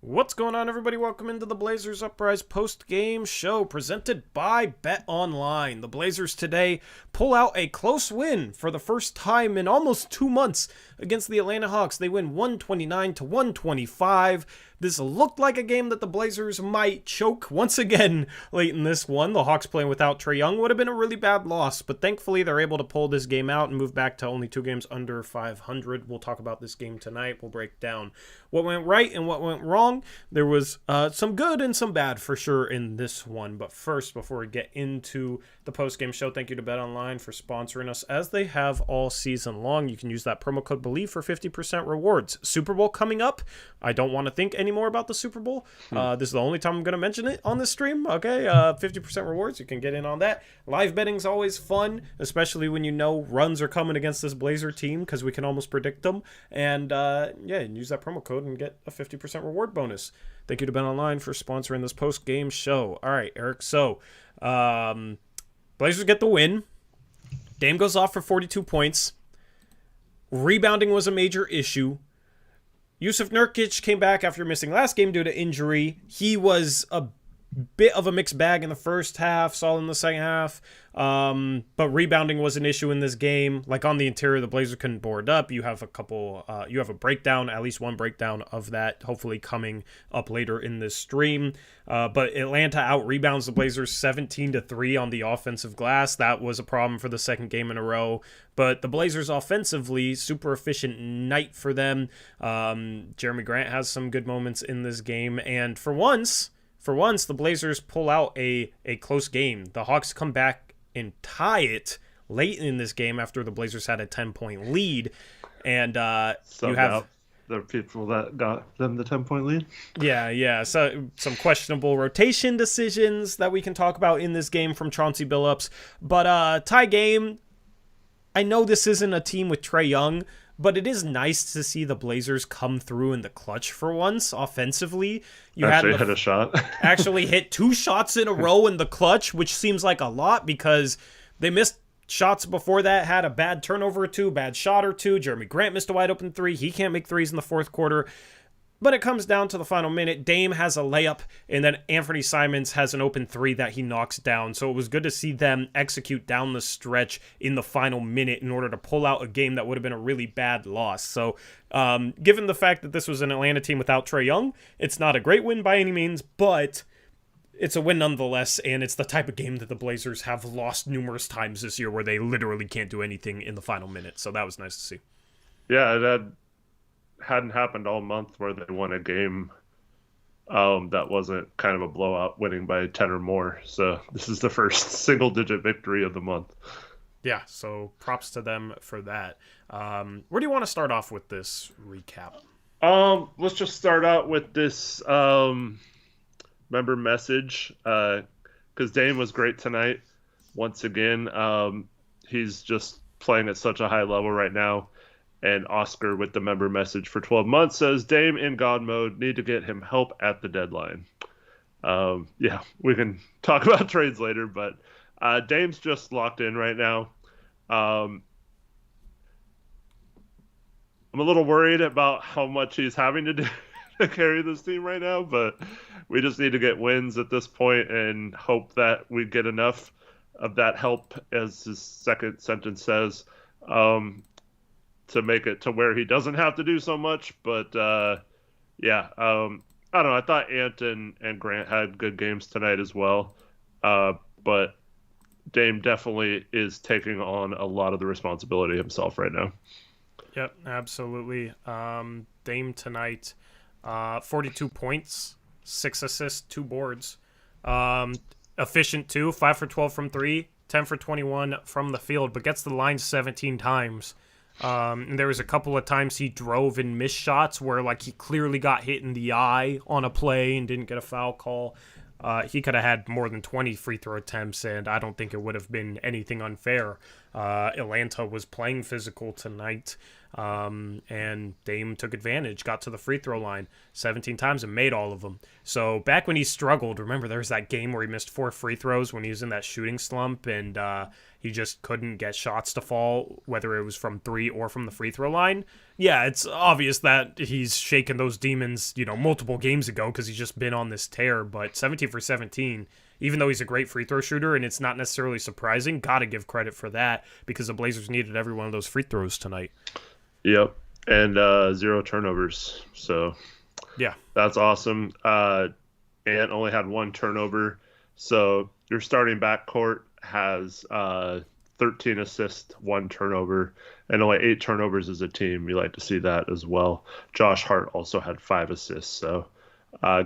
What's going on, everybody? Welcome into the Blazers Uprise post-game show presented by BetOnline. The Blazers today pull out a close win for the first time in almost 2 months against the Atlanta Hawks. They win 129-125. This looked like a game that the Blazers might choke once again late in this one. The Hawks playing without Trae Young would have been a really bad loss, but thankfully they're able to pull this game out and move back to only 2 games under 500. We'll talk about this game tonight. We'll break down what went right and what went wrong. There was some good and some bad for sure in this one. But first, before we get into the post-game show, thank you to BetOnline for sponsoring us as they have all season long. You can use that promo code BELIEVE for 50% rewards. Super Bowl coming up. I don't want to think anymore about the Super Bowl. This is the only time I'm going to mention it on this stream. Okay, 50% rewards. You can get in on that. Live betting's always fun, especially when you know runs are coming against this Blazer team because we can almost predict them. And yeah, use that promo code and get a 50% reward bonus. Thank you to BetOnline for sponsoring this post-game show. All right, Eric. So, Blazers get the win. Dame goes off for 42 points. Rebounding was a major issue. Yusuf Nurkic came back after missing last game due to injury. He was a bit of a mixed bag in the first half, solid in the second half. But rebounding was an issue in this game. Like on the interior, the Blazers couldn't board up. You have a breakdown, at least one breakdown of that, hopefully coming up later in this stream. But Atlanta out-rebounds the Blazers 17-3 on the offensive glass. That was a problem for the second game in a row. But the Blazers offensively, super efficient night for them. Jeremy Grant has some good moments in this game. And for once, the Blazers pull out a close game. The Hawks come back and tie it late in this game after the Blazers had a 10-point lead. And you have the people that got them the 10-point lead. Yeah. So some questionable rotation decisions that we can talk about in this game from Chauncey Billups. But tie game, I know this isn't a team with Trae Young, but it is nice to see the Blazers come through in the clutch for once offensively. You hit a shot. Actually hit 2 shots in a row in the clutch, which seems like a lot because they missed shots before that, had a bad turnover or 2, bad shot or 2. Jeremy Grant missed a wide open 3. He can't make threes in the fourth quarter. But it comes down to the final minute. Dame has a layup, and then Anthony Simons has an open 3 that he knocks down. So it was good to see them execute down the stretch in the final minute in order to pull out a game that would have been a really bad loss. So given the fact that this was an Atlanta team without Trae Young, it's not a great win by any means, but it's a win nonetheless, and it's the type of game that the Blazers have lost numerous times this year where they literally can't do anything in the final minute. So that was nice to see. Yeah, that hadn't happened all month where they won a game that wasn't kind of a blowout, winning by 10 or more. So this is the first single-digit victory of the month. Yeah, so props to them for that. Where do you want to start off with this recap? Let's just start out with this member message because Dame was great tonight. Once again, he's just playing at such a high level right now. And Oscar with the member message for 12 months says, Dame in God mode, need to get him help at the deadline. Yeah, we can talk about trades later, but Dame's just locked in right now. I'm a little worried about how much he's having to do to carry this team right now, but we just need to get wins at this point and hope that we get enough of that help, as his second sentence says, to make it to where he doesn't have to do so much. But yeah, I don't know. I thought Ant and Grant had good games tonight as well. But Dame definitely is taking on a lot of the responsibility himself right now. Yep, absolutely. Dame tonight, 42 points, 6 assists, 2 boards. Efficient too, 5 for 12 from 3, 10 for 21 from the field, but gets the line 17 times. And there was a couple of times he drove and missed shots where like he clearly got hit in the eye on a play and didn't get a foul call. He could have had more than 20 free throw attempts, and I don't think it would have been anything unfair. Atlanta was playing physical tonight, and Dame took advantage, got to the free throw line 17 times and made all of them. So back when he struggled, remember there was that game where he missed 4 free throws when he was in that shooting slump, and he just couldn't get shots to fall, whether it was from 3 or from the free throw line. Yeah, it's obvious that he's shaken those demons, multiple games ago because he's just been on this tear. But 17 for 17, even though he's a great free throw shooter, and it's not necessarily surprising, gotta give credit for that because the Blazers needed every one of those free throws tonight. Yep, and 0 turnovers. So yeah, that's awesome. Ant only had 1 turnover. So your starting backcourt has 13 assists, 1 turnover, and only 8 turnovers as a team. You like to see that as well. Josh Hart also had 5 assists. So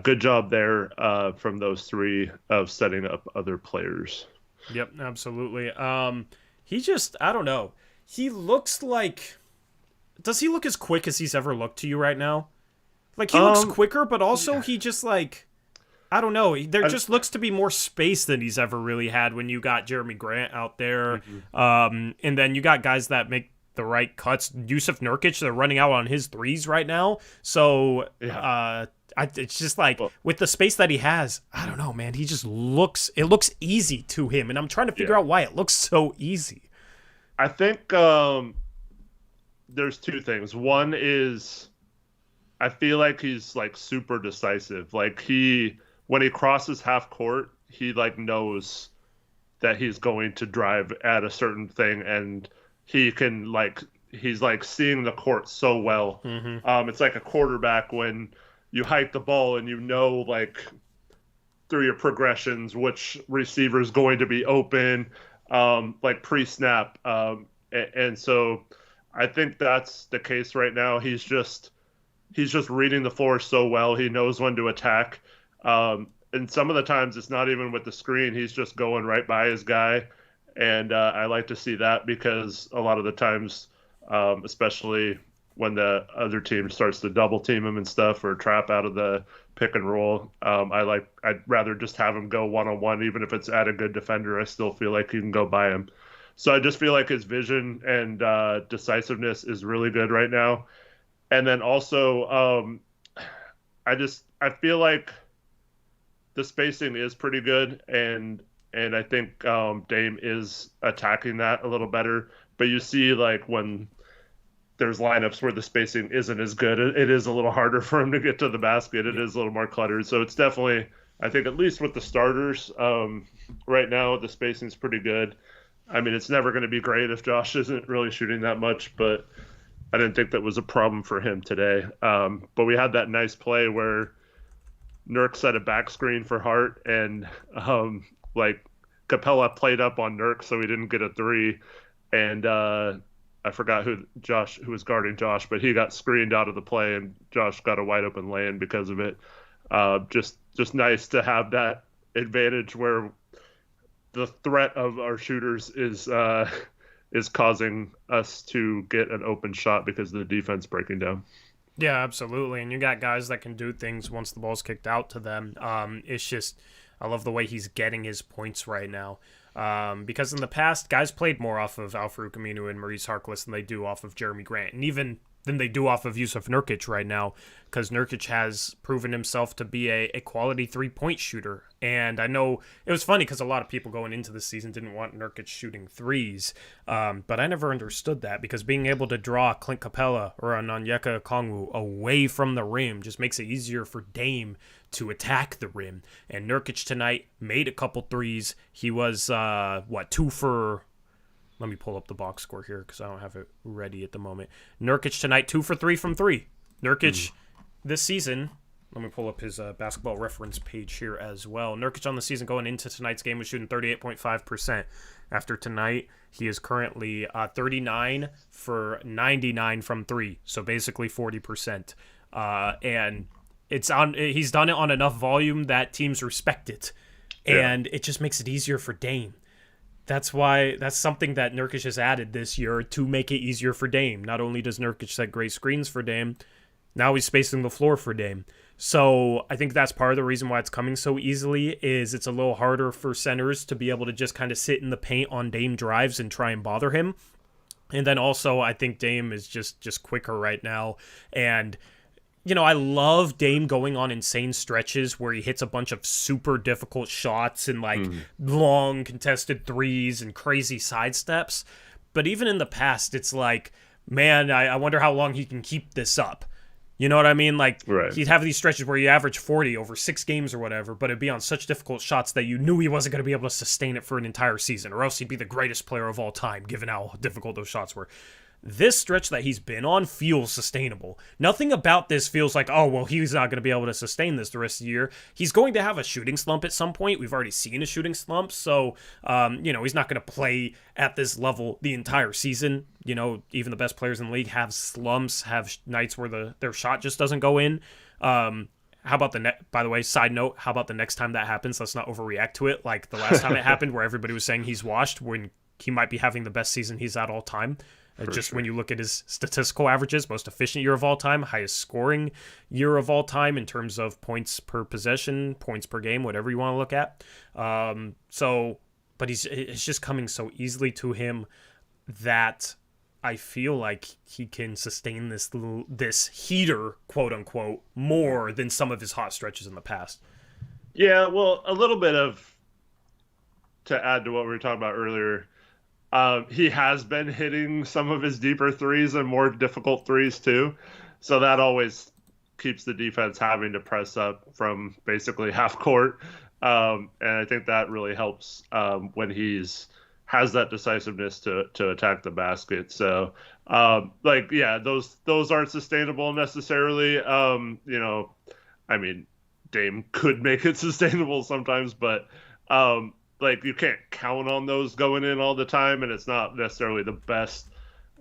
good job there from those 3 of setting up other players. Yep, absolutely. He just, I don't know. He looks like... Does he look as quick as he's ever looked to you right now? Like, he looks quicker, but also he just, like... I don't know. There just looks to be more space than he's ever really had when you got Jeremy Grant out there. Mm-hmm. And then you got guys that make the right cuts. Yusuf Nurkic, they're running out on his threes right now. So it's just like, with the space that he has, I don't know, man. He just looks easy to him. And I'm trying to figure out why it looks so easy. I think there's 2 things. One is I feel like he's like super decisive. Like when he crosses half court, he like knows that he's going to drive at a certain thing, and he can he's like seeing the court so well. Mm-hmm. It's like a quarterback when you hike the ball and like through your progressions which receiver is going to be open, like pre-snap, and so I think that's the case right now. He's just reading the floor so well. He knows when to attack. And some of the times it's not even with the screen. He's just going right by his guy. And I like to see that because a lot of the times, especially when the other team starts to double team him and stuff or trap out of the pick and roll, I'd rather just have him go one-on-one. Even if it's at a good defender, I still feel like you can go by him. So I just feel like his vision and decisiveness is really good right now. And then also, I feel like the spacing is pretty good, and I think Dame is attacking that a little better. But you see, like, when there's lineups where the spacing isn't as good, it is a little harder for him to get to the basket. It is a little more cluttered. So it's definitely, I think, at least with the starters right now, the spacing is pretty good. I mean, it's never going to be great if Josh isn't really shooting that much, but I didn't think that was a problem for him today. But we had that nice play where Nurk set a back screen for Hart, and Capella played up on Nurk, so he didn't get a 3. And I forgot who was guarding Josh, but he got screened out of the play, and Josh got a wide open lay-in because of it. Just nice to have that advantage where the threat of our shooters is causing us to get an open shot because of the defense breaking down. Yeah, absolutely. And you got guys that can do things once the ball's kicked out to them. It's just, I love the way he's getting his points right now. Because in the past, guys played more off of Al-Farouq Aminu and Maurice Harkless than they do off of Jeremy Grant. And even than they do off of Yusuf Nurkic right now, because Nurkic has proven himself to be a quality three-point shooter. And I know it was funny because a lot of people going into the season didn't want Nurkic shooting threes, but I never understood that, because being able to draw Clint Capella or a Onyeka Okongwu away from the rim just makes it easier for Dame to attack the rim. And Nurkic tonight made a couple threes. He was, 2 for... Let me pull up the box score here because I don't have it ready at the moment. Nurkic tonight, 2 for 3 from 3. Nurkic this season, let me pull up his basketball reference page here as well. Nurkic on the season going into tonight's game was shooting 38.5%. After tonight, he is currently 39 for 99 from 3, so basically 40%. And he's done it on enough volume that teams respect it, and it just makes it easier for Dame. That's something that Nurkic has added this year to make it easier for Dame. Not only does Nurkic set great screens for Dame, Now he's spacing the floor for Dame. So I think that's part of the reason why it's coming so easily is it's a little harder for centers to be able to just kind of sit in the paint on Dame drives and try and bother him. And then also I think Dame is just quicker right now. And, I love Dame going on insane stretches where he hits a bunch of super difficult shots and long contested threes and crazy sidesteps. But even in the past, it's like, man, I wonder how long he can keep this up. You know what I mean? Right. He'd have these stretches where you average 40 over 6 games or whatever, but it'd be on such difficult shots that you knew he wasn't going to be able to sustain it for an entire season, or else he'd be the greatest player of all time, given how difficult those shots were. This stretch that he's been on feels sustainable. Nothing about this feels like, oh, well, he's not going to be able to sustain this the rest of the year. He's going to have a shooting slump at some point. We've already seen a shooting slump, so, he's not going to play at this level the entire season. Even the best players in the league have slumps, have nights where their shot just doesn't go in. How about by the way, side note, how about the next time that happens? Let's not overreact to it. Like the last time it happened where everybody was saying he's washed when he might be having the best season he's had all time. When you look at his statistical averages, most efficient year of all time, highest scoring year of all time in terms of points per possession, points per game, whatever you want to look at. But it's just coming so easily to him that I feel like he can sustain this heater, quote unquote, more than some of his hot stretches in the past. Yeah, well, a little bit to add to what we were talking about earlier. He has been hitting some of his deeper threes and more difficult threes too. So that always keeps the defense having to press up from basically half court. And I think that really helps when has that decisiveness to attack the basket. So those aren't sustainable necessarily. Dame could make it sustainable sometimes, but you can't count on those going in all the time, and it's not necessarily the best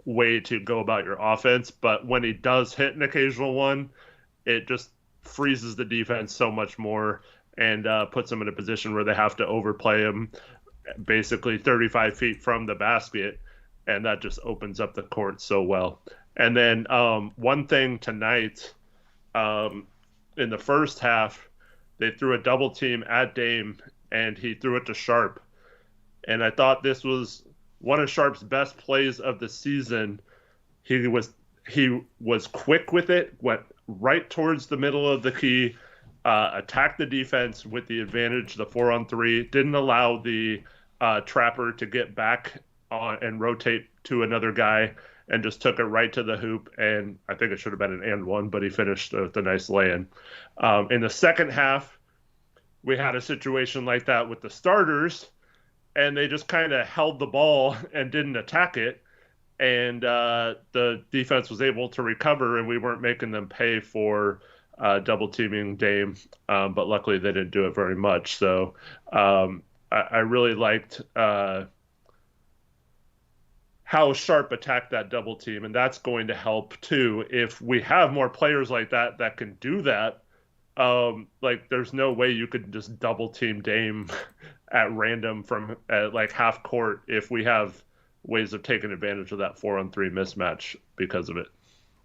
way to go about your offense. But when he does hit an occasional one, it just freezes the defense so much more and puts them in a position where they have to overplay him basically 35 feet from the basket, and that just opens up the court so well. And then one thing tonight, in the first half, they threw a double team at Dame, and he threw it to Sharpe. And I thought this was one of Sharpe's best plays of the season. He was quick with it, went right towards the middle of the key, attacked the defense with the advantage, the 4-on-3, didn't allow the trapper to get back on and rotate to another guy, and just took it right to the hoop. And I think it should have been an and one, but he finished with a nice lay-in. In the second half, we had a situation like that with the starters, and they just kind of held the ball and didn't attack it. And the defense was able to recover, and we weren't making them pay for double teaming Dame. But luckily they didn't do it very much. So I really liked how Sharpe attacked that double team, and that's going to help too. If we have more players like that can do that, there's no way you could just double team Dame at random from half court if we have ways of taking advantage of that 4-on-3 mismatch because of it.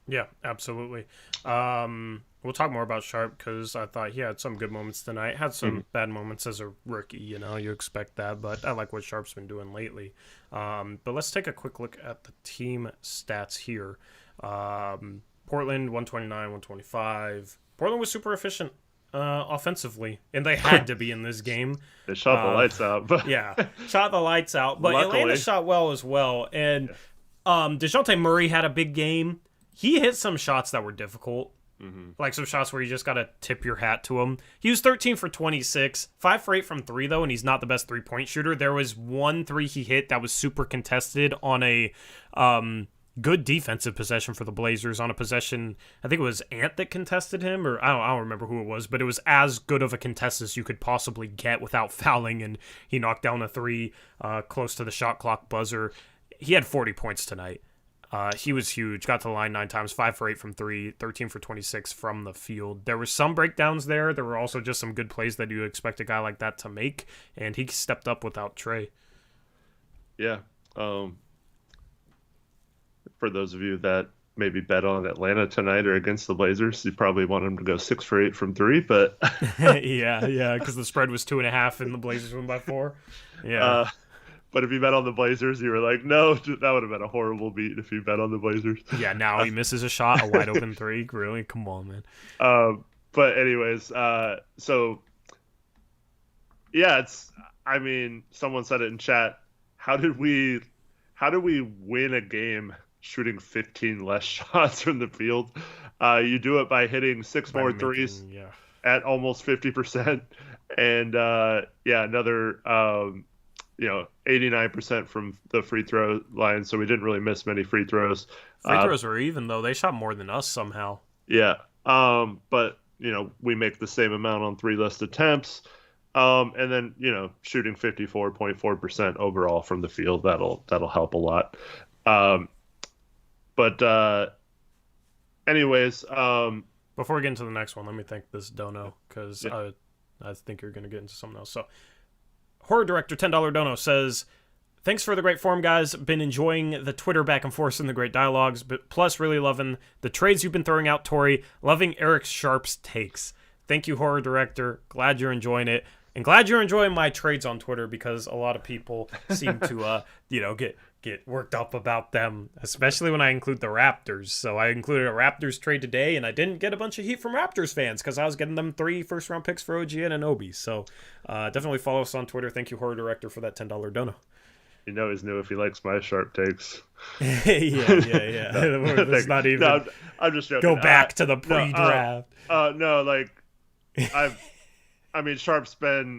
Yeah, absolutely. We'll talk more about Sharpe because I thought he had some good moments tonight. Had some bad moments as a rookie, you expect that, but I like what Sharpe's been doing lately. But let's take a quick look at the team stats here. Portland, 129, 125. Portland was super efficient offensively, and they had to be in this game. They shot the lights out. But yeah, shot the lights out. But luckily, Atlanta shot well as well. And DeJounte Murray had a big game. He hit some shots that were difficult. Like some shots where you just got to tip your hat to him. He was 13 for 26, 5 for 8 from 3, though, and he's not the best three-point shooter. There was 1 3 he hit that was super contested on a good defensive possession for the Blazers on a possession. I think it was Ant that contested him, or I don't remember who it was, but it was as good of a contest as you could possibly get without fouling, and he knocked down a 3 close to the shot clock buzzer. He had 40 points tonight. He was huge. Got to the line 9 times, 5 for 8 from 3, 13 for 26 from the field. There were some breakdowns there. There were also just some good plays that you expect a guy like that to make, and he stepped up without Trey. Yeah. For those of you that maybe bet on Atlanta tonight or against the Blazers. You probably want them to go 6 for 8 from three, but Yeah, because the spread was 2.5 and the Blazers won by 4. Yeah. uh, but if you bet on the Blazers, you were like, no, that would have been a horrible beat if you bet on the Blazers. Yeah, now he misses a shot, a wide open 3. Really? Come on, man. But anyways, so yeah, I mean, someone said it in chat. How did we win a game shooting 15 less shots from the field? You do it by hitting 6 more threes at almost 50%, and another 89% from the free throw line. So we didn't really miss many free throws. Free throws were even though they shot more than us somehow. Yeah, but we make the same amount on 3 less attempts. And then, shooting 54.4% overall from the field, that'll help a lot. Anyways, before we get into the next one, let me thank this dono because I think you're going to get into something else. So, Horror Director $10 dono says, thanks for the great form, guys. Been enjoying the Twitter back and forth and the great dialogues, but plus really loving the trades you've been throwing out, Tori. Loving Eric Sharpe's takes. Thank you, Horror Director. Glad you're enjoying it. And glad you're enjoying my trades on Twitter because a lot of people seem to, get worked up about them, especially when I include the Raptors. So I included a Raptors trade today, and I didn't get a bunch of heat from Raptors fans because I was getting them 3 first-round picks for OG and Anunoby. So definitely follow us on Twitter. Thank you, Horror Director, for that $10 dono. He's new if he likes my Sharp takes. yeah. It's not even. No, I'm just joking. Go back to the pre-draft. Sharp's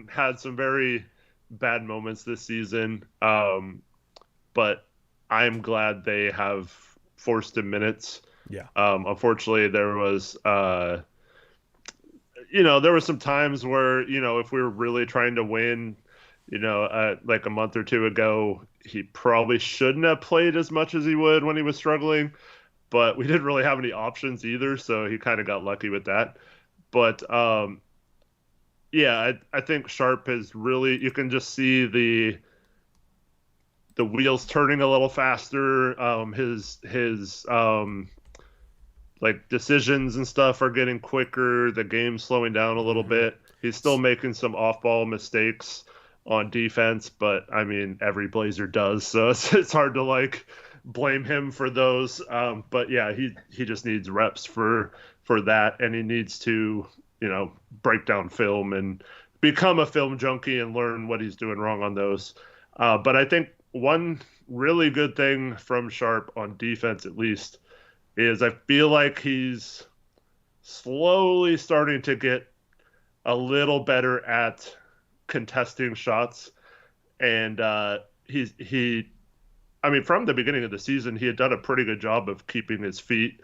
had some very bad moments this season, but I'm glad they have forced him minutes. Yeah. Unfortunately, there was some times where if we were really trying to win, like a month or two ago, he probably shouldn't have played as much as he would when he was struggling, but we didn't really have any options either, so he kind of got lucky with that. But I think Sharpe is really, you can just see the wheels turning a little faster. His decisions and stuff are getting quicker. The game's slowing down a little bit. He's still making some off-ball mistakes on defense, but every Blazer does, so it's hard to blame him for those. But yeah, he just needs reps for that, and he needs to break down film and become a film junkie and learn what he's doing wrong on those. But I think one really good thing from Sharpe on defense, at least, is I feel like he's slowly starting to get a little better at contesting shots. And from the beginning of the season, he had done a pretty good job of keeping his feet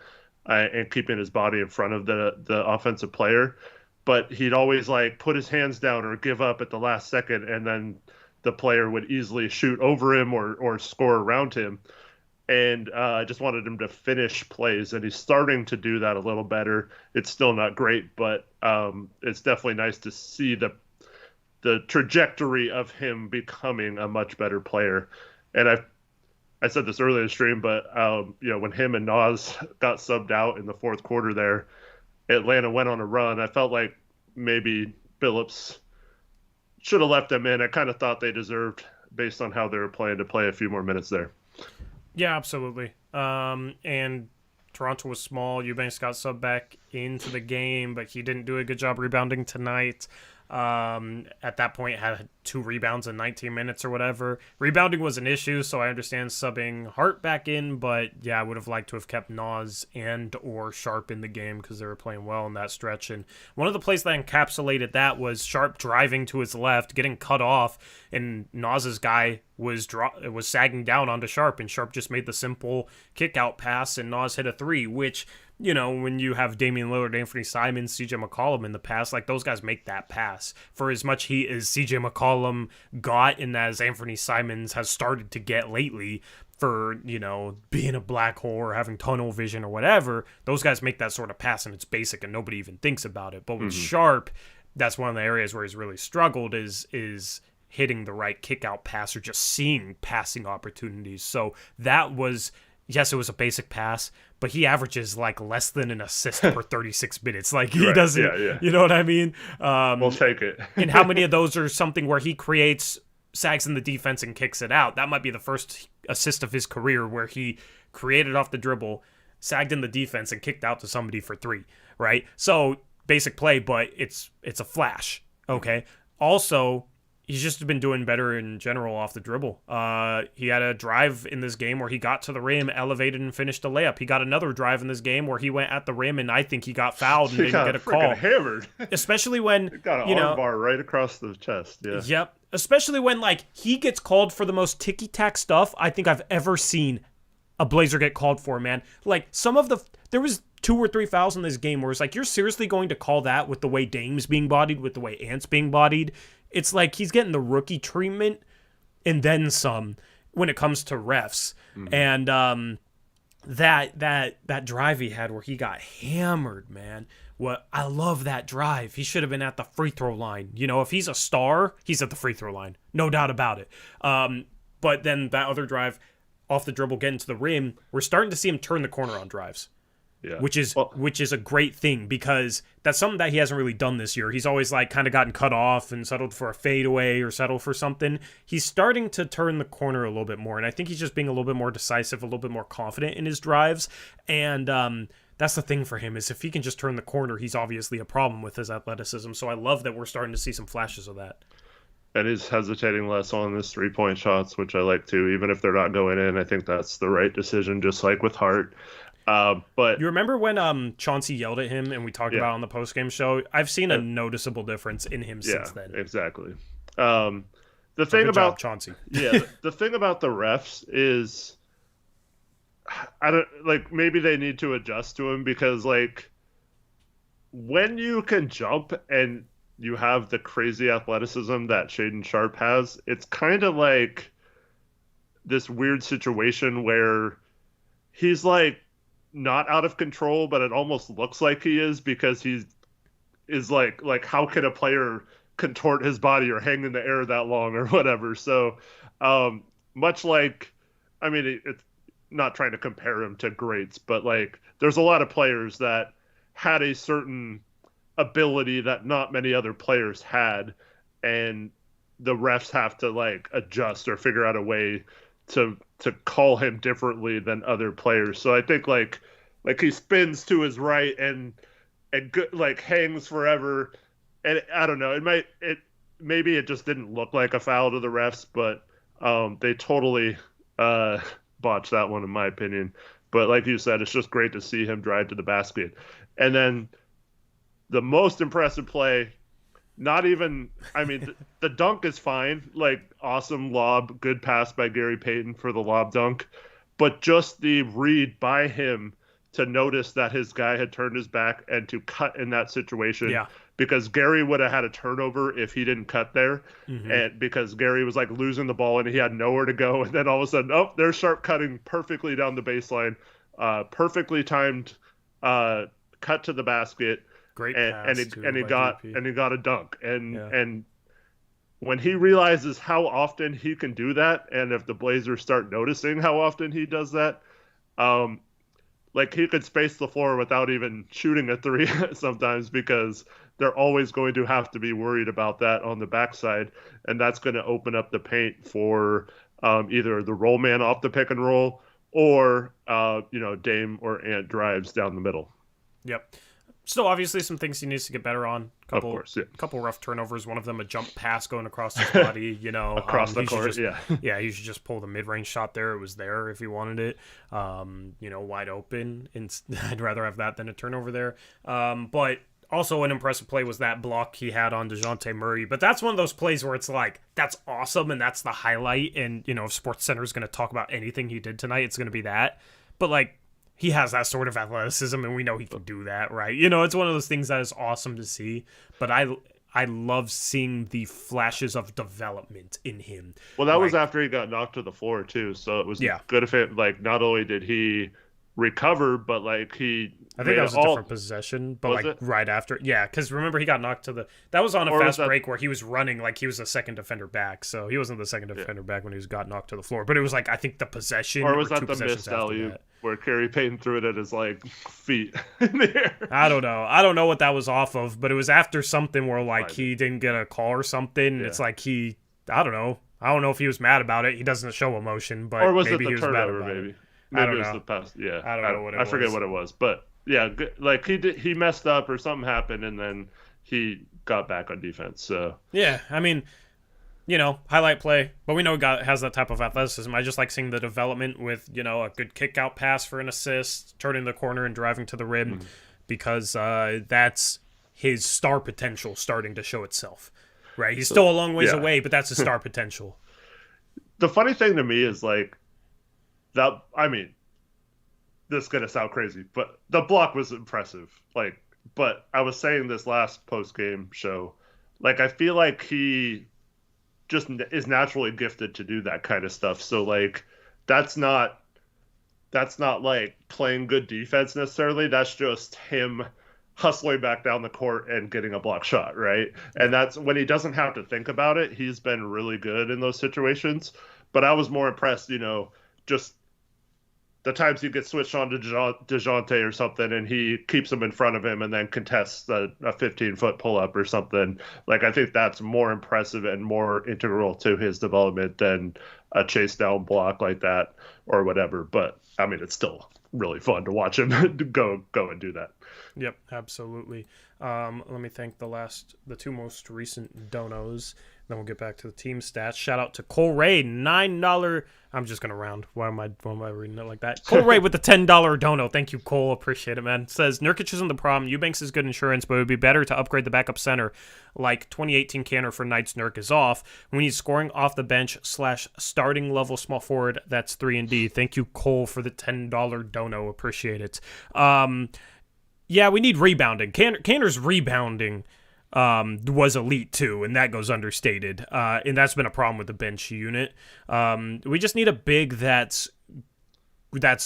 and keeping his body in front of the offensive player. But he'd always put his hands down or give up at the last second, and then the player would easily shoot over him or score around him. And I just wanted him to finish plays, and he's starting to do that a little better. It's still not great, but it's definitely nice to see the trajectory of him becoming a much better player. And I said this earlier in the stream, but when him and Nas got subbed out in the fourth quarter there, Atlanta went on a run. I felt like maybe Billups should have left them in. I kind of thought they deserved, based on how they were playing, to play a few more minutes there. Yeah, absolutely. And Toronto was small. Eubanks got subbed back into the game, but he didn't do a good job rebounding tonight. At that point, had 2 rebounds in 19 minutes or whatever. Rebounding was an issue, so I understand subbing Hart back in, but yeah, I would have liked to have kept Nas and or Sharpe in the game because they were playing well in that stretch. And one of the plays that encapsulated that was Sharpe driving to his left, getting cut off, and Nas's guy was sagging down onto Sharpe, and Sharpe just made the simple kick out pass, and Nas hit a 3, which, when you have Damian Lillard, Anthony Simons, CJ McCollum in the past, those guys make that pass. For as much heat as CJ McCollum got and as Anthony Simons has started to get lately for, being a black hole or having tunnel vision or whatever, those guys make that sort of pass, and it's basic and nobody even thinks about it. But with Sharpe, that's one of the areas where he's really struggled is hitting the right kick out pass or just seeing passing opportunities. So that was yes, it was a basic pass, but he averages like less than an assist per 36 minutes. Like he Right. doesn't, Yeah. you know what I mean? We'll take it. And how many of those are something where he creates, sags in the defense and kicks it out? That might be the first assist of his career where he created off the dribble, sagged in the defense, and kicked out to somebody for 3, right? So basic play, but it's a flash, okay? Also, he's just been doing better in general off the dribble. He had a drive in this game where he got to the rim, elevated, and finished a layup. He got another drive in this game where he went at the rim, and I think he got fouled and didn't get a call. Hammered. Especially when He got an arm bar right across the chest. Yeah. Yep. Especially when like he gets called for the most ticky-tack stuff I think I've ever seen a Blazer get called for, man. Like there was 2 or 3 fouls in this game where it's like, you're seriously going to call that with the way Dame's being bodied, with the way Ant's being bodied? It's like he's getting the rookie treatment and then some when it comes to refs. Mm-hmm. And that drive he had where he got hammered, man. I love that drive. He should have been at the free throw line. You know, if he's a star, he's at the free throw line. No doubt about it. But then that other drive off the dribble, getting to the rim, we're starting to see him turn the corner on drives. Yeah. Which is a great thing, because that's something that he hasn't really done this year. He's always like kind of gotten cut off and settled for a fadeaway or settled for something. He's starting to turn the corner a little bit more, and I think he's just being a little bit more decisive, a little bit more confident in his drives. And that's the thing for him, is if he can just turn the corner, he's obviously a problem with his athleticism. So I love that we're starting to see some flashes of that. And he's hesitating less on his 3-point shots, which I like too. Even if they're not going in, I think that's the right decision, just like with Hart. But you remember when Chauncey yelled at him and we talked about on the postgame show? I've seen a noticeable difference in him since then. Exactly. The thing about Chauncey. The thing about the refs is, I don't like, maybe they need to adjust to him, because like when you can jump and you have the crazy athleticism that Shaedon Sharpe has, it's kind of like this weird situation where he's like not out of control, but it almost looks like he is, because he is like how can a player contort his body or hang in the air that long or whatever? So much like, I mean, it's not trying to compare him to greats, but like there's a lot of players that had a certain ability that not many other players had, and the refs have to like adjust or figure out a way to call him differently than other players. So I think like he spins to his right and like hangs forever, and I don't know, maybe it just didn't look like a foul to the refs, but they totally botched that one in my opinion. But like you said, it's just great to see him drive to the basket. And then the most impressive play, not even, I mean, the dunk is fine, like awesome lob, good pass by Gary Payton for the lob dunk, but just the read by him to notice that his guy had turned his back and to cut in that situation, because Gary would have had a turnover if he didn't cut there, and because Gary was like losing the ball and he had nowhere to go, and then all of a sudden, there's Sharpe cutting perfectly down the baseline, perfectly timed cut to the basket. Great pass, and he got a dunk, and when he realizes how often he can do that, and if the Blazers start noticing how often he does that, like he could space the floor without even shooting a three sometimes, because they're always going to have to be worried about that on the backside, and that's going to open up the paint for either the roll man off the pick and roll, or Dame or Ant drives down the middle. Yep. Still, obviously, some things he needs to get better on. Of course, yeah. Couple rough turnovers. One of them, a jump pass going across his body. Across the court, he should just pull the mid-range shot there. It was there if he wanted it. Wide open. And I'd rather have that than a turnover there. But also an impressive play was that block he had on DeJounte Murray. But that's one of those plays where it's like, that's awesome, and that's the highlight. And, if SportsCenter is going to talk about anything he did tonight, it's going to be that. But, like, he has that sort of athleticism, and we know he can do that, right? It's one of those things that is awesome to see. But I love seeing the flashes of development in him. Well, that was after he got knocked to the floor, too. So it was good of him. Like, not only did he recover, but like he I think made that it was a all. different possession, but Was like it? right after. Yeah, because remember he got knocked to the. That was on a Or was fast that? break where he was running like he was a second defender back. So he wasn't the second Yeah. defender back when he got knocked to the floor. But it was like, I think the possession Or or was two that the possessions missed after alley that. where Kerry Payton threw it at his like feet in the air? I don't know. I don't know what that was off of, but it was after something where like Fine. he didn't get a call or something. And Yeah. it's like he. I don't know. I don't know if he was mad about it. He doesn't show emotion, but Or was it maybe the he was mad turnover? about Maybe. it. I Maybe don't it was know. the pass. Yeah. I don't know what it was. I forget what it was, but yeah, like he messed up or something happened, and then he got back on defense. So Yeah, I mean, highlight play, but we know he has that type of athleticism. I just like seeing the development with, a good kick out pass for an assist, turning the corner and driving to the rim, because that's his star potential starting to show itself, right? He's still a long ways away, but that's his star potential. The funny thing to me is like that. I mean, this is gonna sound crazy, but the block was impressive. Like, but I was saying this last post game show, like I feel like he just is naturally gifted to do that kind of stuff. So like, that's not like playing good defense necessarily. That's just him hustling back down the court and getting a block shot, right? And that's when he doesn't have to think about it. He's been really good in those situations. But I was more impressed, just the times he gets switched on to DeJounte or something, and he keeps him in front of him and then contests a 15-foot pull-up or something. Like, I think that's more impressive and more integral to his development than a chase down block like that or whatever. But, I mean, it's still really fun to watch him go and do that. Yep, absolutely. Let me thank the two most recent donos. Then we'll get back to the team stats. Shout out to Cole Ray, $9. I'm just gonna round. Why am I reading it like that? Cole Ray with the $10 dono. Thank you, Cole. Appreciate it, man. Says Nurkic isn't the problem. Eubanks is good insurance, but it would be better to upgrade the backup center, like 2018 Canner for nights Nurk is off. We need scoring off the bench / starting level small forward. That's 3-and-D. Thank you, Cole, for the $10 dono. Appreciate it. Yeah, we need rebounding. Canner's rebounding was elite too, and that goes understated. And that's been a problem with the bench unit. We just need a big that's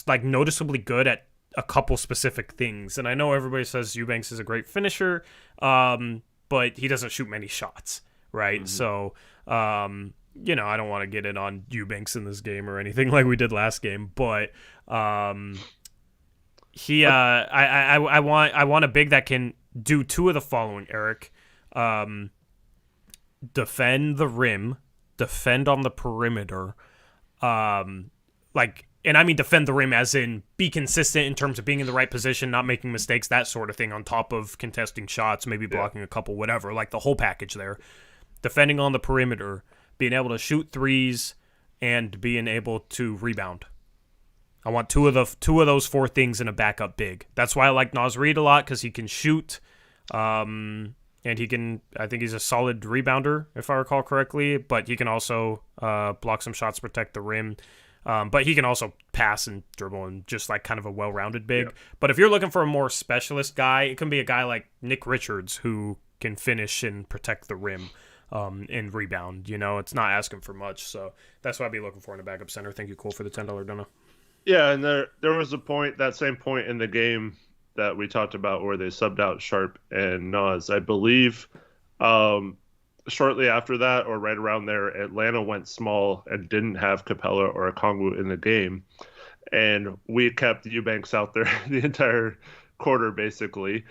like noticeably good at a couple specific things. And I know everybody says Eubanks is a great finisher, but he doesn't shoot many shots, right? Mm-hmm. So, I don't want to get it on Eubanks in this game or anything like we did last game, but I want a big that can do two of the following, Eric. Defend the rim, defend on the perimeter, and I mean defend the rim as in be consistent in terms of being in the right position, not making mistakes, that sort of thing, on top of contesting shots, maybe blocking a couple, whatever, like the whole package there. Defending on the perimeter, being able to shoot threes, and being able to rebound. I want two of those four things in a backup big. That's why I like Naz Reid a lot, because he can shoot, and he can. I think he's a solid rebounder, if I recall correctly. But he can also block some shots, protect the rim. But he can also pass and dribble and just like kind of a well-rounded big. Yeah. But if you're looking for a more specialist guy, it can be a guy like Nick Richards who can finish and protect the rim. And rebound. It's not asking for much, so that's what I'd be looking for in a backup center. Thank you, Cole, for the $10 dono. Yeah, and there was that same point in the game that we talked about where they subbed out Sharpe and Naz. I believe shortly after that, or right around there, Atlanta went small and didn't have Capella or Okongwu in the game, and we kept Eubanks out there the entire quarter, basically.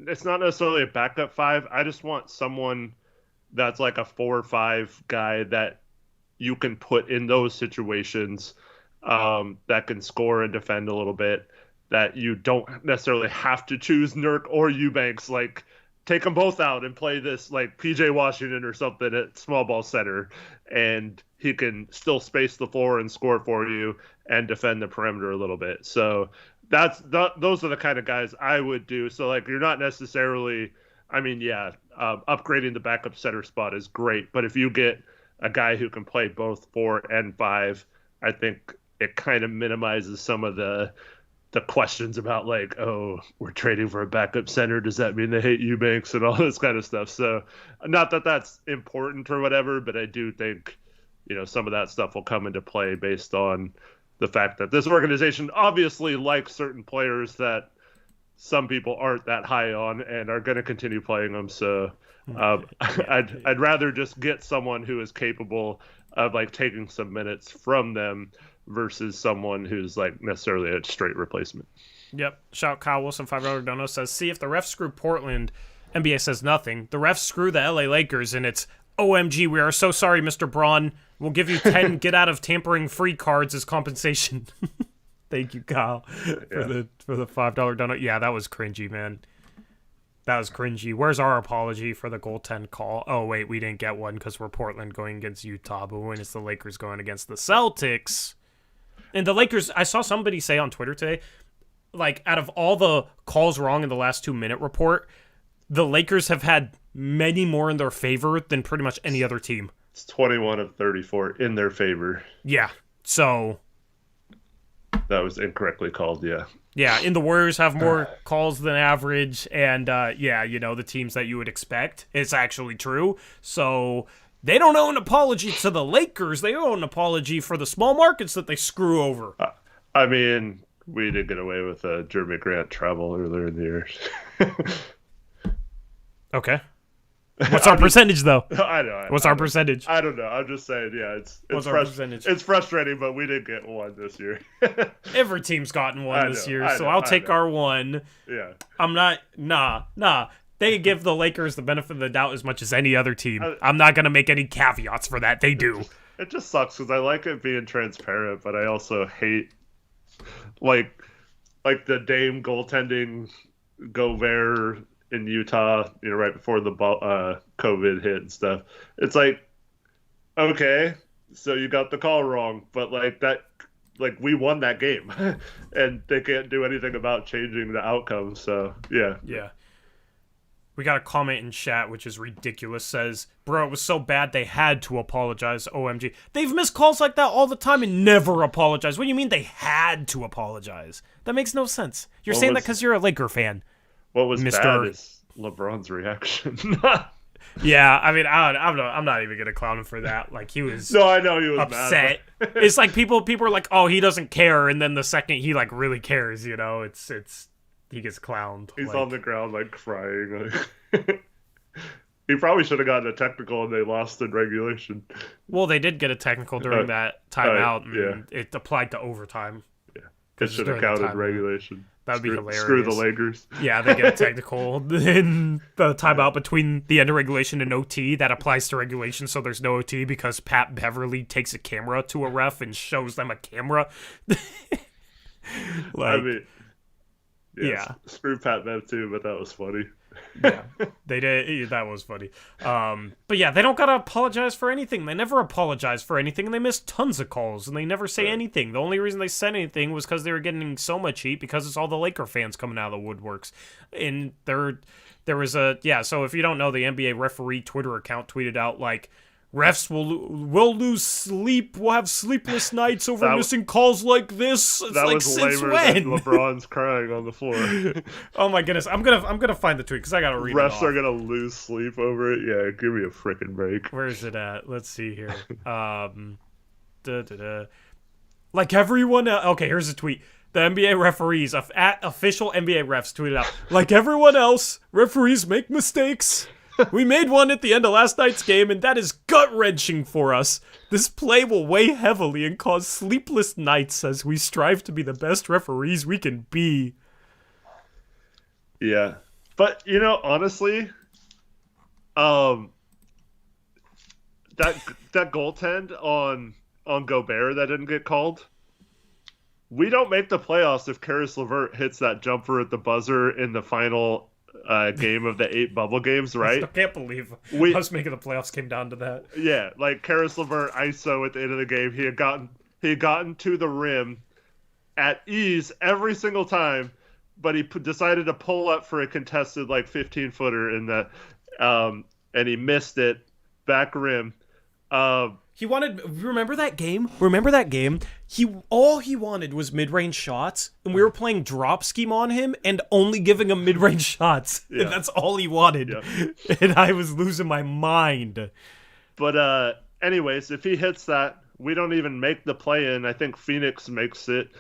It's not necessarily a backup five. I just want someone that's like a 4 or 5 guy that you can put in those situations, that can score and defend a little bit, that you don't necessarily have to choose Nurk or Eubanks. Like, take them both out and play this like PJ Washington or something at small ball center, and he can still space the floor and score for you and defend the perimeter a little bit. So those are the kind of guys I would do. So like, you're not necessarily, upgrading the backup center spot is great, but if you get a guy who can play both 4 and 5, I think it kind of minimizes some of the questions about like, oh, we're trading for a backup center. Does that mean they hate Eubanks and all this kind of stuff? So not that that's important or whatever, but I do think some of that stuff will come into play based on the fact that this organization obviously likes certain players that some people aren't that high on and are going to continue playing them. So I'd rather just get someone who is capable of like taking some minutes from them versus someone who's like necessarily a straight replacement. Yep. Shout Kyle Wilson, $5 dono says, see if the refs screw Portland, NBA says nothing. The refs screw the LA Lakers, and it's OMG, we are so sorry, Mr. Braun. We'll give you 10 get out of tampering free cards as compensation. Thank you, Kyle, for the $5 dono. Yeah, that was cringy, man. That was cringy. Where's our apology for the goaltend call? Oh, wait, we didn't get one because we're Portland going against Utah, but when it's the Lakers going against the Celtics. And the Lakers, I saw somebody say on Twitter today, like, out of all the calls wrong in the last 2-minute report, the Lakers have had many more in their favor than pretty much any other team. It's 21 of 34 in their favor. Yeah, so... That was incorrectly called, yeah. Yeah, and the Warriors have more calls than average, and the teams that you would expect. It's actually true. So they don't owe an apology to the Lakers. They owe an apology for the small markets that they screw over. I mean, we did get away with a Jeremy Grant travel earlier in the year. Okay. What's our percentage, though? I know. What's our percentage? I don't know. I'm just saying, yeah, What's our percentage? It's frustrating, but we did get one this year. Every team's gotten one this year, so I'll take our one. Yeah. I'm not... Nah. They give the Lakers the benefit of the doubt as much as any other team. I'm not going to make any caveats for that. They do. It just sucks because I like it being transparent, but I also hate, like the Dame goaltending Gobert in Utah, right before the COVID hit and stuff. It's like, okay, so you got the call wrong, but we won that game, and they can't do anything about changing the outcome. So yeah. We got a comment in chat which is ridiculous. Says, bro, it was so bad they had to apologize. OMG, they've missed calls like that all the time and never apologize. What do you mean they had to apologize? That makes no sense. You're saying that because you're a Laker fan. What was bad is LeBron's reaction. Yeah, I mean, I'm not even gonna clown him for that. Like, he was. No, I know he was upset. Mad, but... It's like people are like, oh, he doesn't care, and then the second he like really cares, it's he gets clowned. He's on the ground like crying. He probably should have gotten a technical, and they lost in regulation. Well, they did get a technical during that timeout, and yeah. It applied to overtime. Yeah, it should have counted in regulation. That would be hilarious. Screw the Lakers. Yeah, they get a technical in the timeout between the end of regulation and OT. That applies to regulation, so there's no OT because Pat Beverly takes a camera to a ref and shows them a camera. I mean, yeah. Screw Pat Bev too, but that was funny. Yeah, they did. That was funny. But yeah, they don't gotta apologize for anything. They never apologize for anything, and they miss tons of calls, and they never say anything. The only reason they said anything was because they were getting so much heat because it's all the Laker fans coming out of the woodworks. And there was so if you don't know, the NBA referee Twitter account tweeted out like, refs will lose sleep. We'll have sleepless nights over missing calls like this. It's that like, was since lamer when? Than LeBron's crying on the floor. Oh my goodness! I'm gonna find the tweet because I gotta read. Refs are gonna lose sleep over it. Yeah, give me a freaking break. Where is it at? Let's see here. Like everyone. Okay, here's a tweet. The NBA referees at official NBA refs tweeted out, like everyone else, referees make mistakes. We made one at the end of last night's game, and that is gut-wrenching for us. This play will weigh heavily and cause sleepless nights as we strive to be the best referees we can be. Yeah. But, honestly, that goaltend on Gobert that didn't get called, we don't make the playoffs if Karis LeVert hits that jumper at the buzzer in the final game of the 8 bubble games, right? I can't believe us making the playoffs came down to that. Yeah, like Karis LeVert ISO at the end of the game, he had gotten to the rim at ease every single time, but he decided to pull up for a contested 15-footer in the and he missed it back rim. He wanted. Remember that game? All he wanted was mid-range shots, and we were playing drop scheme on him and only giving him mid-range shots. Yeah. And that's all he wanted. Yeah. And I was losing my mind. But anyways, if he hits that, we don't even make the play-in. I think Phoenix makes it,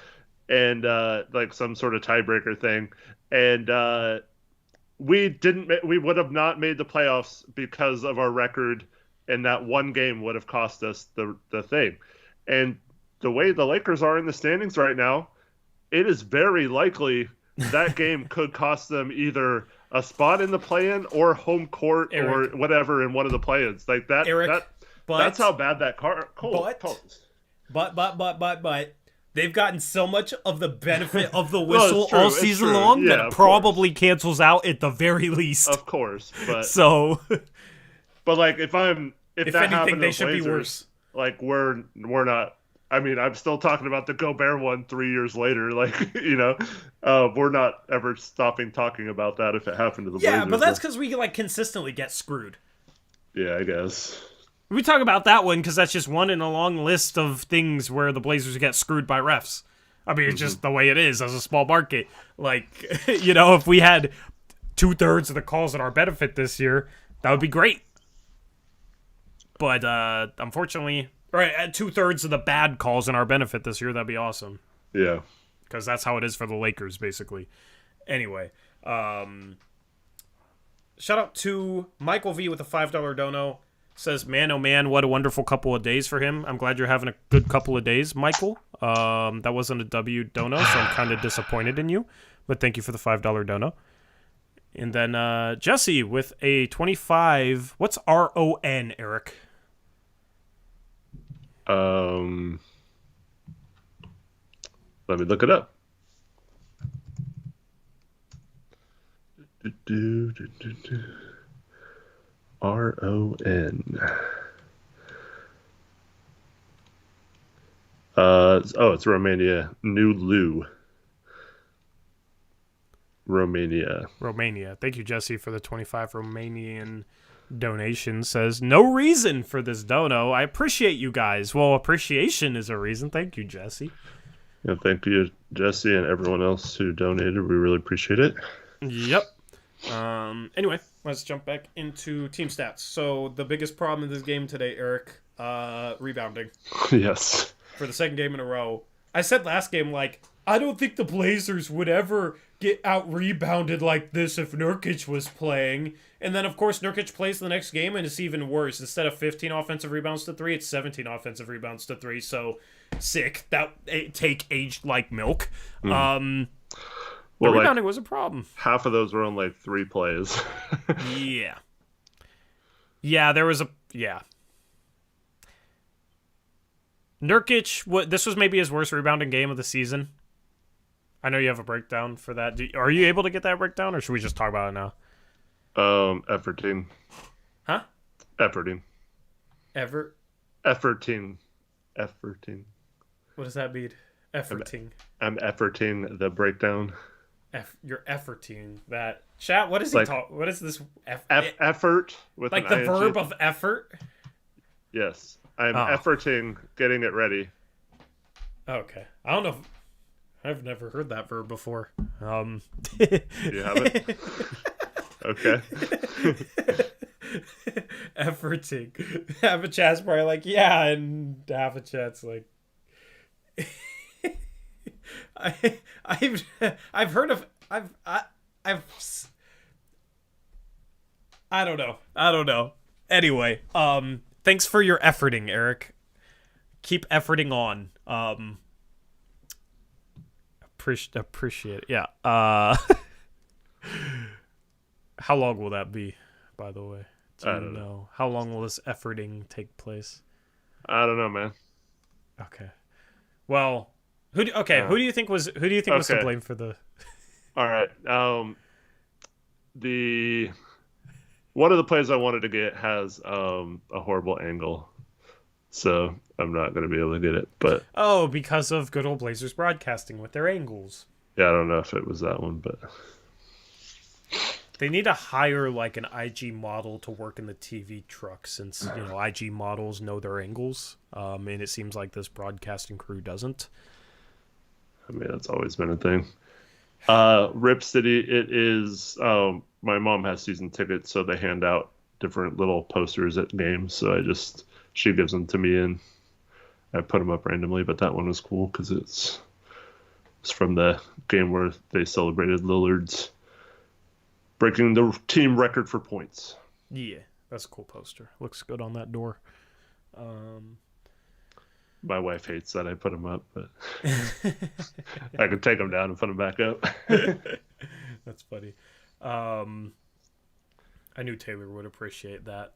and like some sort of tiebreaker thing. And we would have not made the playoffs because of our record, and that one game would have cost us the thing. And the way the Lakers are in the standings right now, it is very likely that game could cost them either a spot in the play-in or home court, Eric, or whatever in one of the play-ins. Like that. Eric, that's how bad that But they've gotten so much of the benefit of the whistle all season long that it probably cancels out at the very least. Of course, but but like if that anything, they should Blazers, be worse. Like we're not. I mean, I'm still talking about the Gobert one 3 years later. Like, we're not ever stopping talking about that if it happened to the Blazers. Yeah, but that's because we like consistently get screwed. Yeah, I guess. We talk about that one because that's just one in a long list of things where the Blazers get screwed by refs. I mean, it's just the way it is as a small market. Like, if we had 2/3 of the calls in our benefit this year, that would be great. But unfortunately, right, at 2/3 of the bad calls in our benefit this year, that'd be awesome. Yeah. Because that's how it is for the Lakers, basically. Anyway, shout out to Michael V with a $5 dono. Says, man, oh man, what a wonderful couple of days for him. I'm glad you're having a good couple of days, Michael. That wasn't a W dono, so I'm kind of disappointed in you. But thank you for the $5 dono. And then Jesse with a 25. What's RON, Eric? Let me look it up. RON. It's Romania. Nulu. Romania. Thank you, Jesse, for the 25 Romanian donation. Says, no reason for this dono. I appreciate you guys. Well, appreciation is a reason. Thank you, Jesse. Yeah, thank you, Jesse, and everyone else who donated. We really appreciate it. Yep. Anyway, let's jump back into team stats. So the biggest problem in this game today, Eric, rebounding. Yes. For the second game in a row. I said last game, like, I don't think the Blazers would ever get out-rebounded like this if Nurkic was playing. And then, of course, Nurkic plays the next game, and it's even worse. Instead of 15 offensive rebounds to 3, it's 17 offensive rebounds to 3. So, sick. That take aged like milk. The rebounding was a problem. Half of those were on, 3 plays. Yeah. Yeah, there was a... Yeah. Nurkic, this was maybe his worst rebounding game of the season. I know you have a breakdown for that. Are you able to get that breakdown, or should we just talk about it now? Efforting. Huh? Efforting. Efforting. What does that mean? Efforting. I'm efforting the breakdown. You're efforting that. Chat, what is he talking? What is this? Effort with like the verb of effort? Yes. I'm efforting getting it ready. Okay. I don't know. I've never heard that verb before. You haven't? Okay. Efforting. Half a chat's probably like, yeah, and half a chat's like... I've heard of... I don't know. Anyway, thanks for your efforting, Eric. Keep efforting on. Appreciate it. Yeah. How long will that be, by the way? I don't know. How long will this efforting take place? I don't know, man. Okay. Well, who do you think was to blame for the... All right. One of the plays I wanted to get has a horrible angle, so I'm not going to be able to get it. But because of good old Blazers broadcasting with their angles. Yeah, I don't know if it was that one, but they need to hire like an IG model to work in the TV truck, since IG models know their angles, and it seems like this broadcasting crew doesn't. I mean, that's always been a thing. Rip City, it is. My mom has season tickets, so they hand out different little posters at games. So I just she gives them to me, and I put them up randomly. But that one was cool because it's from the game where they celebrated Lillard's breaking the team record for points. Yeah, that's a cool poster. Looks good on that door. My wife hates that I put them up, but I could take them down and put them back up. That's funny. I knew Taylor would appreciate that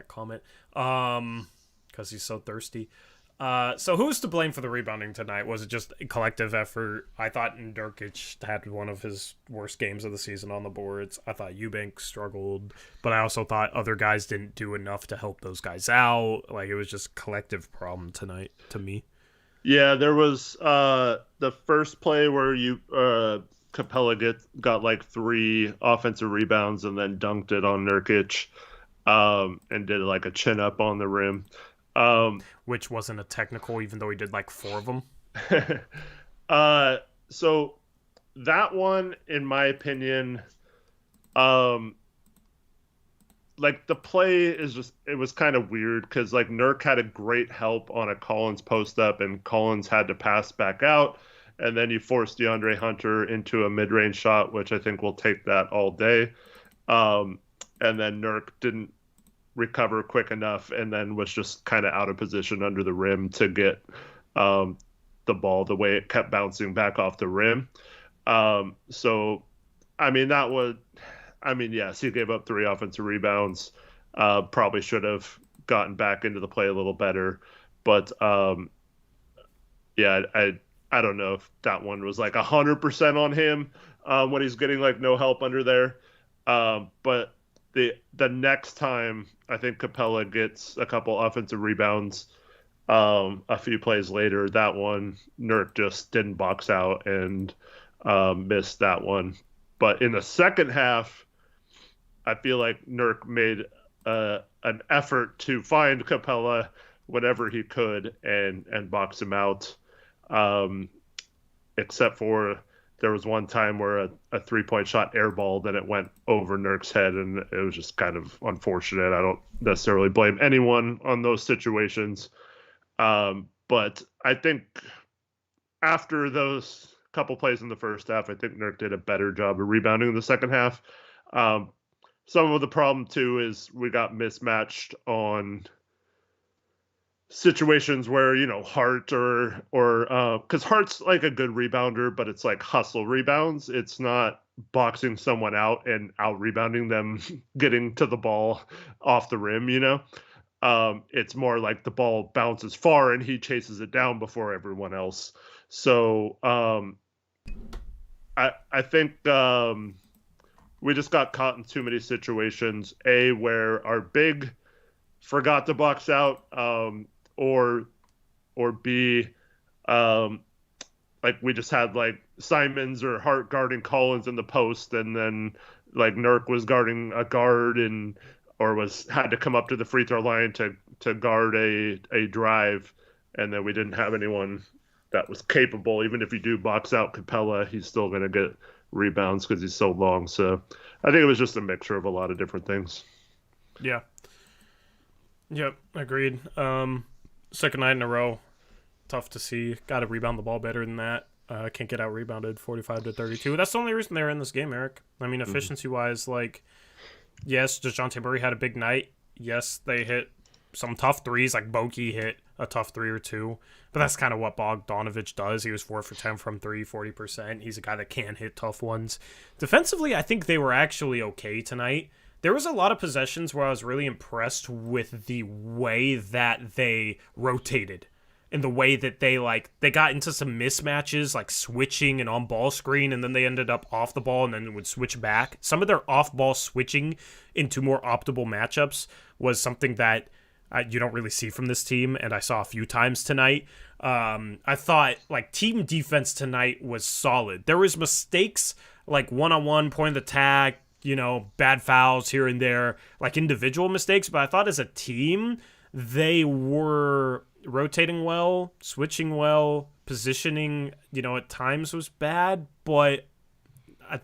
comment because he's so thirsty. So who's to blame for the rebounding tonight? Was it just a collective effort? I thought Nurkic had one of his worst games of the season on the boards. I thought Eubank struggled, but I also thought other guys didn't do enough to help those guys out. Like, it was just a collective problem tonight to me. Yeah, there was the first play where Capella got like 3 offensive rebounds and then dunked it on Nurkic and did like a chin up on the rim. Which wasn't a technical, even though he did like 4 of them. So that one, in my opinion, like the play is just, it was kind of weird because like Nurk had a great help on a Collins post up and Collins had to pass back out. And then you forced DeAndre Hunter into a mid-range shot, which I think will take that all day. And then Nurk didn't recover quick enough and then was just kind of out of position under the rim to get the ball the way it kept bouncing back off the rim. So, I mean, yes, he gave up 3 offensive rebounds. Probably should have gotten back into the play a little better. But, yeah, I don't know if that one was like 100% on him when he's getting like no help under there. But the next time I think Capella gets a couple offensive rebounds a few plays later, that one Nurk just didn't box out and missed that one. But in the second half, I feel like Nurk made an effort to find Capella whenever he could and box him out. Except for there was one time where a 3-point shot airballed and it went over Nurk's head, and it was just kind of unfortunate. I don't necessarily blame anyone on those situations. But I think after those couple plays in the first half, I think Nurk did a better job of rebounding in the second half. Some of the problem, too, is we got mismatched on situations where, Hart or because Hart's like a good rebounder, but it's like hustle rebounds. It's not boxing someone out and out rebounding them getting to the ball off the rim, it's more like the ball bounces far and he chases it down before everyone else. So I think we just got caught in too many situations, where our big forgot to box out, or B, like we just had like Simons or Hart guarding Collins in the post, and then like Nurk was guarding a guard or had to come up to the free throw line to guard a drive, and then we didn't have anyone that was capable. Even if you do box out Capella, he's still going to get rebounds because he's so long. So I think it was just a mixture of a lot of different things. Yeah. Yep, agreed. Second night in a row, tough to see. Got to rebound the ball better than that. Can't get out rebounded 45-32. That's the only reason they're in this game, Eric. I mean, efficiency-wise, like, yes, DeJounte Murray had a big night. Yes, they hit some tough threes, like Bogey hit a tough 3 or 2. But that's kind of what Bogdanovich does. He was 4 for 10 from 3, 40%. He's a guy that can hit tough ones. Defensively, I think they were actually okay tonight. There was a lot of possessions where I was really impressed with the way that they rotated and the way that they got into some mismatches, like switching and on-ball screen, and then they ended up off the ball and then would switch back. Some of their off-ball switching into more optimal matchups was something that you don't really see from this team, and I saw a few times tonight. I thought like team defense tonight was solid. There was mistakes like one-on-one, point of the tag, bad fouls here and there, like individual mistakes. But I thought as a team, they were rotating well, switching well, positioning, at times was bad. But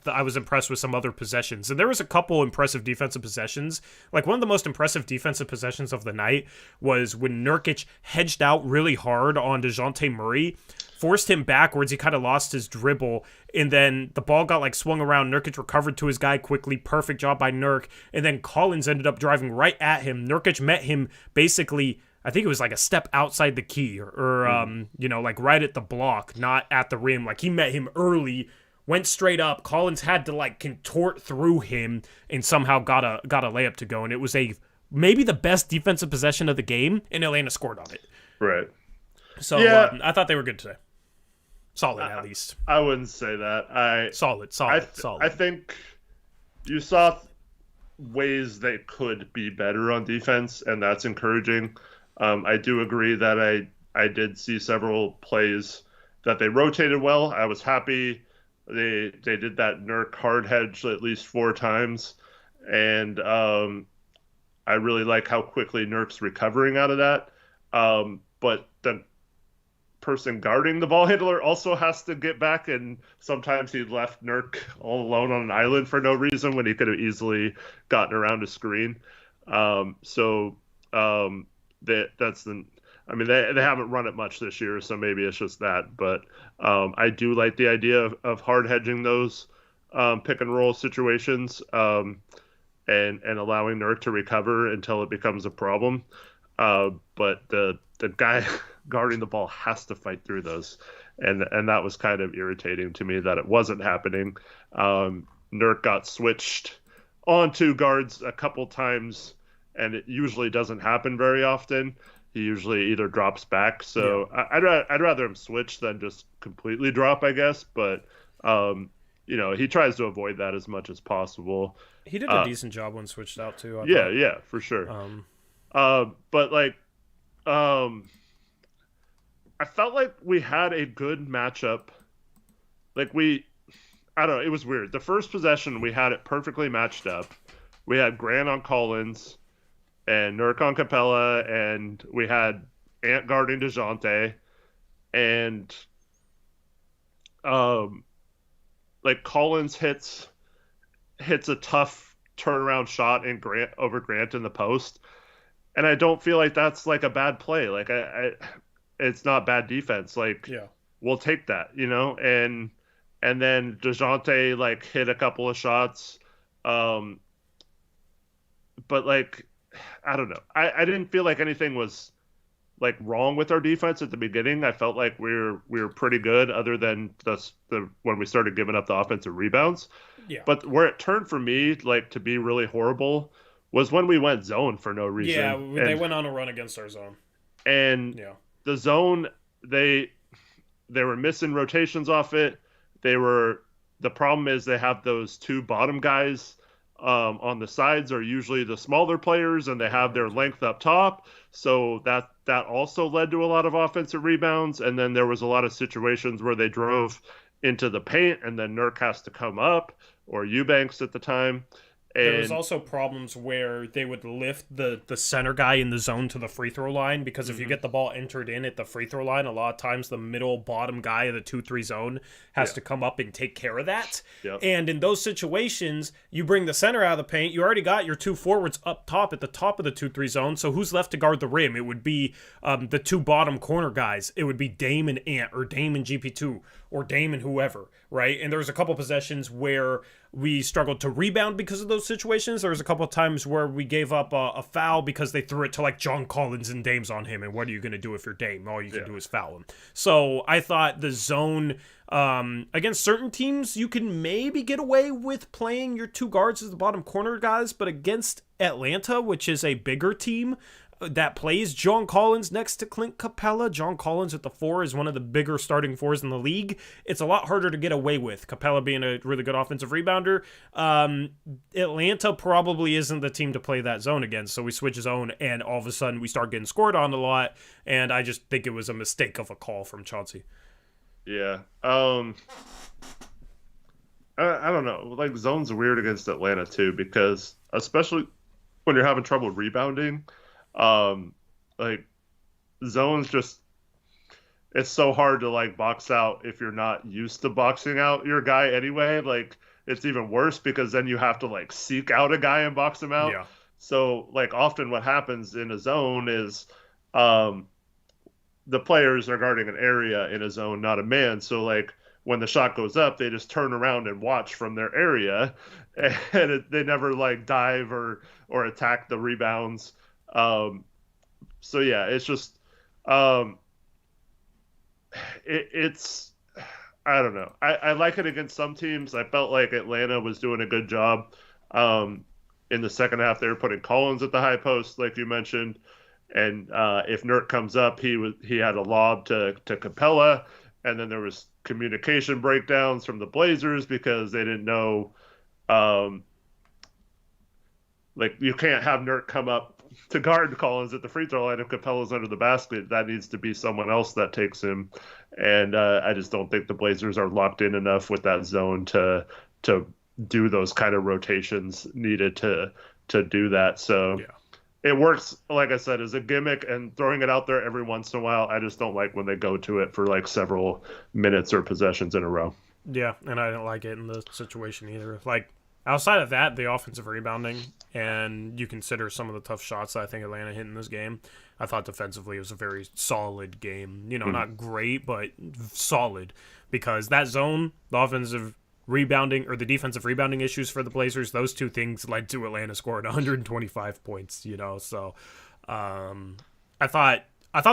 I was impressed with some other possessions. And there was a couple impressive defensive possessions. Like, one of the most impressive defensive possessions of the night was when Nurkic hedged out really hard on DeJounte Murray, forced him backwards. He kind of lost his dribble, and then the ball got like swung around. Nurkic recovered to his guy quickly. Perfect job by Nurk. And then Collins ended up driving right at him. Nurkic met him basically, I think it was like a step outside the key or like right at the block, not at the rim. Like, he met him early, went straight up. Collins had to like contort through him and somehow got a layup to go. And it was maybe the best defensive possession of the game, and Atlanta scored on it. Right. So I thought they were good today. Solid, at least. I wouldn't say that. Solid. I think you saw ways they could be better on defense, and that's encouraging. I do agree that I did see several plays that they rotated well. I was happy they did that Nurk hard hedge at least 4 times, and I really like how quickly Nurk's recovering out of that. But the person guarding the ball handler also has to get back, and sometimes he left Nurk all alone on an island for no reason when he could have easily gotten around a screen. That's they haven't run it much this year, so maybe it's just that. But I do like the idea of hard hedging those pick and roll situations and allowing Nurk to recover until it becomes a problem. But the guy guarding the ball has to fight through those, and that was kind of irritating to me that it wasn't happening. Nurk got switched onto guards a couple times, and it usually doesn't happen very often. He usually either drops back, so yeah. I'd rather him switch than just completely drop, I guess. But he tries to avoid that as much as possible. He did a decent job when switched out too. Yeah, for sure. But like, I felt like we had a good matchup. Like I don't know, it was weird. The first possession, we had it perfectly matched up. We had Grant on Collins and Nurk on Capella, and we had Ant guarding DeJounte, and like Collins hits a tough turnaround shot in Grant in the post, and I don't feel like that's like a bad play. Like it's not bad defense. Like, yeah, we'll take that, and then DeJounte like hit a couple of shots, but like, I don't know. I didn't feel like anything was like wrong with our defense at the beginning. I felt like we were pretty good, other than the when we started giving up the offensive rebounds. Yeah. But where it turned for me like to be really horrible was when we went zone for no reason. Yeah, they went on a run against our zone. And the zone, they were missing rotations off it. The problem is they have those 2 bottom guys on the sides are usually the smaller players, and they have their length up top. So that also led to a lot of offensive rebounds. And then there was a lot of situations where they drove into the paint, and then Nurk has to come up, or Eubanks at the time. And there was also problems where they would lift the center guy in the zone to the free throw line, because if you get the ball entered in at the free throw line, a lot of times the middle bottom guy of the 2-3 zone has to come up and take care of that. Yep. And in those situations, you bring the center out of the paint, you already got your 2 forwards up top at the top of the 2-3 zone, so who's left to guard the rim? It would be the 2 bottom corner guys. It would be Dame and Ant, or Dame and GP2, or Dame and whoever, right? And there was a couple possessions where we struggled to rebound because of those situations. There was a couple of times where we gave up a foul because they threw it to like John Collins and Dame's on him. And what are you going to do if you're Dame? All you can do is foul him. So I thought the zone, against certain teams, you can maybe get away with playing your 2 guards as the bottom corner guys. But against Atlanta, which is a bigger team that plays John Collins next to Clint Capella. John Collins at the 4 is one of the bigger starting 4s in the league. It's a lot harder to get away with. Capella being a really good offensive rebounder. Atlanta probably isn't the team to play that zone against, so we switch zone, and all of a sudden we start getting scored on a lot, and I just think it was a mistake of a call from Chauncey. Yeah. I don't know. Like, zone's weird against Atlanta, too, because especially when you're having trouble rebounding, like, zones just, it's so hard to like box out if you're not used to boxing out your guy anyway. Like, it's even worse because then you have to like seek out a guy and box him out. Yeah. So like often what happens in a zone is um, the players are guarding an area in a zone, not a man. So like when the shot goes up, they just turn around and watch from their area, and they never like dive or attack the rebounds. So yeah, it's just um, it's I don't know. I like it against some teams. I felt like Atlanta was doing a good job. In the second half, they were putting Collins at the high post, like you mentioned. And if Nurk comes up, he had a lob to Capella, and then there was communication breakdowns from the Blazers because they didn't know, like you can't have Nurk come up to guard Collins at the free throw line if Capella's under the basket. That needs to be someone else that takes him, and I just don't think the Blazers are locked in enough with that zone to do those kind of rotations needed to do that. So. Yeah. It works, like I said, as a gimmick and throwing it out there every once in a while. I just don't like when they go to it for like several minutes or possessions in a row. Yeah, and I didn't like it in the situation either. Like, outside of that, the offensive rebounding, and you consider some of the tough shots that I think Atlanta hit in this game, I thought defensively it was a very solid game. You know, not great, but solid. Because that zone, the offensive rebounding or the defensive rebounding issues for the Blazers, those two things led to Atlanta scoring 125 points, you know. So I thought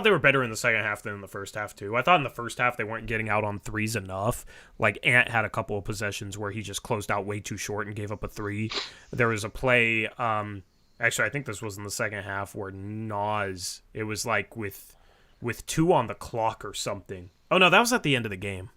they were better in the second half than in the first half too. I thought in the first half they weren't getting out on threes enough. Like Ant had a couple of possessions where he just closed out way too short and gave up a three. There was a play actually I think this was in the second half where Nas, it was like with 2 on the clock or something. Oh no, that was at the end of the game.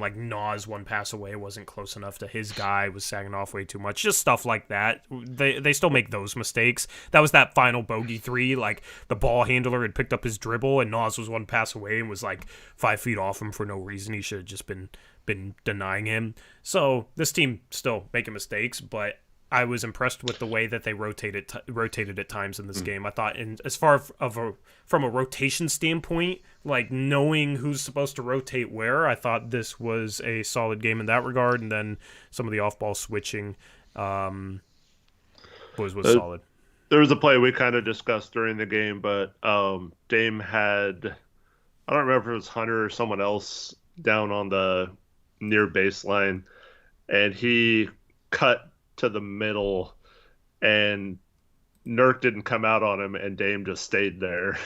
Like Nas one pass away wasn't close enough to his guy, was sagging off way too much. Just stuff like that. They still make those mistakes. That was that final bogey 3. Like the ball handler had picked up his dribble and Nas was one pass away and was like 5 feet off him for no reason. He should have just been denying him. So this team still making mistakes, but I was impressed with the way that they rotated at times in this game. I thought, as far from a rotation standpoint, like knowing who's supposed to rotate where, I thought this was a solid game in that regard. And then some of the off-ball switching was solid. There was a play we kind of discussed during the game, but Dame had, I don't remember if it was Hunter or someone else down on the near baseline, and he cut to the middle and Nurk didn't come out on him and Dame just stayed there.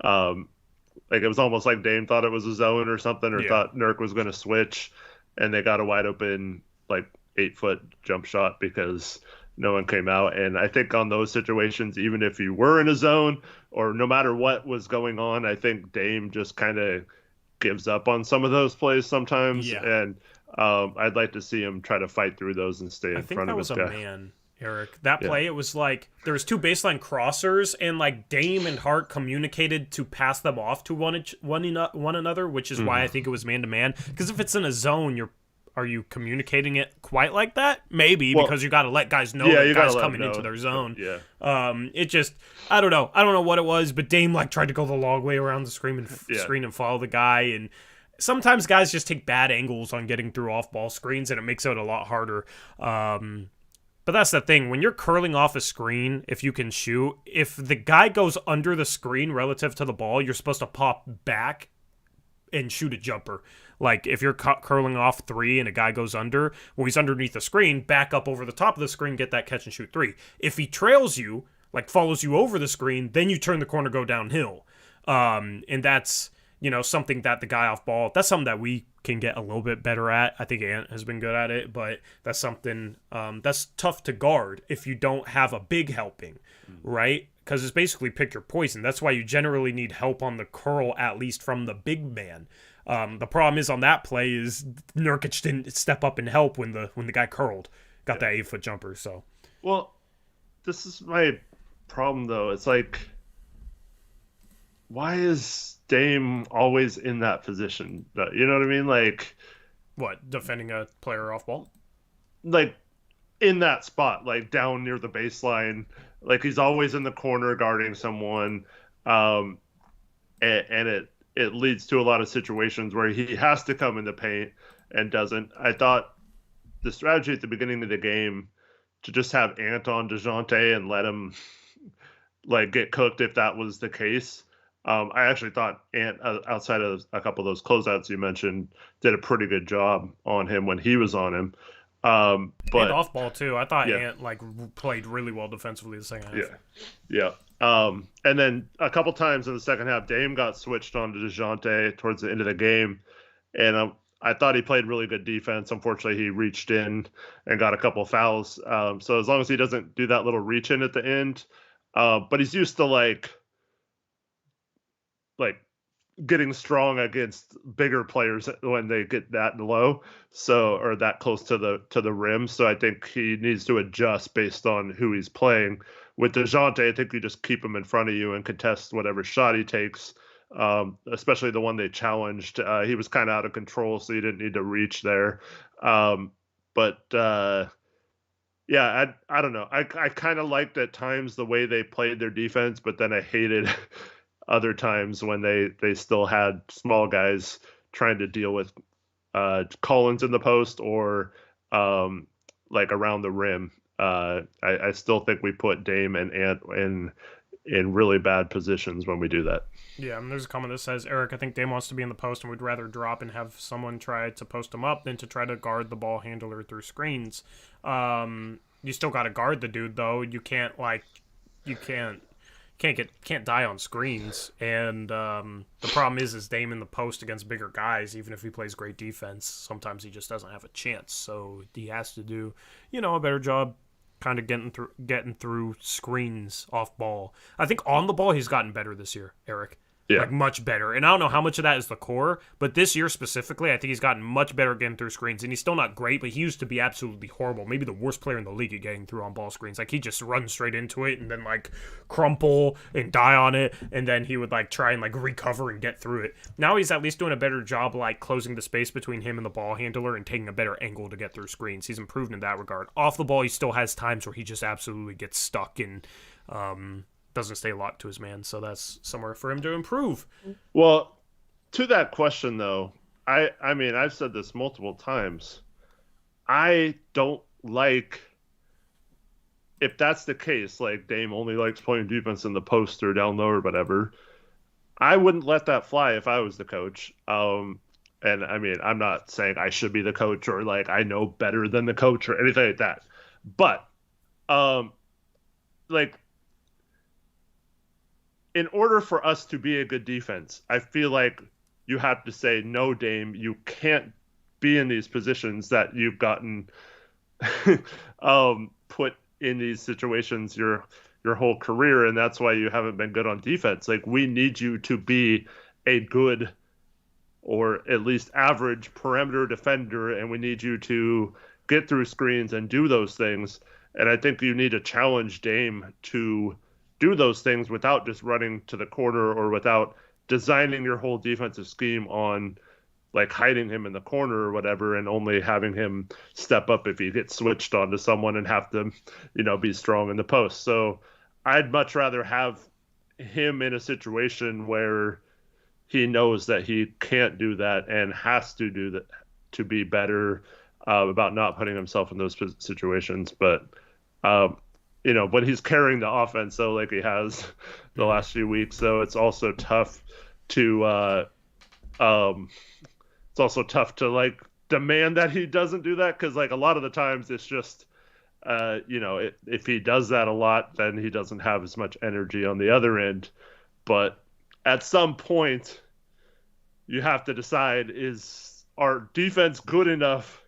Like it was almost like Dame thought it was a zone or something, or thought Nurk was going to switch, and they got a wide open like 8-foot jump shot because no one came out. And I think on those situations, even if you were in a zone or no matter what was going on, I think Dame just kind of gives up on some of those plays sometimes. And I'd like to see him try to fight through those and stay in front of his guy. I think that was a man, Eric. That play, it was like there was 2 baseline crossers, and like Dame and Hart communicated to pass them off to one another, which is why I think it was man to man. Because if it's in a zone, are you communicating it quite like that? Maybe, because you got to let guys know that guys coming into their zone. It just, I don't know what it was, but Dame like tried to go the long way around the screen and follow the guy, and sometimes guys just take bad angles on getting through off-ball screens, and it makes it a lot harder. But that's the thing. When you're curling off a screen, if you can shoot, if the guy goes under the screen relative to the ball, you're supposed to pop back and shoot a jumper. Like, if you're curling off 3 and a guy goes under, when he's underneath the screen, back up over the top of the screen, get that catch and shoot 3. If he trails you, like follows you over the screen, then you turn the corner, go downhill. And that's, something that the guy off ball, that's something that we can get a little bit better at. I think Ant has been good at it, but that's something that's tough to guard if you don't have a big helping, right? Because it's basically pick your poison. That's why you generally need help on the curl, at least from the big man. The problem is on that play is Nurkic didn't step up and help when the guy curled, got that 8-foot jumper. So, well, this is my problem though. It's like, why is Dame always in that position? You know what I mean? Like, what, defending a player off ball? Like, in that spot, like down near the baseline, like he's always in the corner guarding someone, and it leads to a lot of situations where he has to come in the paint and doesn't. I thought the strategy at the beginning of the game to just have Ant on DeJounte and let him like get cooked if that was the case. I actually thought Ant, outside of a couple of those closeouts you mentioned, did a pretty good job on him when he was on him. But and off ball too. I thought yeah. Ant like played really well defensively the second half. Yeah. And then a couple times in the second half, Dame got switched on to DeJounte towards the end of the game, and I thought he played really good defense. Unfortunately, he reached in and got a couple fouls. So as long as he doesn't do that little reach in at the end, but he's used to like getting strong against bigger players when they get that low, so or that close to the rim. So I think he needs to adjust based on who he's playing. With DeJounte, I think you just keep him in front of you and contest whatever shot he takes, especially the one they challenged. He was kind of out of control, so you didn't need to reach there. But yeah, I don't know. I kind of liked at times the way they played their defense, but then I hated other times when they still had small guys trying to deal with Collins in the post or like around the rim. I still think we put Dame and Ant in really bad positions when we do that. Yeah, and there's a comment that says, Eric, I think Dame wants to be in the post and would rather drop and have someone try to post him up than to try to guard the ball handler through screens. You still got to guard the dude, though. You can't die on screens, and the problem is Dame in the post against bigger guys. Even if he plays great defense, sometimes he just doesn't have a chance. So he has to do, a better job, kind of getting through screens off ball. I think on the ball he's gotten better this year, Eric. Yeah. Like much better. And I don't know how much of that is the core, but this year specifically, I think he's gotten much better at getting through screens. And he's still not great, but he used to be absolutely horrible. Maybe the worst player in the league at getting through on ball screens. Like he just runs straight into it and then like crumple and die on it, and then he would like try and like recover and get through it. Now he's at least doing a better job like closing the space between him and the ball handler and taking a better angle to get through screens. He's improved in that regard. Off the ball, he still has times where he just absolutely gets stuck and doesn't stay locked to his man, so that's somewhere for him to improve. Well, to that question though, I mean I've said this multiple times. I don't like, if that's the case, like Dame only likes playing defense in the post or down low or whatever, I wouldn't let that fly if I was the coach. And I mean, I'm not saying I should be the coach or like I know better than the coach or anything like that, but like, in order for us to be a good defense, I feel like you have to say, no, Dame, you can't be in these positions that you've gotten put in these situations your whole career, and that's why you haven't been good on defense. Like, we need you to be a good or at least average perimeter defender, and we need you to get through screens and do those things. And I think you need to challenge Dame to do those things without just running to the corner or without designing your whole defensive scheme on like hiding him in the corner or whatever and only having him step up if he gets switched onto someone and have to, be strong in the post. So I'd much rather have him in a situation where he knows that he can't do that and has to do that to be better about not putting himself in those situations. But, when he's carrying the offense, so like he has the last few weeks, so it's also tough to like demand that he doesn't do that, because like a lot of the times it's just if he does that a lot, then he doesn't have as much energy on the other end. But at some point you have to decide, is our defense good enough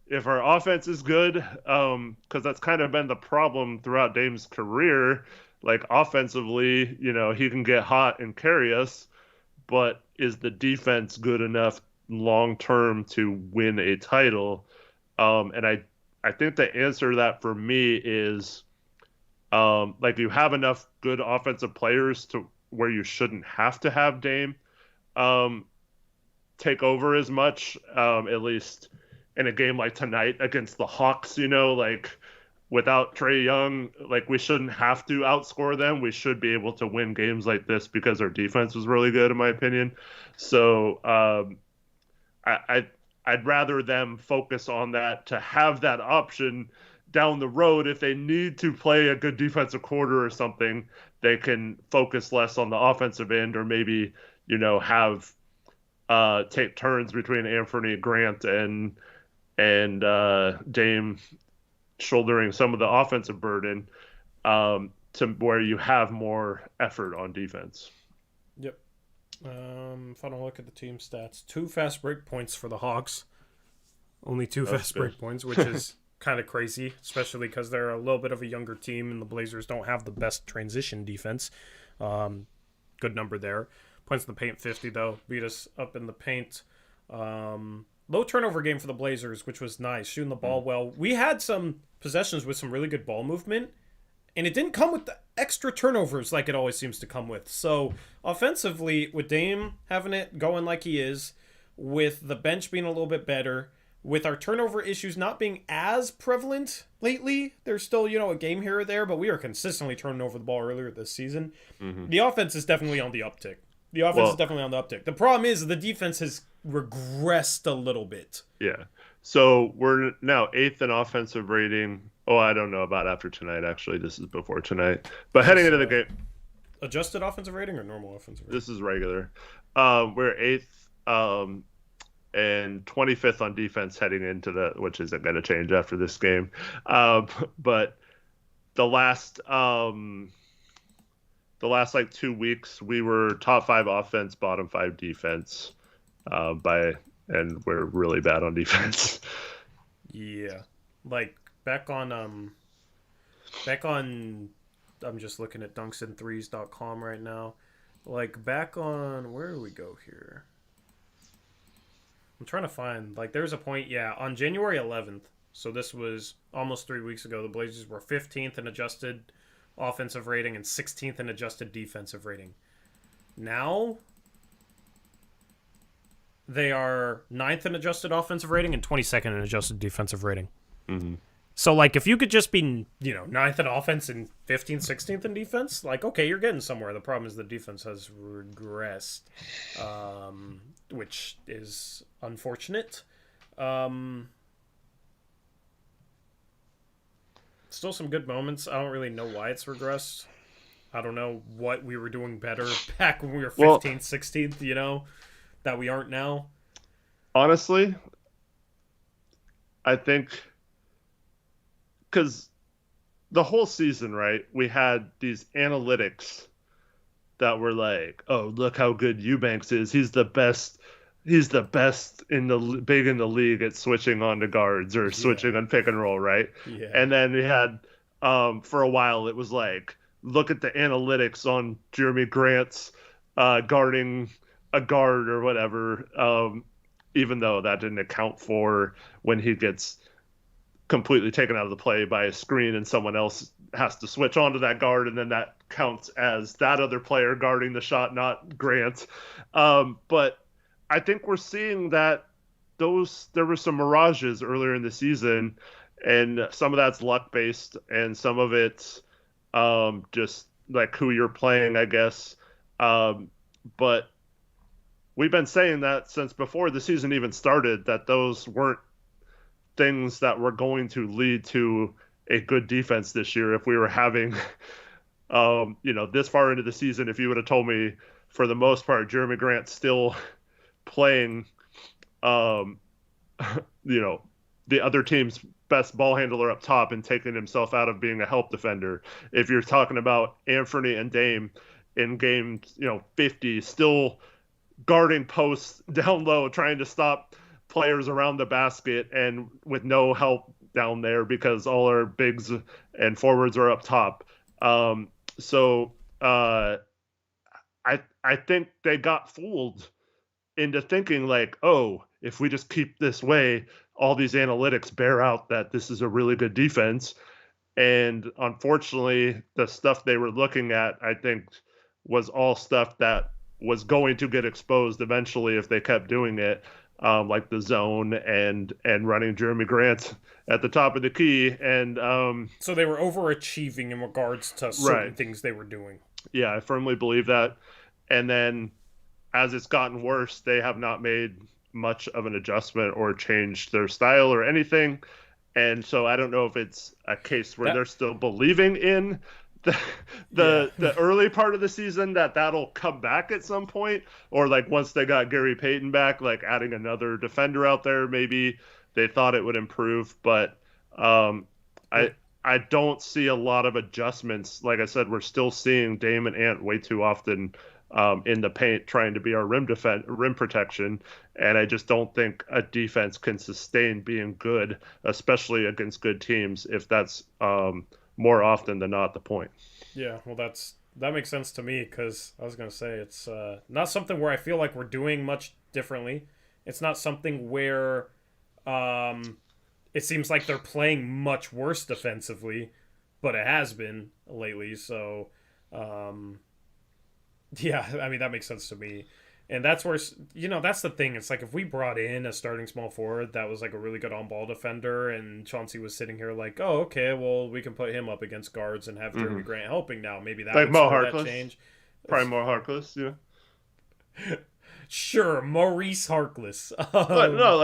if our offense is good? Because that's kind of been the problem throughout Dame's career. Like offensively, he can get hot and carry us, but is the defense good enough long term to win a title? And I think the answer to that for me is like you have enough good offensive players to where you shouldn't have to have Dame take over as much, at least in a game like tonight against the Hawks, like without Trae Young, like we shouldn't have to outscore them. We should be able to win games like this because our defense was really good, in my opinion. So I I'd rather them focus on that to have that option down the road. If they need to play a good defensive quarter or something, they can focus less on the offensive end, or maybe, have take turns between Anthony Grant and Dame shouldering some of the offensive burden, to where you have more effort on defense. Yep. Final look at the team stats. 2 fast break points for the Hawks. Only 2 fast break points, which is kind of crazy, especially because they're a little bit of a younger team and the Blazers don't have the best transition defense. Good number there. Points in the paint, 50, though. Beat us up in the paint. Low turnover game for the Blazers, which was nice. Shooting the ball well. We had some possessions with some really good ball movement, and it didn't come with the extra turnovers like it always seems to come with. So, offensively, with Dame having it going like he is, with the bench being a little bit better, with our turnover issues not being as prevalent lately, there's still, a game here or there, but we are consistently turning over the ball earlier this season. Mm-hmm. The offense is definitely on the uptick. The problem is the defense has regressed a little bit. Yeah. So we're now 8th in offensive rating. Oh, I don't know about after tonight, actually. This is before tonight. But heading into the game. Adjusted offensive rating or normal offensive rating? This is regular. We're 8th and 25th on defense heading into which isn't going to change after this game. But the last 2 weeks, we were top 5 offense, bottom 5 defense, and we're really bad on defense. Yeah, like back on I'm just looking at dunksandthrees.com right now. Like back on, where do we go here? I'm trying to find, there's a point, on January 11th, so this was almost 3 weeks ago, the Blazers were 15th in adjusted offensive rating and 16th in adjusted defensive rating. Now, they are 9th in adjusted offensive rating and 22nd in adjusted defensive rating. Mm-hmm. So, if you could just be, 9th in offense and 15th, 16th in defense, okay, you're getting somewhere. The problem is the defense has regressed, which is unfortunate. Still some good moments. I don't really know why it's regressed. I don't know what we were doing better back when we were 15th, 16th, that we aren't now. Honestly, I think because the whole season, right, we had these analytics that were like, oh, look how good Eubanks is. He's the best in the league at switching on to guards or switching on pick and roll, right? Yeah. And then we had for a while it was like, look at the analytics on Jeremy Grant's guarding a guard or whatever, even though that didn't account for when he gets completely taken out of the play by a screen and someone else has to switch onto that guard, and then that counts as that other player guarding the shot, not Grant. But I think we're seeing that there were some mirages earlier in the season, and some of that's luck based, and some of it's just like who you're playing, I guess. But we've been saying that since before the season even started, that those weren't things that were going to lead to a good defense this year. If we were having, this far into the season, if you would have told me for the most part, Jeremy Grant still playing, the other team's best ball handler up top and taking himself out of being a help defender. If you're talking about Anthony and Dame in game, 50, still guarding posts down low, trying to stop players around the basket and with no help down there because all our bigs and forwards are up top. So I think they got fooled into thinking like, oh, if we just keep this way, all these analytics bear out that this is a really good defense. And unfortunately, the stuff they were looking at, I think, was all stuff that was going to get exposed eventually if they kept doing it, like the zone and running Jeremy Grant at the top of the key. And so they were overachieving in regards to certain things they were doing. Yeah, I firmly believe that. And then as it's gotten worse, they have not made much of an adjustment or changed their style or anything. And so I don't know if it's a case where they're still believing in the early part of the season that'll come back at some point, or like once they got Gary Payton back, like adding another defender out there, maybe they thought it would improve. But I don't see a lot of adjustments. Like I said, we're still seeing Dame and Ant way too often in the paint trying to be our rim protection, and I just don't think a defense can sustain being good, especially against good teams, if that's more often than not the point. Yeah, well, that makes sense to me, because I was going to say it's not something where I feel like we're doing much differently. It's not something where it seems like they're playing much worse defensively, but it has been lately. So, yeah, I mean, that makes sense to me. And that's where, that's the thing. It's like if we brought in a starting small forward that was like a really good on-ball defender, and Chauncey was sitting here like, oh, okay, well, we can put him up against guards and have Jeremy Grant helping now. Maybe that would start that change. Probably more Harkless, yeah. Sure, Maurice Harkless. But no,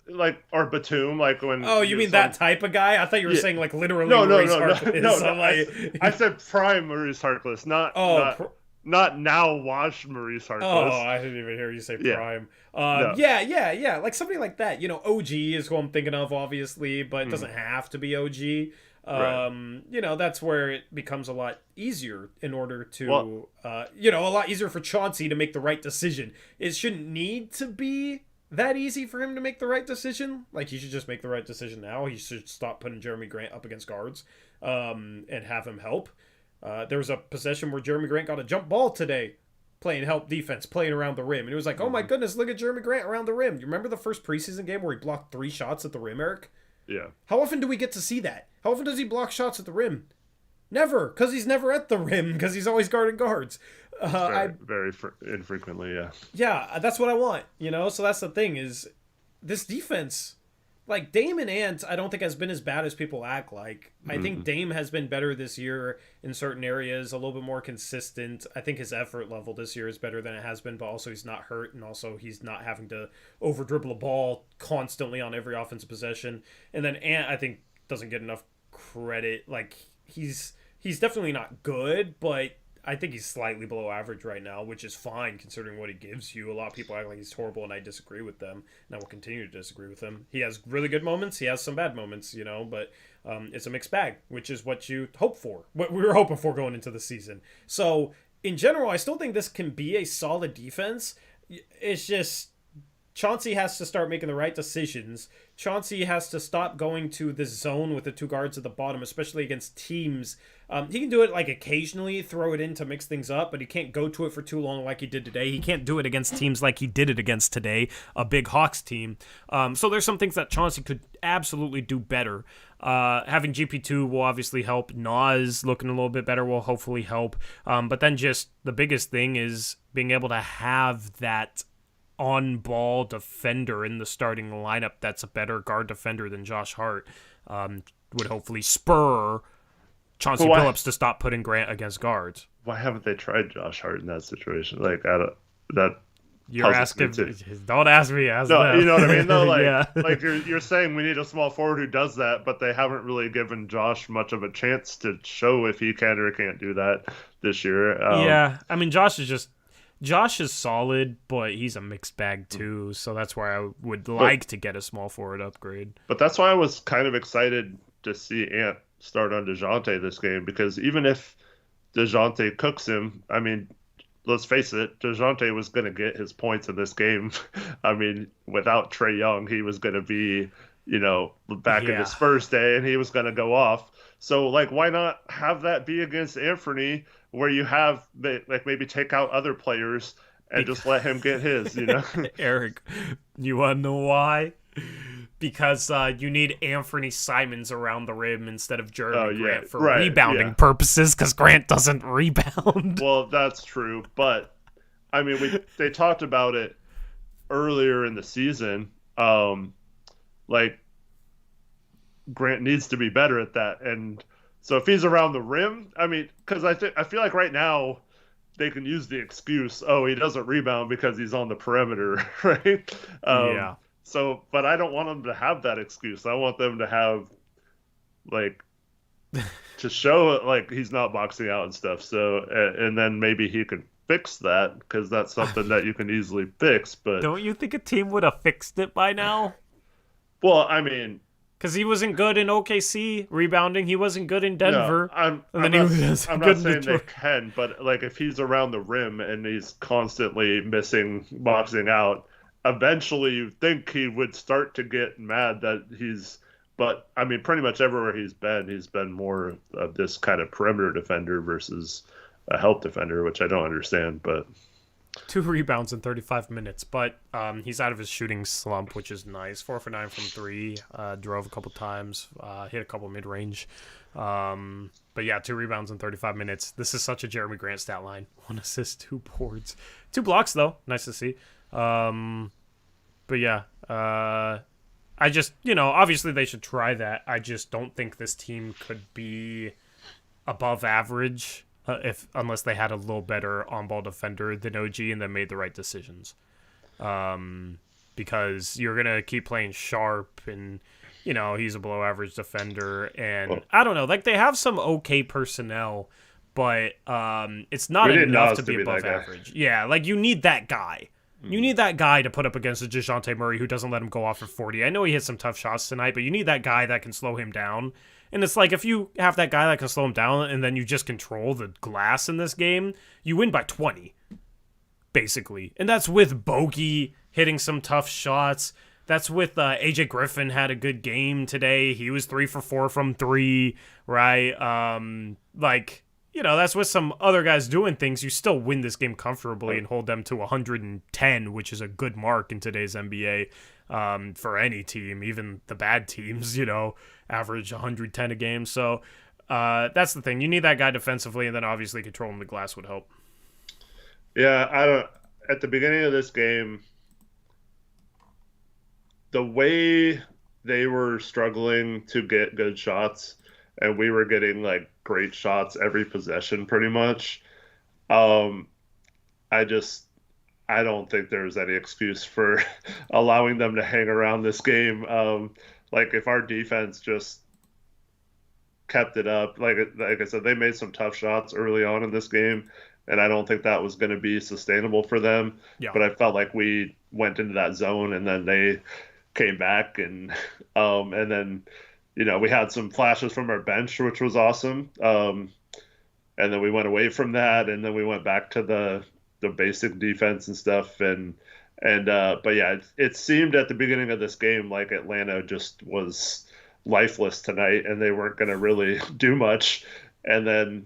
like or Batum, like when. Oh, you mean that type of guy? I thought you were saying like literally Maurice Harkless. No. I said prime Maurice Harkless, not now washed Maurice Harkless. Oh, I didn't even hear you say prime. Yeah. Like somebody like that. OG is who I'm thinking of, obviously, but it doesn't have to be OG. Right. That's where it becomes a lot easier in order to, a lot easier for Chauncey to make the right decision. It shouldn't need to be that easy for him to make the right decision. Like, he should just make the right decision now. He should stop putting Jeremy Grant up against guards and have him help. There was a possession where Jeremy Grant got a jump ball today, playing help defense, playing around the rim. And it was like, oh my goodness, look at Jeremy Grant around the rim. You remember the first preseason game where he blocked 3 shots at the rim, Eric? Yeah. How often do we get to see that? How often does he block shots at the rim? Never, because he's never at the rim, because he's always guarding guards. Very infrequently, yeah. Yeah, that's what I want, So that's the thing, is this defense, like Dame and Ant, I don't think has been as bad as people act like. I think Dame has been better this year in certain areas, a little bit more consistent. I think his effort level this year is better than it has been, but also he's not hurt, and also he's not having to over dribble a ball constantly on every offensive possession. And then Ant, I think, doesn't get enough credit. Like, he's definitely not good, but I think he's slightly below average right now, which is fine considering what he gives you. A lot of people act like he's horrible, and I disagree with them, and I will continue to disagree with him. He has really good moments. He has some bad moments, but it's a mixed bag, which is what you hope for, what we were hoping for going into the season. So, in general, I still think this can be a solid defense. It's just Chauncey has to start making the right decisions. Chauncey has to stop going to the zone with the 2 guards at the bottom, especially against teams. He can do it like occasionally, throw it in to mix things up, but he can't go to it for too long like he did today. He can't do it against teams like he did it against today, a big Hawks team. So there's some things that Chauncey could absolutely do better. Having GP2 will obviously help. Nas looking a little bit better will hopefully help. But then just the biggest thing is being able to have that on-ball defender in the starting lineup that's a better guard defender than Josh Hart would hopefully spur Chauncey Billups to stop putting Grant against guards. Why haven't they tried Josh Hart in that situation? Like, you're asking. Don't ask me. Ask no, them. You know what I mean? Though, like, like you're saying we need a small forward who does that, but they haven't really given Josh much of a chance to show if he can or can't do that this year. Yeah, I mean, Josh is solid, but he's a mixed bag too. So that's why I would like to get a small forward upgrade. But that's why I was kind of excited to see Ant start on DeJounte this game, because even if DeJounte cooks him, I mean, let's face it, DeJounte was going to get his points in this game. I mean, without Trae Young, he was going to be, back in his first day, and he was going to go off. So, like, why not have that be against Anthony, where you have, like, maybe take out other players and just let him get his, Eric, you want to know why? Because you need Anthony Simons around the rim instead of Jeremy Grant for rebounding purposes, because Grant doesn't rebound. Well, that's true, but I mean, they talked about it earlier in the season. Like, Grant needs to be better at that, and so if he's around the rim, I mean, because I feel like right now they can use the excuse, oh, he doesn't rebound because he's on the perimeter, right? Yeah. So, but I don't want them to have that excuse. I want them to have, like, to show, like, he's not boxing out and stuff. So, and then maybe he could fix that, because that's something that you can easily fix. But Don't you think a team would have fixed it by now? well, I mean, Because he wasn't good in OKC rebounding. He wasn't good in Denver. no, I'm and then not, he was I'm good not in saying they Detroit. can, but like if he's around the rim and he's constantly missing boxing out, eventually you think he would start to get mad that he's. But I mean, pretty much everywhere he's been more of this kind of perimeter defender versus a help defender, which I don't understand. But 2 rebounds in 35 minutes, but he's out of his shooting slump, which is nice. 4 for 9 from 3, drove a couple times, hit a couple mid-range. But yeah, 2 rebounds in 35 minutes. This is such a Jeremy Grant stat line. 1 assist, 2 boards. 2 blocks, though. Nice to see. But yeah, I just, obviously they should try that. I just don't think this team could be above average unless they had a little better on-ball defender than OG and then made the right decisions. Because you're going to keep playing Sharpe and, he's a below-average defender. And I don't know, like they have some okay personnel, but it's not enough to be above average. Yeah, like you need that guy. You need that guy to put up against a DeJounte Murray who doesn't let him go off for 40. I know he hit some tough shots tonight, but you need that guy that can slow him down. And it's like if you have that guy that can slow him down and then you just control the glass in this game, you win by 20, basically. And that's with Bogey hitting some tough shots. That's with AJ Griffin had a good game today. He was 3 for 4 from 3, right? That's with some other guys doing things. You still win this game comfortably and hold them to 110, which is a good mark in today's NBA for any team. Even the bad teams, average 110 a game. So that's the thing. You need that guy defensively, and then obviously controlling the glass would help. Yeah, at the beginning of this game, the way they were struggling to get good shots, and we were getting like great shots every possession pretty much. I don't think there's any excuse for allowing them to hang around this game. Like if our defense just kept it up, like I said, they made some tough shots early on in this game, and I don't think that was going to be sustainable for them. Yeah. But I felt like we went into that zone, and then they came back, and then we had some flashes from our bench, which was awesome. And then we went away from that, and then we went back to the basic defense and stuff. But yeah, it seemed at the beginning of this game like Atlanta just was lifeless tonight, and they weren't going to really do much. And then,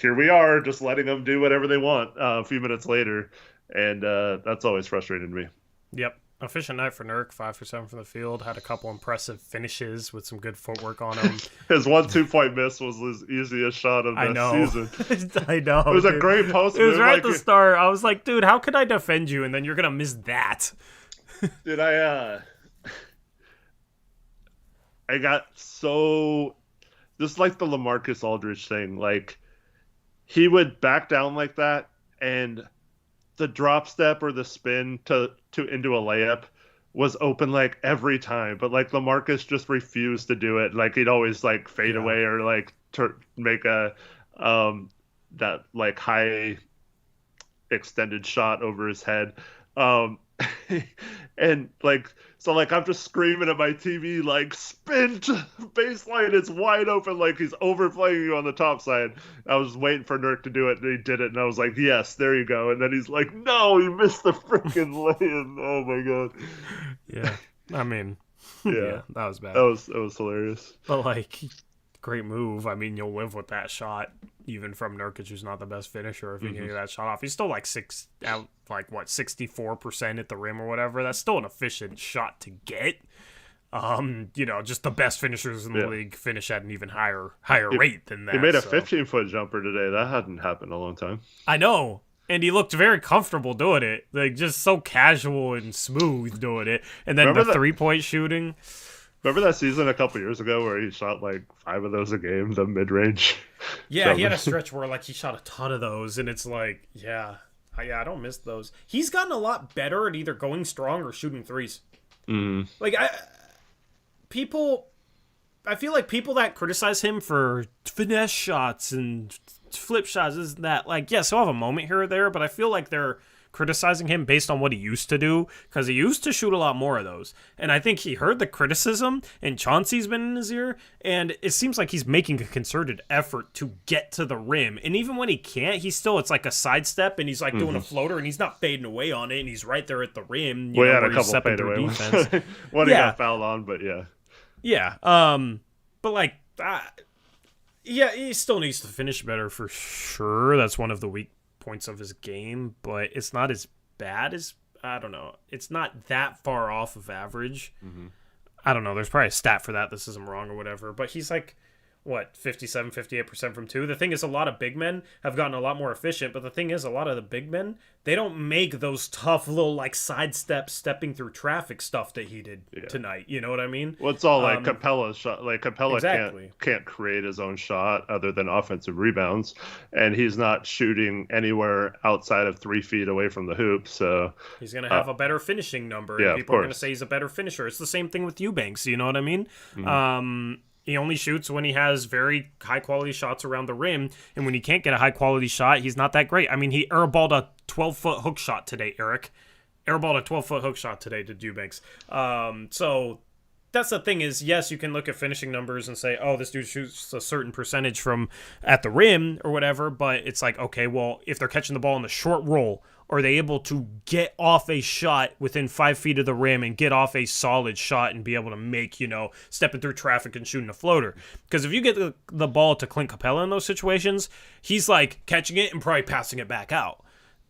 here we are just letting them do whatever they want a few minutes later. And that's always frustrating to me. Yep. Efficient night for Nurk, 5 for 7 from the field. Had a couple impressive finishes with some good footwork on him. His 1 2-point miss was his easiest shot of the season. I know. It was a great post. It was right at the start. I was like, dude, how could I defend you? And then you're going to miss that. Dude, I got so... Just like the LaMarcus Aldridge thing. Like, he would back down like that, and the drop step or the spin to into a layup was open like every time, but like LaMarcus just refused to do it. Like he'd always like fade away or like make a that like high extended shot over his head. And like so like I'm just screaming at my TV like spin to baseline, it's wide open, like he's overplaying you on the top side. I was waiting for Nurk to do it, and he did it, and I was like, yes, there you go. And then he's like, no, he missed the freaking lay-in. Oh my god. Yeah, I mean, yeah, that was bad. It was hilarious. But like, great move. I mean, you'll live with that shot, even from Nurkic, who's not the best finisher. If he can get that shot off, he's still like 64% at the rim or whatever. That's still an efficient shot to get. Just the best finishers in the league finish at an even higher rate than that. He made a 15-foot jumper today. That hadn't happened in a long time. I know. And he looked very comfortable doing it. Like, just so casual and smooth doing it. And then the 3-point shooting. Remember that season a couple years ago where he shot like 5 of those a game, the mid-range? Yeah, he had a stretch where like he shot a ton of those, and it's like, yeah, I don't miss those. He's gotten a lot better at either going strong or shooting threes. Like I feel like people that criticize him for finesse shots and flip shots is that like, yes, he'll have a moment here or there, but I feel like they're criticizing him based on what he used to do, because he used to shoot a lot more of those. And I think he heard the criticism, and Chauncey's been in his ear, and it seems like he's making a concerted effort to get to the rim. And even when he can't, it's like a sidestep, and he's like doing a floater, and he's not fading away on it, and he's right there at the rim. We had a couple fadeaway ones. One he got fouled on, but yeah. Yeah. But like, yeah, he still needs to finish better for sure. That's one of the weak points of his game, but it's not as bad as, I don't know, it's not that far off of average. I don't know, there's probably a stat for that, this isn't wrong or whatever, but he's like, what, 57-58% from two. The thing is, a lot of big men have gotten a lot more efficient, but the thing is, a lot of the big men, they don't make those tough little like sidestep stepping through traffic stuff that he did tonight. You know what I mean? Well, it's all like Capella's shot. Like Capella exactly. can't create his own shot other than offensive rebounds, and he's not shooting anywhere outside of 3 feet away from the hoop. So he's gonna have a better finishing number. And people are gonna say he's a better finisher. It's the same thing with Eubanks. You know what I mean? He only shoots when he has very high-quality shots around the rim, and when he can't get a high-quality shot, he's not that great. I mean, he airballed a 12-foot hook shot today, Eric. Airballed a 12-foot hook shot today to Eubanks. So that's the thing is, yes, you can look at finishing numbers and say, oh, this dude shoots a certain percentage from at the rim or whatever, but it's like, okay, well, if they're catching the ball in the short roll, are they able to get off a shot within 5 feet of the rim and get off a solid shot and be able to make, stepping through traffic and shooting a floater? Because if you get the ball to Clint Capella in those situations, he's like catching it and probably passing it back out.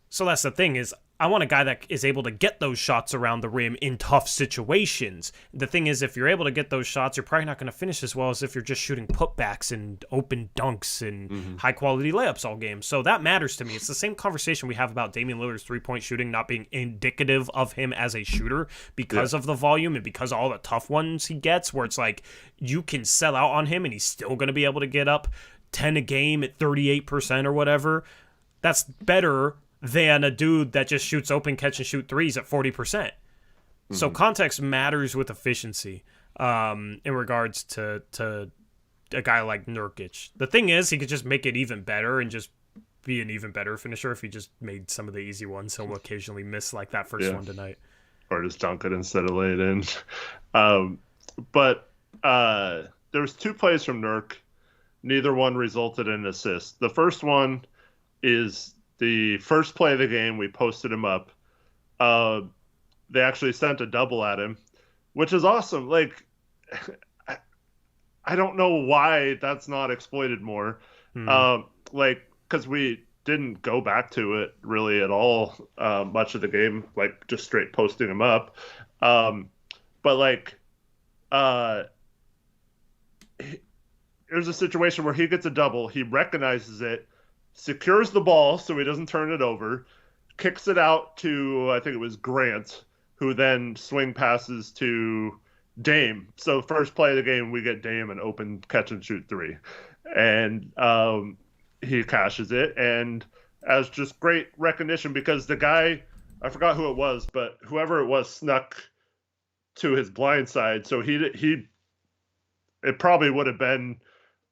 So that's the thing is, I want a guy that is able to get those shots around the rim in tough situations. The thing is, if you're able to get those shots, you're probably not going to finish as well as if you're just shooting putbacks and open dunks and high-quality layups all game. So that matters to me. It's the same conversation we have about Damian Lillard's three-point shooting not being indicative of him as a shooter because of the volume and because of all the tough ones he gets, where it's like you can sell out on him and he's still going to be able to get up 10 a game at 38% or whatever. That's better than a dude that just shoots open catch and shoot threes at 40%. So context matters with efficiency in regards to a guy like Nurkic. The thing is, he could just make it even better and just be an even better finisher if he just made some of the easy ones. He'll occasionally miss like that first one tonight. Or just dunk it instead of lay it in. But there was 2 plays from Nurk. Neither one resulted in an assist. The first one is the first play of the game. We posted him up. They actually sent a double at him, which is awesome. Like, I don't know why that's not exploited more. Because we didn't go back to it really at all much of the game, like just straight posting him up. But there's a situation where he gets a double. He recognizes it, secures the ball so he doesn't turn it over, kicks it out to, I think it was Grant, who then swing passes to Dame. So first play of the game, we get Dame an open catch and shoot 3. And he cashes it. And as just great recognition, because the guy, I forgot who it was, but whoever it was snuck to his blind side. So it probably would have been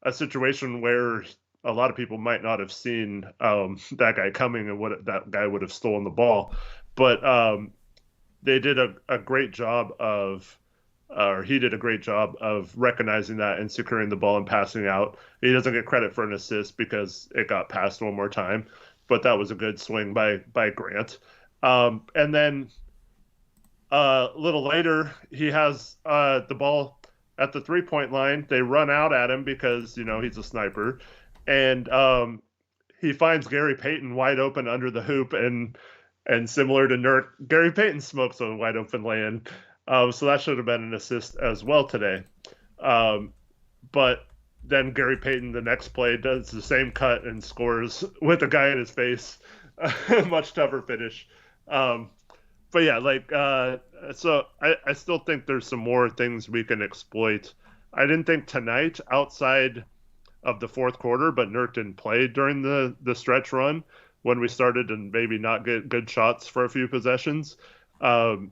a situation where a lot of people might not have seen that guy coming and that guy would have stolen the ball. But they did a great job he did a great job of recognizing that and securing the ball and passing out. He doesn't get credit for an assist because it got passed one more time, but that was a good swing by Grant. And then a little later, he has the ball at the 3-point line. They run out at him because, he's a sniper. And he finds Gary Payton wide open under the hoop, and similar to Nurk, Gary Payton smokes a wide open lay-in. So that should have been an assist as well today. But then Gary Payton, the next play, does the same cut and scores with a guy in his face. Much tougher finish. But but yeah, like so I still think there's some more things we can exploit. I didn't think tonight outside of the fourth quarter, but Nurk didn't play during the stretch run when we started and maybe not get good shots for a few possessions. Outside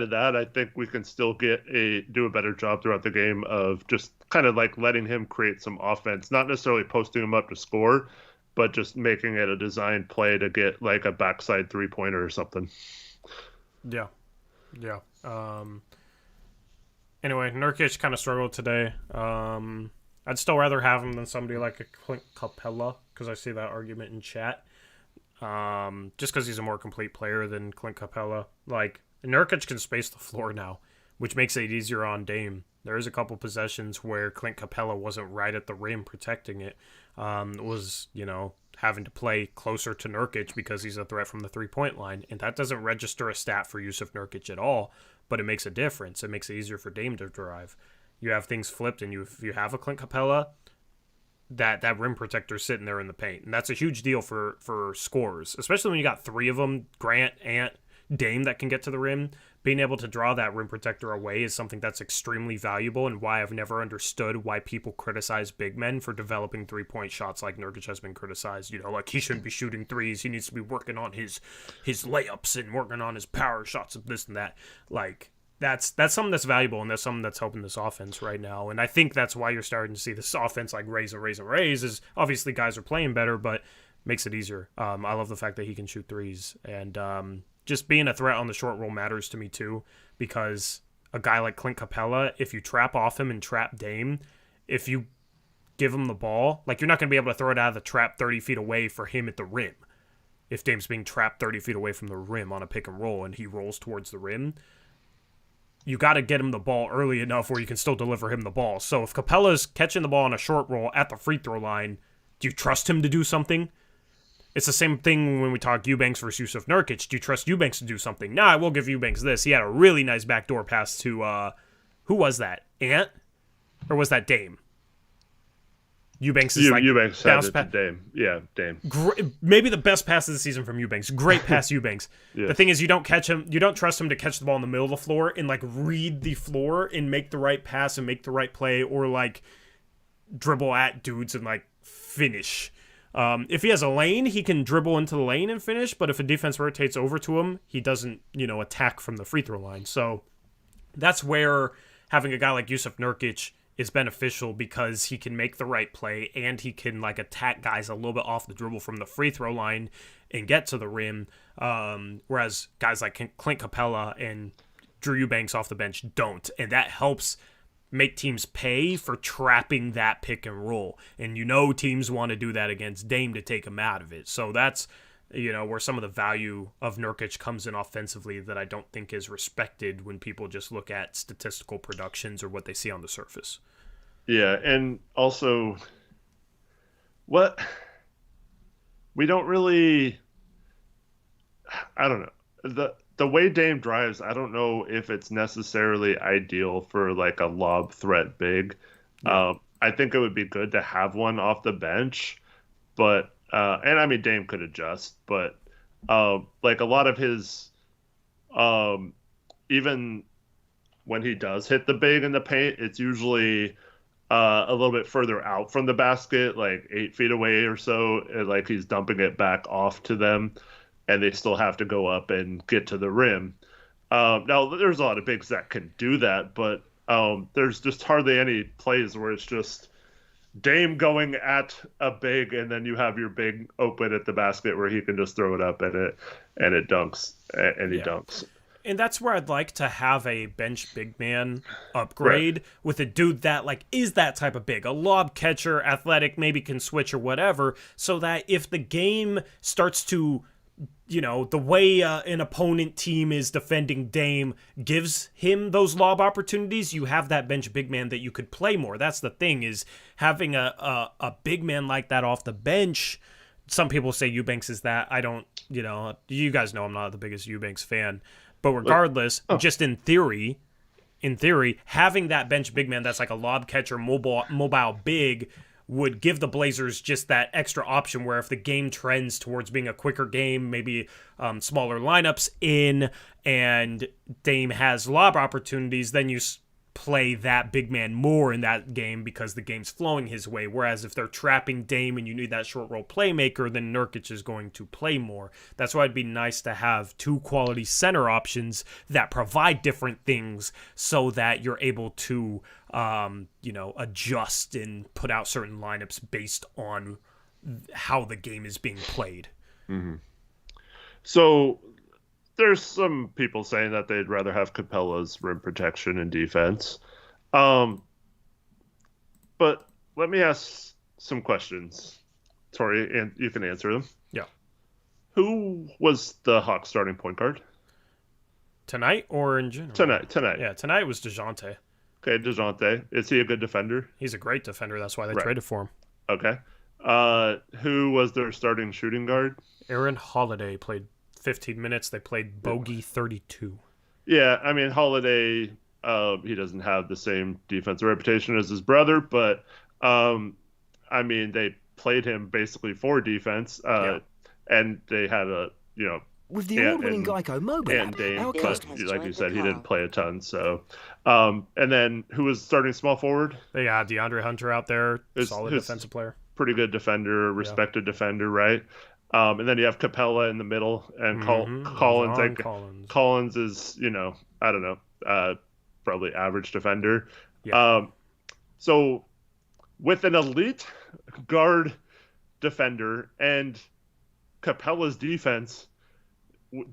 of that, I think we can still do a better job throughout the game of just kind of like letting him create some offense, not necessarily posting him up to score, but just making it a designed play to get like a backside 3-pointer or something. Yeah. Anyway, Nurkic kind of struggled today. I'd still rather have him than somebody like a Clint Capella, because I see that argument in chat. Just because he's a more complete player than Clint Capella. Like, Nurkic can space the floor now, which makes it easier on Dame. There is a couple possessions where Clint Capella wasn't right at the rim protecting it. Was, having to play closer to Nurkic because he's a threat from the three-point line. And that doesn't register a stat for Jusuf Nurkic at all, but it makes a difference. It makes it easier for Dame to drive. You have things flipped, and if you have a Clint Capella, that rim protector sitting there in the paint. And that's a huge deal for scorers, especially when you got three of them, Grant, Ant, Dame, that can get to the rim. Being able to draw that rim protector away is something that's extremely valuable, and why I've never understood why people criticize big men for developing three-point shots like Nurkic has been criticized. Like he shouldn't be shooting threes. He needs to be working on his layups and working on his power shots and this and that. Like, that's something that's valuable, and that's something that's helping this offense right now. And I think that's why you're starting to see this offense like raise is obviously guys are playing better, but makes it easier. I love the fact that he can shoot threes, and just being a threat on the short roll matters to me too, because a guy like Clint Capella, if you trap off him and trap Dame, if you give him the ball, like, you're not going to be able to throw it out of the trap 30 feet away for him at the rim. If Dame's being trapped 30 feet away from the rim on a pick and roll and he rolls towards the rim, you got to get him the ball early enough where you can still deliver him the ball. So if Capella's catching the ball on a short roll at the free throw line, do you trust him to do something? It's the same thing when we talk Eubanks versus Jusuf Nurkic. Do you trust Eubanks to do something? Nah, I will give Eubanks this. He had a really nice backdoor pass to, who was that? Ant? Or was that Dame? Eubanks is Eubanks had it to Dame. Yeah, Dame. Maybe the best pass of the season from Eubanks. Great pass, Eubanks. Yes. The thing is, you don't trust him to catch the ball in the middle of the floor and like read the floor and make the right pass and make the right play, or like dribble at dudes and like finish. If he has a lane, he can dribble into the lane and finish, but if a defense rotates over to him, he doesn't, attack from the free throw line. So that's where having a guy like Jusuf Nurkic is beneficial, because he can make the right play and he can like attack guys a little bit off the dribble from the free throw line and get to the rim. Whereas guys like Clint Capella and Drew Eubanks off the bench don't, and that helps make teams pay for trapping that pick and roll. And teams want to do that against Dame to take him out of it. So that's, where some of the value of Nurkic comes in offensively that I don't think is respected when people just look at statistical productions or what they see on the surface. Yeah, and also we don't really, I don't know. The way Dame drives, I don't know if it's necessarily ideal for like a lob threat big. Yeah. I think it would be good to have one off the bench, but and I mean Dame could adjust, but like a lot of his even when he does hit the big in the paint, it's usually a little bit further out from the basket, like 8 feet away or so, and like he's dumping it back off to them, and they still have to go up and get to the rim. Now, there's a lot of bigs that can do that, but there's just hardly any plays where it's just Dame going at a big, and then you have your big open at the basket where he can just throw it up and it dunks, and he dunks. And that's where I'd like to have a bench big man upgrade with a dude that like is that type of big, a lob catcher, athletic, maybe can switch or whatever, so that if the game starts to, the way an opponent team is defending Dame gives him those lob opportunities, you have that bench big man that you could play more. That's the thing, is having a big man like that off the bench. Some people say Eubanks is that. I don't, you guys know I'm not the biggest Eubanks fan. But regardless, just in theory, having that bench big man that's like a lob catcher, mobile big, would give the Blazers just that extra option where if the game trends towards being a quicker game, maybe smaller lineups in, and Dame has lob opportunities, then you play that big man more in that game because the game's flowing his way. Whereas if they're trapping Dame and you need that short roll playmaker, then Nurkic is going to play more. That's why it'd be nice to have two quality center options that provide different things so that you're able to, adjust and put out certain lineups based on how the game is being played. Mm-hmm. So there's some people saying that they'd rather have Capella's rim protection and defense. But let me ask some questions, Tori, and you can answer them. Yeah. Who was the Hawks starting point guard? Tonight or in general? Tonight. Yeah, tonight was DeJounte. Okay, DeJounte. Is he a good defender? He's a great defender. That's why they traded for him. Okay. Who was their starting shooting guard? Aaron Holiday played 15 minutes. They played bogey 32. Yeah, I mean, Holiday, he doesn't have the same defensive reputation as his brother, but, they played him basically for defense, and they had with the award-winning Geico mobile and app, Dame, our but customers like you said, he didn't play a ton, so. And then who was starting small forward? They got DeAndre Hunter out there, solid defensive player. Pretty good defender, respected defender, right? And then you have Capella in the middle, and Collins. Collins is, I don't know, probably average defender. Yeah. So with an elite guard defender and Capella's defense,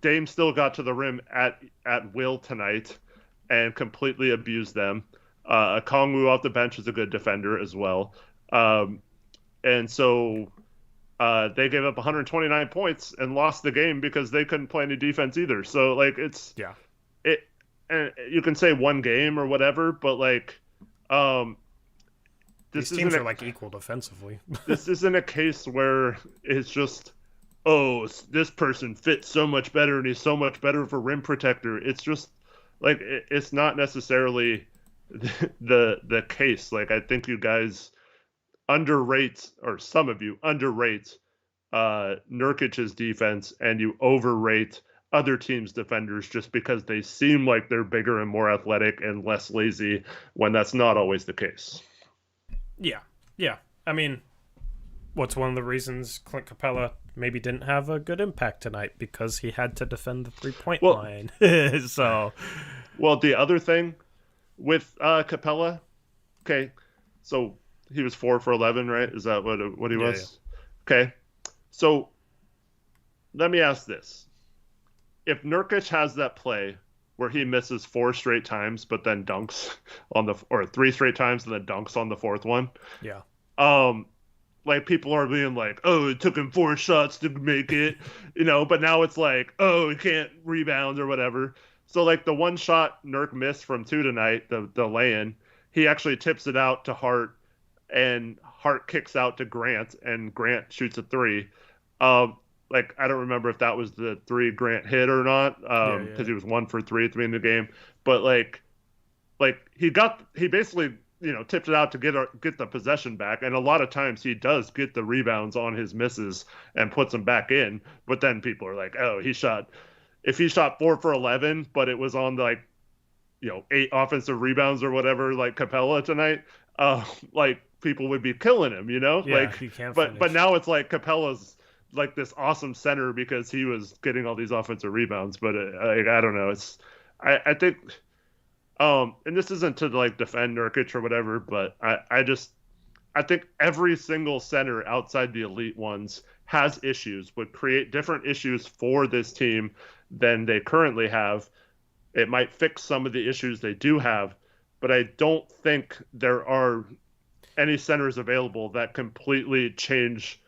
Dame still got to the rim at will tonight and completely abused them. Kongwu off the bench is a good defender as well. And so they gave up 129 points and lost the game because they couldn't play any defense either. So and you can say one game or whatever, but these teams are equal defensively. This isn't a case where it's just, oh, this person fits so much better and he's so much better for rim protector. It's just it's not necessarily the case. I think you guys underrate, or some of you underrate Nurkic's defense, and you overrate other teams' defenders just because they seem like they're bigger and more athletic and less lazy, when that's not always the case. Yeah. I mean, what's one of the reasons Clint Capella maybe didn't have a good impact tonight? Because he had to defend the three-point line. So, well, the other thing with Capella, okay, so he was 4 for 11, right? Is that what he was? Yeah. Okay, so let me ask this: if Nurkic has that play where he misses 4 straight times, but then dunks or 3 straight times and then dunks on the 4th one, people are being like, oh, it took him 4 shots to make it, but now it's oh, he can't rebound or whatever. So the one shot Nurk missed from 2 tonight, the lay-in, he actually tips it out to Hart, and Hart kicks out to Grant, and Grant shoots a 3. I don't remember if that was the 3 Grant hit or not, because he was 1 for 3 at the beginning of the game. But he basically tipped it out to get the possession back, and a lot of times he does get the rebounds on his misses and puts them back in. But then people are like, oh, if he shot 4 for 11, but it was on 8 offensive rebounds or whatever, like Capella tonight, people would be killing him, Yeah, he can't finish. But now it's Capella's this awesome center because he was getting all these offensive rebounds. But I don't know. I think, and this isn't to defend Nurkic or whatever, but I think every single center outside the elite ones has issues, would create different issues for this team than they currently have. It might fix some of the issues they do have, but I don't think there are any centers available that completely change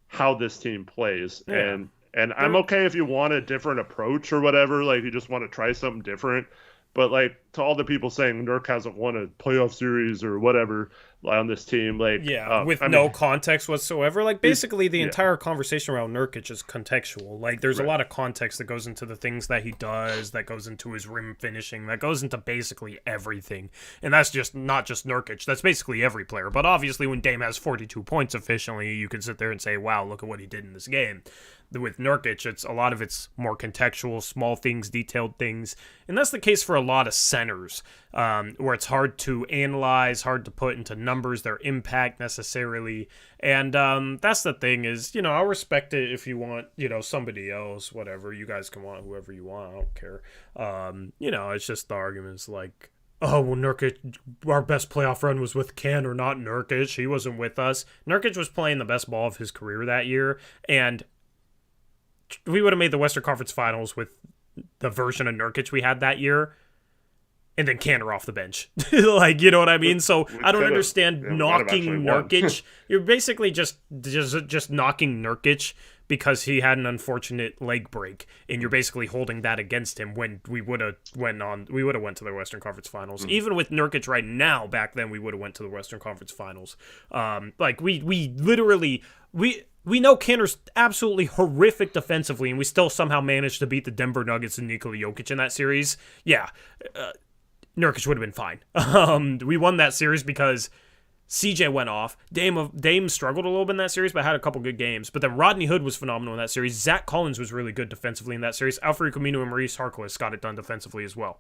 how this team plays. Yeah. And I'm okay if you want a different approach or whatever, you just want to try something different. But to all the people saying Nurk hasn't won a playoff series or whatever, on this team. Like, with no context whatsoever. Like, basically, the entire conversation around Nurkic is contextual. Like, there's a lot of context that goes into the things that he does, that goes into his rim finishing, that goes into basically everything. And that's just not just Nurkic. That's basically every player. But obviously, when Dame has 42 points efficiently, you can sit there and say, wow, look at what he did in this game. With Nurkic, a lot of it's more contextual, small things, detailed things. And that's the case for a lot of centers, where it's hard to analyze, hard to put into numbers their impact necessarily. And that's the thing is, I'll respect it if you want, somebody else, whatever. You guys can want whoever you want. I don't care. It's just the arguments like, oh, well, Nurkic, our best playoff run was with Ken or not Nurkic. He wasn't with us. Nurkic was playing the best ball of his career that year, and we would have made the Western Conference Finals with the version of Nurkic we had that year, and then Cantor off the bench. Like, you know what I mean? So I don't understand knocking Nurkic. You're basically just knocking Nurkic because he had an unfortunate leg break, and you're basically holding that against him when we would have went to the Western Conference Finals. Even with Nurkic right now, back then we would have went to the Western Conference Finals. We know Cantor's absolutely horrific defensively, and we still somehow managed to beat the Denver Nuggets and Nikola Jokic in that series. Yeah, Nurkic would have been fine. We won that series because CJ went off. Dame struggled a little bit in that series, but had a couple good games. But then Rodney Hood was phenomenal in that series. Zach Collins was really good defensively in that series. Alfred Camino and Maurice Harkless got it done defensively as well.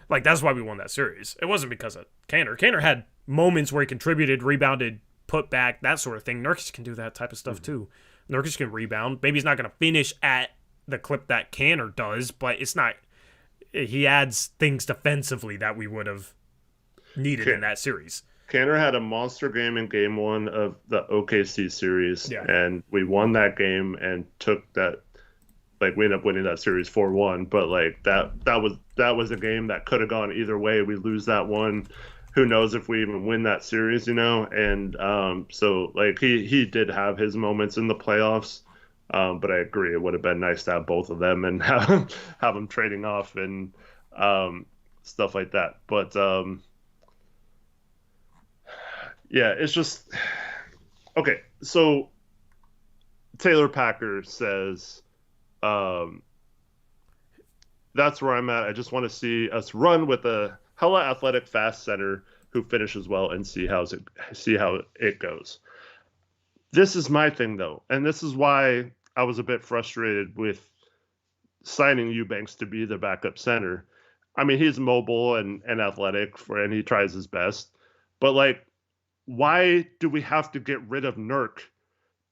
Like, that's why we won that series. It wasn't because of Cantor. Cantor had moments where he contributed, rebounded, put back, that sort of thing. Nurkic can do that type of stuff too. Nurkic can rebound. Maybe he's not going to finish at the clip that Cantor does, but it's not. He adds things defensively that we would have needed in that series. Cantor had a monster game in Game 1 of the OKC series, and we won that game and took that. Like, we ended up winning that series 4-1, but like that was a game that could have gone either way. We lose that one. Who knows if we even win that series, And so, like, he did have his moments in the playoffs, but I agree it would have been nice to have both of them and have them trading off and stuff like that. But it's just okay. So Taylor Packer says, "That's where I'm at. I just want to see us run with a hella athletic, fast center who finishes well and see how it goes." This is my thing, though, and this is why I was a bit frustrated with signing Eubanks to be the backup center. I mean, he's mobile and athletic, and he tries his best, but like, why do we have to get rid of Nurk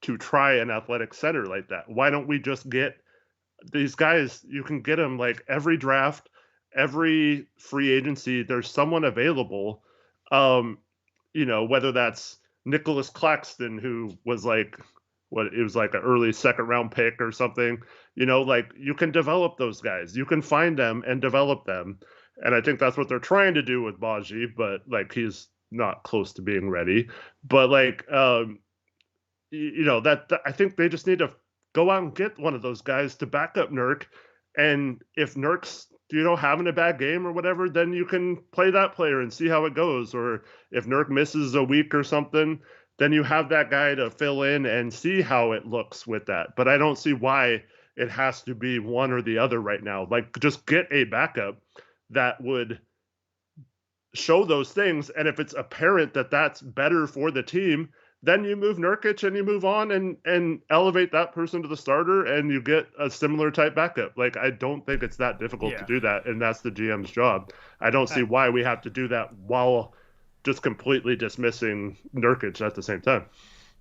to try an athletic center like that? Why don't we just get these guys? You can get them like every draft. Every free agency, there's someone available, whether that's Nicholas Claxton, who was like, it was like an early second round pick or something, like you can develop those guys. You can find them and develop them. And I think that's what they're trying to do with Baji, but like, he's not close to being ready. But like, that I think they just need to go out and get one of those guys to back up Nurk. And if Nurk's having a bad game or whatever, then you can play that player and see how it goes. Or if Nurk misses a week or something, then you have that guy to fill in and see how it looks with that. But I don't see why it has to be one or the other right now. Like, just get a backup that would show those things. And if it's apparent that that's better for the team, then you move Nurkic and you move on and elevate that person to the starter, and you get a similar type backup. Like, I don't think it's that difficult to do that, and that's the GM's job. I don't see why we have to do that while just completely dismissing Nurkic at the same time.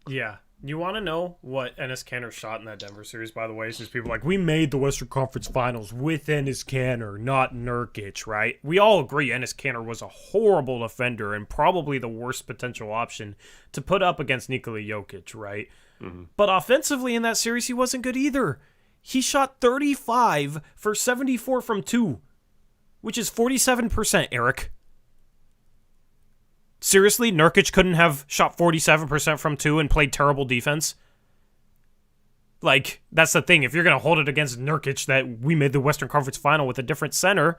Yeah. You want to know what Enes Kanter shot in that Denver series, by the way? Since people are like, we made the Western Conference Finals with Enes Kanter, not Nurkic, right? We all agree Enes Kanter was a horrible defender and probably the worst potential option to put up against Nikola Jokic, right? Mm-hmm. But offensively in that series, he wasn't good either. He shot 35 for 74 from 2, which is 47%, Eric. Seriously, Nurkic couldn't have shot 47% from 2 and played terrible defense? Like, that's the thing. If you're going to hold it against Nurkic that we made the Western Conference Final with a different center,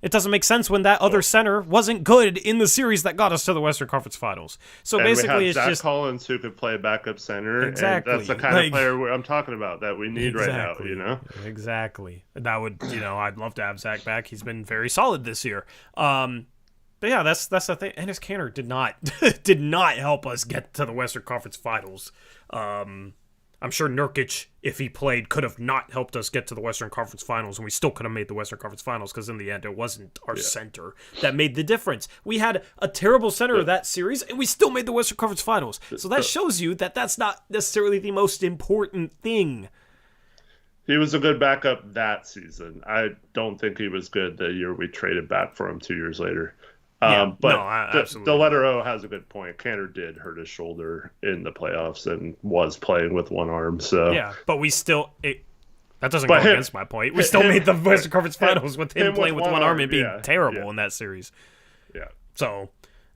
It doesn't make sense when that other center wasn't good in the series that got us to the Western Conference Finals. So and basically, we have it's Zach just Collins who could play backup center. Exactly. And that's the kind of player I'm talking about that we need right now. You know, exactly. That would, I'd love to have Zach back. He's been very solid this year. But yeah, that's the thing. Enes Kanter did not help us get to the Western Conference Finals. I'm sure Nurkic, if he played, could have not helped us get to the Western Conference Finals, and we still could have made the Western Conference Finals, because in the end, it wasn't our center that made the difference. We had a terrible center of that series, and we still made the Western Conference Finals. So that shows you that that's not necessarily the most important thing. He was a good backup that season. I don't think he was good the year we traded back for him 2 years later. Absolutely. The letter O has a good point. Kanter did hurt his shoulder in the playoffs and was playing with one arm. So yeah, but we still that doesn't go against my point. We still made the Western Conference Finals with him playing with one arm and being terrible in that series. Yeah. So,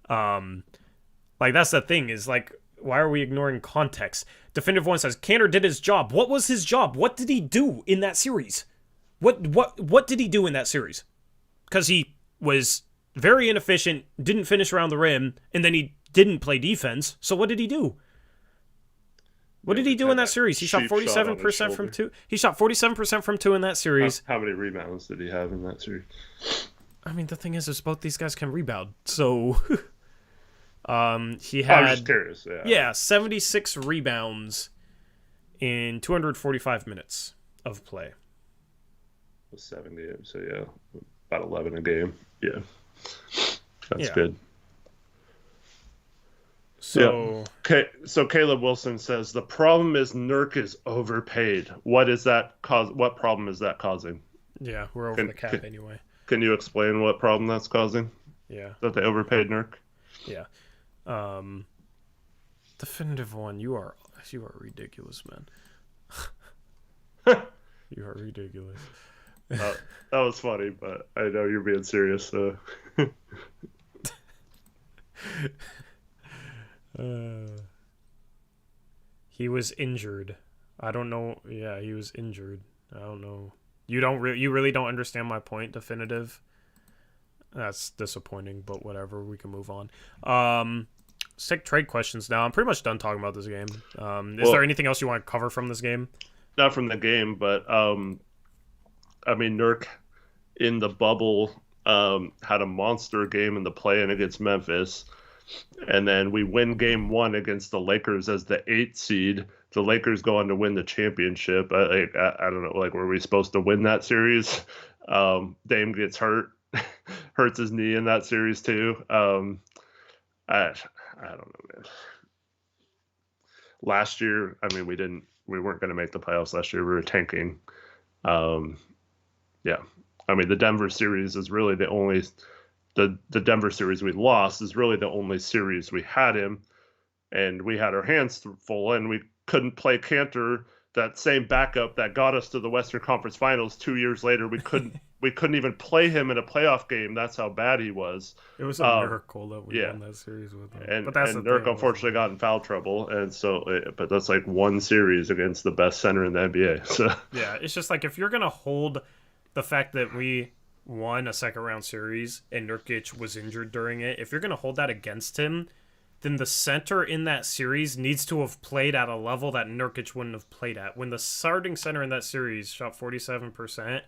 that's the thing is why are we ignoring context? Definitive One says Kanter did his job. What was his job? What did he do in that series? What did he do in that series? Because he was very inefficient, didn't finish around the rim, and then he didn't play defense. So what did he do? What did he do in that series? He shot 47% from two. He shot 47% from two in that series. How many rebounds did he have in that series? I mean, the thing is both these guys can rebound. So he had I was just curious. Yeah, 76 rebounds in 245 minutes of play. 7 games, so yeah, about 11 a game. Yeah. That's good. So okay, so Caleb Wilson says the problem is Nurk is overpaid. What problem is that causing? Yeah, we're over the cap anyway. Can you explain what problem that's causing? Yeah. That they overpaid Nurk? Yeah. Definitive One, you are ridiculous, man. You are ridiculous. That was funny, but I know you're being serious, so he was injured. I don't know. Yeah, he was injured. I don't know. You really don't understand my point, Definitive. That's disappointing, but whatever. We can move on. Let's take trade questions now. I'm pretty much done talking about this game. Is there anything else you want to cover from this game? Not from the game, but I mean, Nurk in the bubble had a monster game in the play-in against Memphis. And then we win game 1 against the Lakers as the 8th seed. The Lakers go on to win the championship. I don't know, were we supposed to win that series? Dame gets hurt, hurts his knee in that series too. I don't know, man. Last year, I mean, we weren't going to make the playoffs last year. We were tanking. Yeah. I mean, the Denver series is really the only the Denver series we lost is really the only series we had him, and we had our hands full, and we couldn't play Kanter, that same backup that got us to the Western Conference Finals 2 years later. We couldn't even play him in a playoff game. That's how bad he was. It was a miracle that we won that series with him. And Nurk unfortunately got in foul trouble, and so but that's one series against the best center in the NBA. So yeah, it's just if you're gonna hold the fact that we won a second round series and Nurkic was injured during it, if you're going to hold that against him, then the center in that series needs to have played at a level that Nurkic wouldn't have played at. When the starting center in that series shot 47%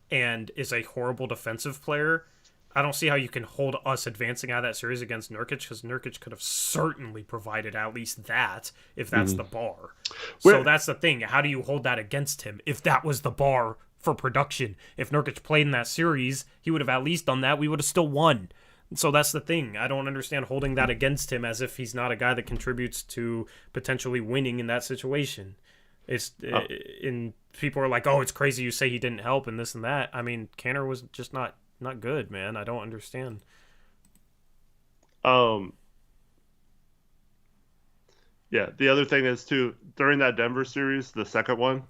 and is a horrible defensive player, I don't see how you can hold us advancing out of that series against Nurkic, because Nurkic could have certainly provided at least that if that's the bar. So that's the thing. How do you hold that against him if that was the bar for production? If Nurkic played in that series, he would have at least done that. We would have still won. So that's the thing. I don't understand holding that against him as if he's not a guy that contributes to potentially winning in that situation. And people are like, oh, it's crazy you say he didn't help and this and that. I mean, Kanter was just not good, man. I don't understand. Yeah, the other thing is too, during that Denver series, the second one,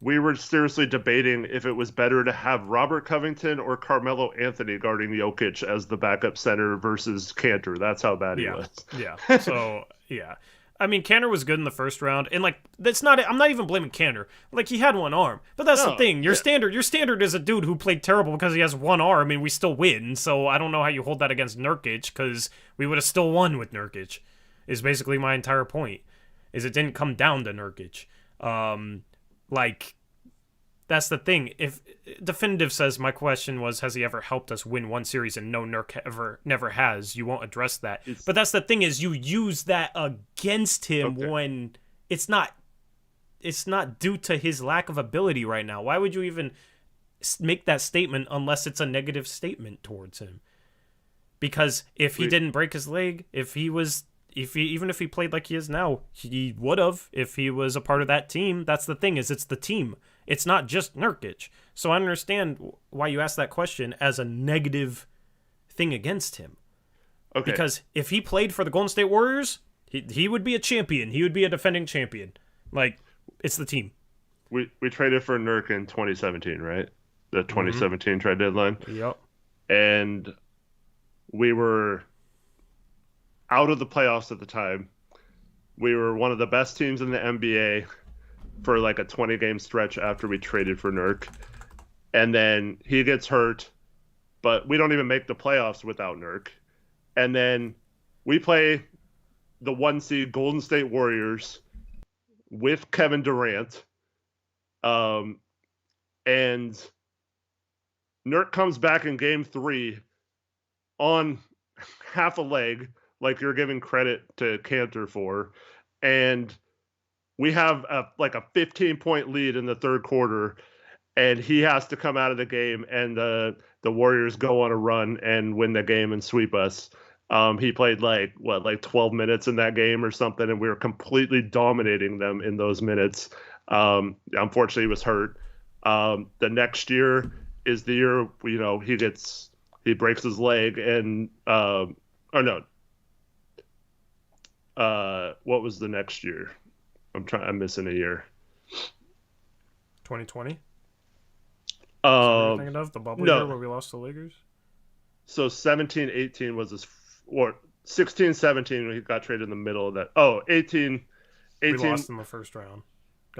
we were seriously debating if it was better to have Robert Covington or Carmelo Anthony guarding Jokic as the backup center versus Kanter. That's how bad he was. Yeah. So, yeah. I mean, Kanter was good in the first round, and like that's not. I'm not even blaming Kanter. Like he had one arm, but that's the thing. Your standard is a dude who played terrible because he has one arm, and we still win. So I don't know how you hold that against Nurkic, because we would have still won with Nurkic. Is basically my entire point. Is it didn't come down to Nurkic. Like that's the thing. If Definitive says my question was, has he ever helped us win one series? And no, Nurk never has. You won't address that. But that's the thing, is you use that against him when it's not due to his lack of ability right now. Why would you even make that statement unless it's a negative statement towards him? Because if he didn't break his leg, even if he played like he is now, he would have if he was a part of that team. That's the thing, is it's the team. It's not just Nurkic. So I understand why you asked that question as a negative thing against him. Okay. Because if he played for the Golden State Warriors, he would be a champion. He would be a defending champion. Like, it's the team. We traded for Nurk in 2017, right? The 2017 trade deadline. Yep. And we were out of the playoffs at the time. We were one of the best teams in the NBA for like a 20-game stretch after we traded for Nurk. And then he gets hurt, but we don't even make the playoffs without Nurk. And then we play the 1 seed Golden State Warriors with Kevin Durant. And Nurk comes back in game 3 on half a leg, like you're giving credit to Kanter for. And we have a 15-point lead in the third quarter, and he has to come out of the game, and the Warriors go on a run and win the game and sweep us. He played like 12 minutes in that game or something, and we were completely dominating them in those minutes. Unfortunately, he was hurt. The next year is the year, he breaks his leg, and what was the next year? I'm missing a year. 2020? Thinking of the bubble year where we lost to the Lakers? So 17-18 was his, or 16-17 he got traded in the middle of that. 18 we lost in the first round.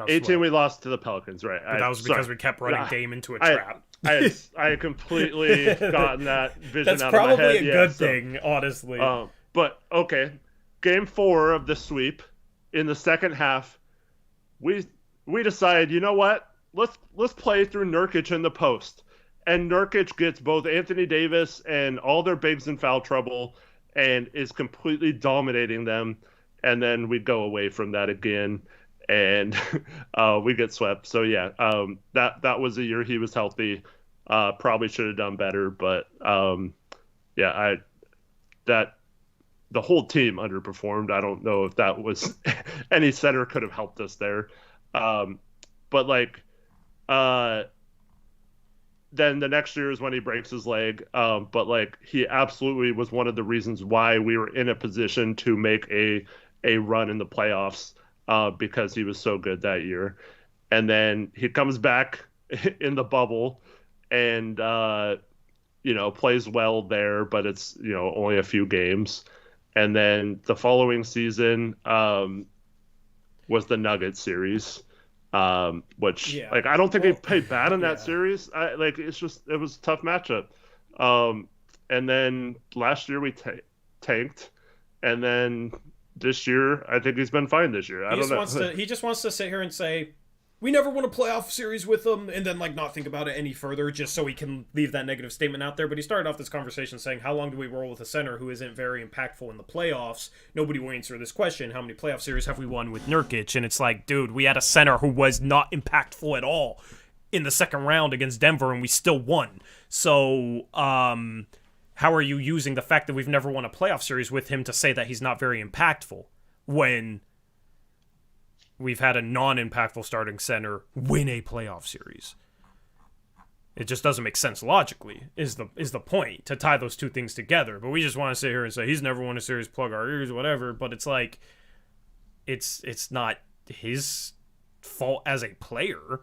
18 we lost to the Pelicans, right? But that was because we kept running Dame into a trap. I had completely gotten that vision That's out of my head. That's probably a good thing, honestly. But okay, game 4 of the sweep. In the second half, we decide, you know what? Let's play through Nurkic in the post. And Nurkic gets both Anthony Davis and all their bigs in foul trouble and is completely dominating them. And then we go away from that again, and we get swept. So yeah, that was the year he was healthy. Probably should have done better, but the whole team underperformed. I don't know if that was any center could have helped us there. Then the next year is when he breaks his leg. But he absolutely was one of the reasons why we were in a position to make a run in the playoffs, because he was so good that year. And then he comes back in the bubble and, plays well there, but it's, only a few games. And then the following season was the Nuggets series, which I don't think he played bad in that series. It was a tough matchup. And then last year we tanked, and then this year I think he's been fine this year. He just wants to sit here and say, we never won a playoff series with them, and then not think about it any further, just so he can leave that negative statement out there. But he started off this conversation saying, how long do we roll with a center who isn't very impactful in the playoffs? Nobody will answer this question. How many playoff series have we won with Nurkic? And it's like, dude, we had a center who was not impactful at all in the second round against Denver, and we still won. So, how are you using the fact that we've never won a playoff series with him to say that he's not very impactful when we've had a non-impactful starting center win a playoff series? It just doesn't make sense logically, is the point, to tie those two things together. But we just want to sit here and say he's never won a series, plug our ears, whatever. But it's like, it's not his fault as a player.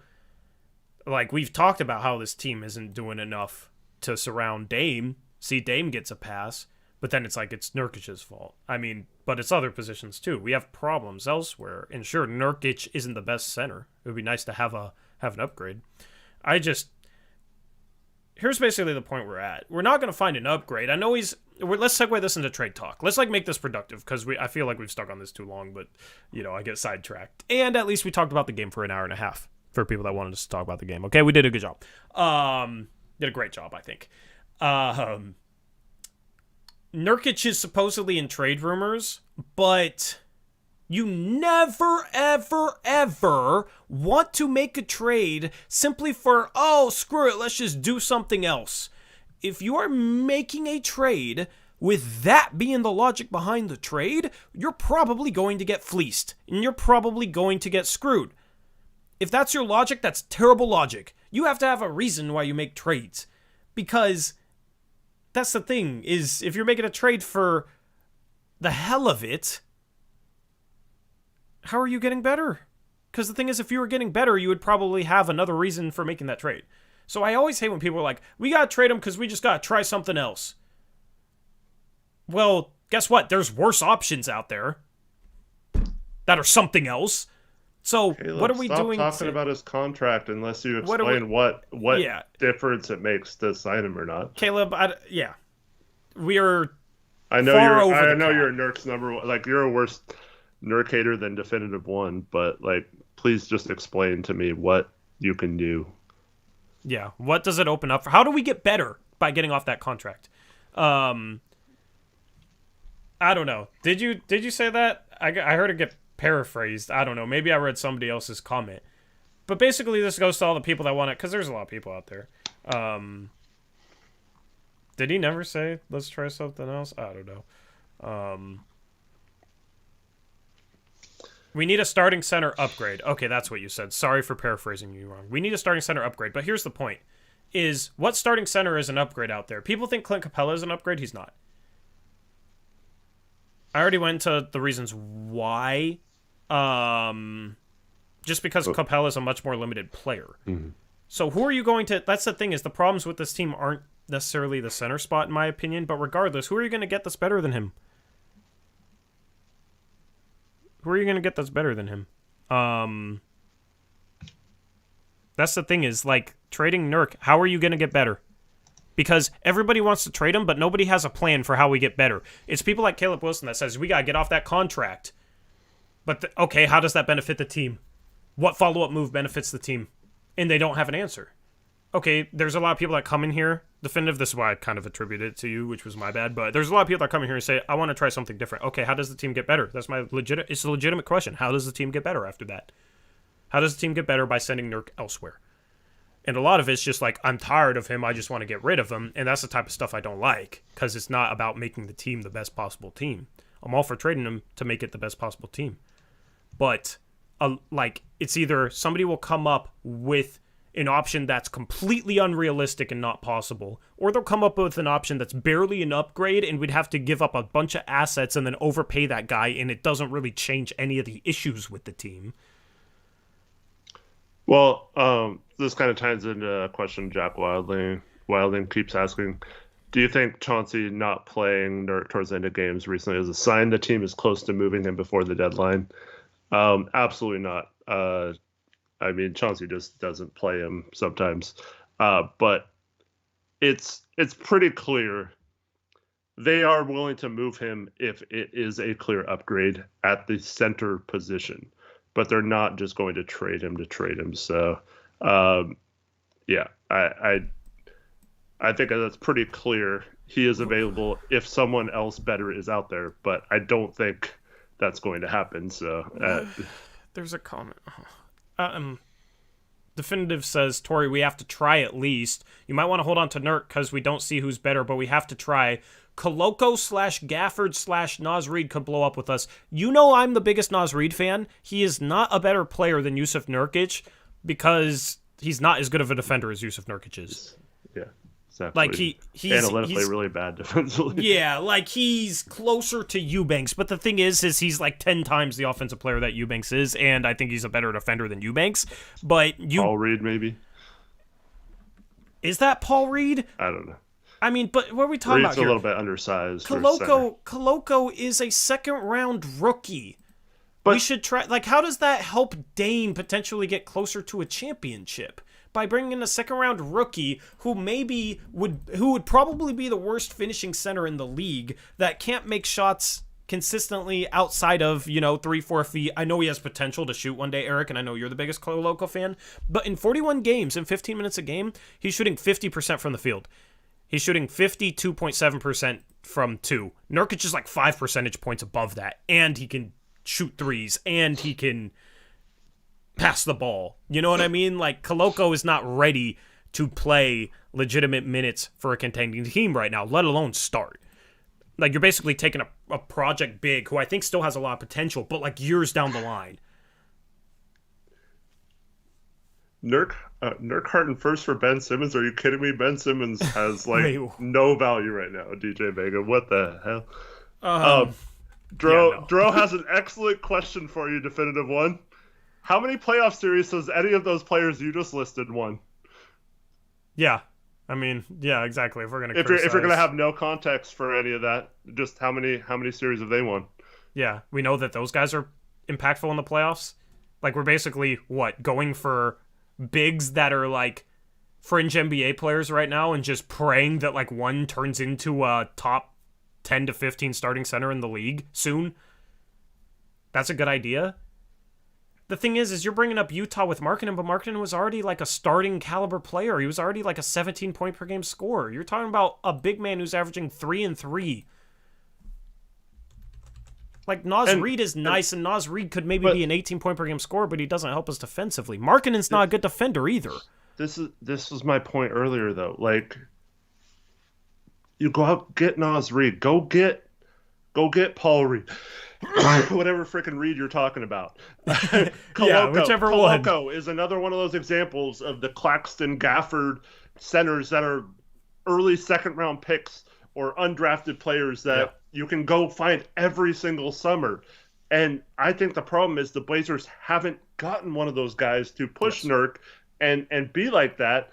Like, we've talked about how this team isn't doing enough to surround Dame. See, Dame gets a pass. But then it's like it's Nurkic's fault. I mean, but it's other positions too. We have problems elsewhere. And sure, Nurkic isn't the best center. It would be nice to have an upgrade. Here's basically the point we're at. We're not going to find an upgrade. I know let's segue this into trade talk. Let's make this productive because I feel like we've stuck on this too long, but I get sidetracked. And at least we talked about the game for an hour and a half for people that wanted us to talk about the game. Okay, we did a good job. Did a great job, I think. Nurkic is supposedly in trade rumors, but you never, ever, ever want to make a trade simply for, oh, screw it, let's just do something else. If you are making a trade with that being the logic behind the trade, you're probably going to get fleeced, and you're probably going to get screwed. If that's your logic, that's terrible logic. You have to have a reason why you make trades, because that's the thing, is if you're making a trade for the hell of it, how are you getting better? Because the thing is, if you were getting better, you would probably have another reason for making that trade. So I always hate when people are like, we got to trade him because we just got to try something else. Well, guess what? There's worse options out there that are something else. So Caleb, what are we doing? Stop talking about his contract unless you explain what difference it makes to sign him or not. Caleb, we are. I know far you're. over I the know cap. you're Nurk's number one. Like, you're a worse Nurk hater than definitive one. But like, please just explain to me what you can do. Yeah, what does it open up for? How do we get better by getting off that contract? I don't know. Did you say that? I heard it get paraphrased. I don't know. Maybe I read somebody else's comment. But basically, this goes to all the people that want it, because there's a lot of people out there. Did he never say, let's try something else? I don't know. We need a starting center upgrade. Okay, that's what you said. Sorry for paraphrasing you wrong. We need a starting center upgrade. But here's the point. Is what starting center is an upgrade out there? People think Clint Capella is an upgrade. He's not. I already went into the reasons why. Just because Capella is a much more limited player. Mm-hmm. So who are you going to... That's the thing, is the problems with this team aren't necessarily the center spot, in my opinion. But regardless, who are you going to get that's better than him? Who are you going to get that's better than him? That's the thing, is like trading Nurk. How are you going to get better? Because everybody wants to trade him, but nobody has a plan for how we get better. It's people like Caleb Wilson that says, we got to get off that contract. But, okay, how does that benefit the team? What follow-up move benefits the team? And they don't have an answer. Okay, there's a lot of people that come in here. Definitive, this is why I kind of attribute it to you, which was my bad. But there's a lot of people that come in here and say, I want to try something different. Okay, how does the team get better? It's a legitimate question. How does the team get better after that? How does the team get better by sending Nurk elsewhere? And a lot of it's just like, I'm tired of him, I just want to get rid of him. And that's the type of stuff I don't like, because it's not about making the team the best possible team. I'm all for trading him to make it the best possible team. But, it's either somebody will come up with an option that's completely unrealistic and not possible, or they'll come up with an option that's barely an upgrade, and we'd have to give up a bunch of assets and then overpay that guy, and it doesn't really change any of the issues with the team. Well, this kind of ties into a question Jack Wilding keeps asking. Do you think Chauncey not playing Nurk towards the end of games recently is a sign the team is close to moving him before the deadline? Absolutely not. I mean, Chauncey just doesn't play him sometimes. But it's pretty clear they are willing to move him if it is a clear upgrade at the center position. But they're not just going to trade him. So, yeah, I think that's pretty clear. He is available if someone else better is out there, but I don't think that's going to happen. So, there's a comment. Definitive says, Tori, we have to try at least. You might want to hold on to Nurk because we don't see who's better, but we have to try. Koloko/Gafford/Naz Reid could blow up with us. You know I'm the biggest Naz Reid fan. He is not a better player than Jusuf Nurkic because he's not as good of a defender as Jusuf Nurkic is. Yeah, exactly. Like he's analytically really bad defensively. Yeah, like he's closer to Eubanks, but the thing is he's like 10 times the offensive player that Eubanks is, and I think he's a better defender than Eubanks. But Paul Reed, maybe. Is that Paul Reed? I don't know. I mean, but what are we talking about Reed's a here? little bit undersized. for center. Koloko is a second-round rookie. But We should try. Like, how does that help Dame potentially get closer to a championship? By bringing in a second-round rookie who would probably be the worst finishing center in the league that can't make shots consistently outside of 3-4 feet. I know he has potential to shoot one day, Eric, and I know you're the biggest Koloko fan. But in 41 games, in 15 minutes a game, he's shooting 50% from the field. He's shooting 52.7% from 2. Nurkic is like 5 percentage points above that, and he can shoot threes, and he can pass the ball. You know what I mean? Like, Koloko is not ready to play legitimate minutes for a contending team right now, let alone start. Like, you're basically taking a project big who I think still has a lot of potential, but like years down the line. Nurk Harton first for Ben Simmons? Are you kidding me? Ben Simmons has like Wait. no value right now. DJ Vega, what the hell? Dro has an excellent question for you, Definitive One. How many playoff series has any of those players you just listed won? Yeah, I mean, yeah, exactly. If you're gonna have no context for any of that, just how many series have they won? Yeah, we know that those guys are impactful in the playoffs. Like, we're basically going for bigs that are like fringe NBA players right now and just praying that like one turns into a top 10 to 15 starting center in the league soon. That's a good idea. The thing is you're bringing up Utah with Markkanen, but Markkanen was already like a starting caliber player. He was already like a 17 point per game scorer. You're talking about a big man who's averaging 3 and 3. Like, Naz Reid is nice, and Naz Reid could maybe be an 18 point per game scorer, but he doesn't help us defensively. Markkanen's not a good defender either. This was my point earlier, though. Like, you go out, get Naz Reid, go get Paul Reed, whatever freaking Reed you're talking about. Yeah, whichever one. Koloko is another one of those examples of the Claxton Gafford centers that are early second round picks or undrafted players that you can go find every single summer. And I think the problem is the Blazers haven't gotten one of those guys to push Nurk and be like that,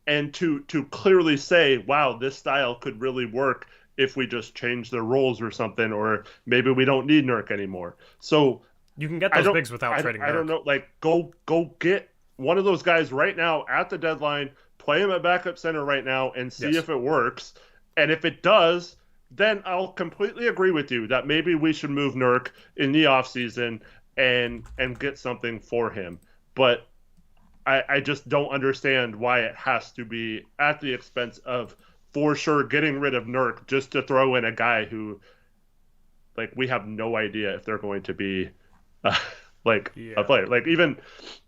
and to clearly say, wow, this style could really work if we just change their roles or something, or maybe we don't need Nurk anymore. So you can get those bigs without trading Nurk. I don't know, like, go get one of those guys right now at the deadline, play him at backup center right now, and see if it works. And if it does, then I'll completely agree with you that maybe we should move Nurk in the offseason and get something for him. But I just don't understand why it has to be at the expense of, for sure, getting rid of Nurk just to throw in a guy who, like, we have no idea if they're going to be a player. Like, even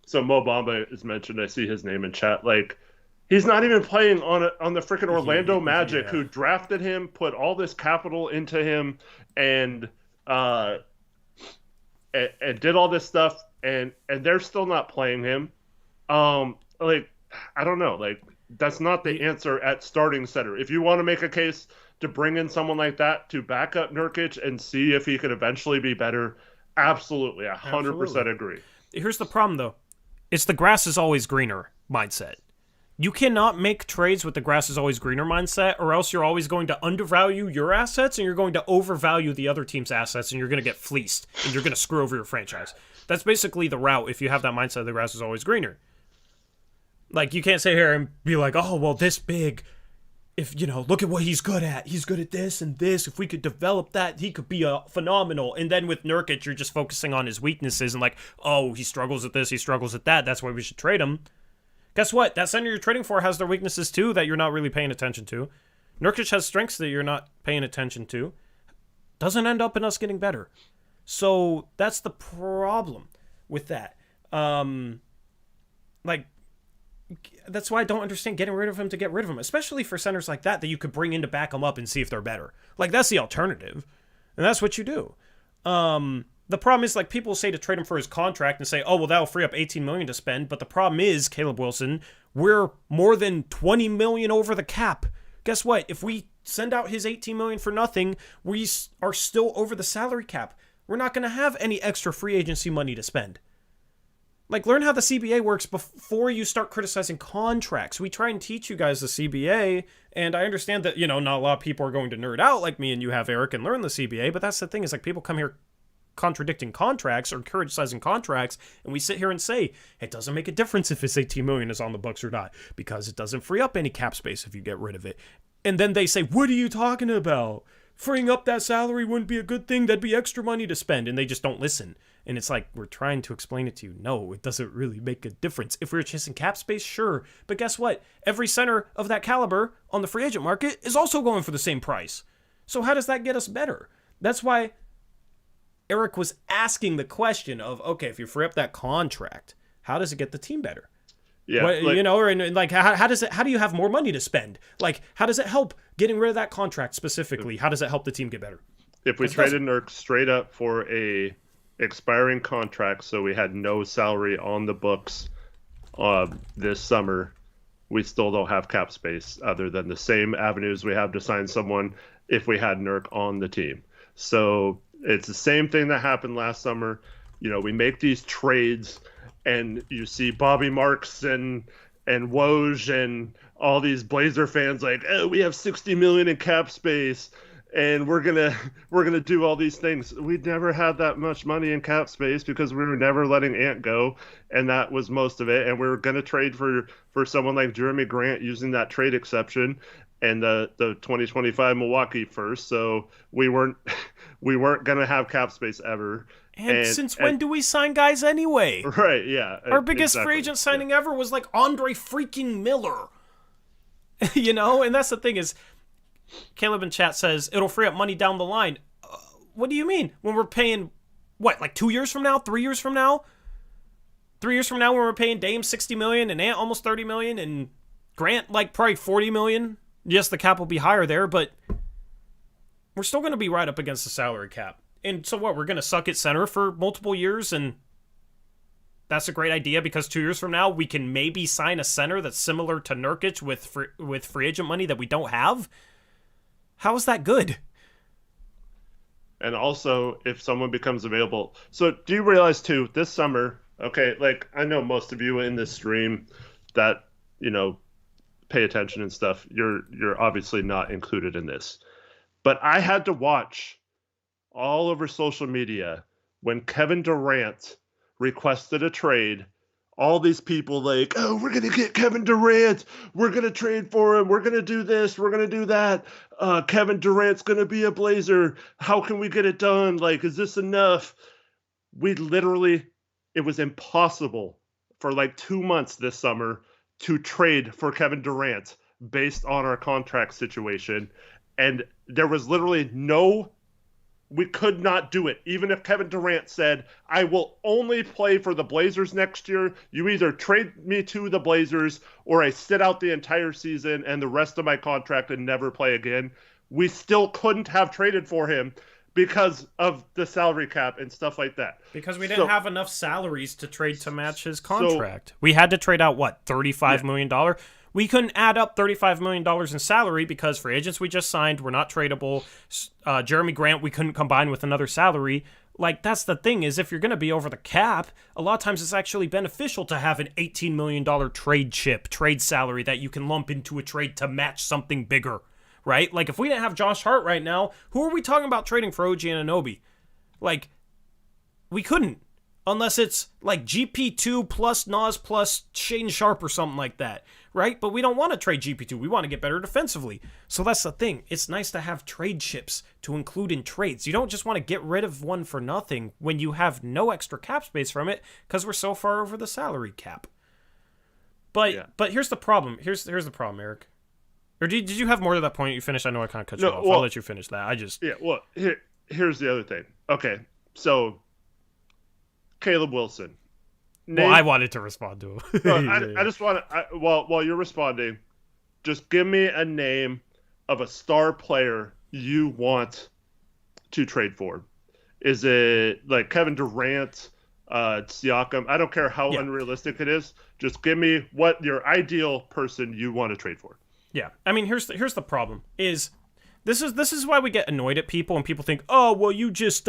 so, Mo Bamba is mentioned. I see his name in chat. Like, he's not even playing on the freaking Orlando Magic, who drafted him, put all this capital into him, and did all this stuff, and they're still not playing him. Like, I don't know. Like, that's not the answer at starting center. If you want to make a case to bring in someone like that to back up Nurkic and see if he could eventually be better, absolutely, 100% agree. Here's the problem, though. It's the grass is always greener mindset. You cannot make trades with the grass is always greener mindset, or else you're always going to undervalue your assets and you're going to overvalue the other team's assets, and you're going to get fleeced and you're going to screw over your franchise. That's basically the route if you have that mindset, the grass is always greener. Like, you can't sit here and be like, oh, well, this big, if, look at what he's good at. He's good at this and this. If we could develop that, he could be phenomenal. And then with Nurkic, you're just focusing on his weaknesses and like, oh, he struggles at this, he struggles at that. That's why we should trade him. Guess what? That center you're trading for has their weaknesses too that you're not really paying attention to. Nurkic has strengths that you're not paying attention to. Doesn't end up in us getting better. So that's the problem with that. That's why I don't understand getting rid of him to get rid of him, especially for centers like that you could bring in to back them up and see if they're better. Like, that's the alternative, and that's what you do. The problem is, like, people say to trade him for his contract and say, oh, well, that'll free up $18 million to spend, but the problem is, Caleb Wilson, we're more than $20 million over the cap. Guess what? If we send out his $18 million for nothing, we are still over the salary cap. We're not going to have any extra free agency money to spend. Like, learn how the CBA works before you start criticizing contracts. We try and teach you guys the CBA, and I understand that, not a lot of people are going to nerd out like me and you have, Eric, and learn the CBA, but that's the thing, is like, people come here contradicting contracts or criticizing contracts, and we sit here and say, it doesn't make a difference if it's $18 million is on the books or not, because it doesn't free up any cap space if you get rid of it. And then they say, what are you talking about? Freeing up that salary wouldn't be a good thing. That'd be extra money to spend. And they just don't listen. And it's like, we're trying to explain it to you. No, it doesn't really make a difference. If we were chasing cap space, sure. But guess what? Every center of that caliber on the free agent market is also going for the same price. So how does that get us better? That's why Eric was asking the question of, okay, if you free up that contract, how does it get the team better? Yeah, how do you have more money to spend? Like, how does it help getting rid of that contract specifically? How does it help the team get better? If we traded Nurk straight up for a expiring contract, so we had no salary on the books this summer, we still don't have cap space other than the same avenues we have to sign someone if we had Nurk on the team. So it's the same thing that happened last summer. We make these trades, and you see Bobby Marks and Woj and all these Blazer fans like, oh, we have $60 million in cap space, and we're gonna do all these things. We never had that much money in cap space because we were never letting Ant go, and that was most of it. And we were gonna trade for someone like Jeremy Grant using that trade exception and the 2025 Milwaukee first. So we weren't gonna have cap space ever. And since when do we sign guys anyway? Right, yeah. Our biggest free agent signing ever was like Andre freaking Miller. And that's the thing is, Caleb in chat says, it'll free up money down the line. What do you mean? When we're paying, what, like 2 years from now? 3 years from now? 3 years from now when we're paying Dame $60 million and Ant almost $30 million and Grant like probably $40 million? Yes, the cap will be higher there, but we're still going to be right up against the salary cap. And so what, we're going to suck at center for multiple years, and that's a great idea because 2 years from now we can maybe sign a center that's similar to Nurkic with free agent money that we don't have? How is that good? And also, if someone becomes available. So do you realize too, this summer, okay, like I know most of you in this stream that, pay attention and stuff, you're obviously not included in this. But I had to watch all over social media when Kevin Durant requested a trade, all these people like, oh, we're going to get Kevin Durant. We're going to trade for him. We're going to do this. We're going to do that. Kevin Durant's going to be a Blazer. How can we get it done? Like, is this enough? It was impossible for like 2 months this summer to trade for Kevin Durant based on our contract situation. And there was literally we could not do it. Even if Kevin Durant said, I will only play for the Blazers next year, you either trade me to the Blazers or I sit out the entire season and the rest of my contract and never play again. We still couldn't have traded for him because of the salary cap and stuff like that. Because we didn't have enough salaries to trade to match his contract. We had to trade out, what, $35 million? We couldn't add up $35 million in salary because free agents we just signed were not tradable. Jeremy Grant, we couldn't combine with another salary. Like, that's the thing is if you're going to be over the cap, a lot of times it's actually beneficial to have an $18 million trade salary that you can lump into a trade to match something bigger, right? Like, if we didn't have Josh Hart right now, who are we talking about trading for OG Anunoby? Like, we couldn't. Unless it's like GP2 plus Nas plus Shaedon Sharpe or something like that, right? But we don't want to trade GP2. We want to get better defensively. So that's the thing. It's nice to have trade chips to include in trades. You don't just want to get rid of one for nothing when you have no extra cap space from it because we're so far over the salary cap. But here's the problem. Here's the problem, Eric. Or did you have more to that point you finished? I know I kind of cut you off. I'll let you finish that. Here's the other thing. Okay, so Caleb Wilson. I wanted to respond to him. I just want to, while you're responding, just give me a name of a star player you want to trade for. Is it like Kevin Durant, Siakam? I don't care how unrealistic it is. Just give me what your ideal person you want to trade for. Yeah, I mean, here's the problem. This is why we get annoyed at people and people think, oh, well, you just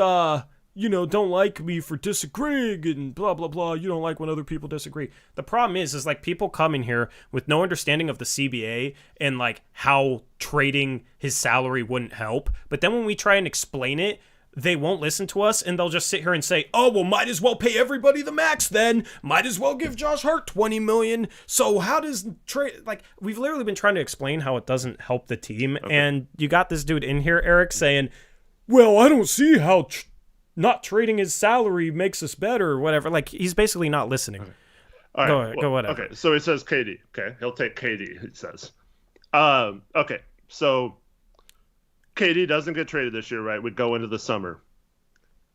don't like me for disagreeing and blah, blah, blah. You don't like when other people disagree. The problem is like people come in here with no understanding of the CBA and like how trading his salary wouldn't help. But then when we try and explain it, they won't listen to us, and they'll just sit here and say, oh, well, might as well pay everybody the max then. Might as well give Josh Hart $20 million. So how does trade... Like, we've literally been trying to explain how it doesn't help the team, and you got this dude in here, Eric, saying, well, I don't see how not trading his salary makes us better or whatever. Like, he's basically not listening. Okay. All right, go ahead, go whatever. Okay, so he says KD. Okay, he'll take KD, he says. Okay, so... KD doesn't get traded this year, right? We go into the summer.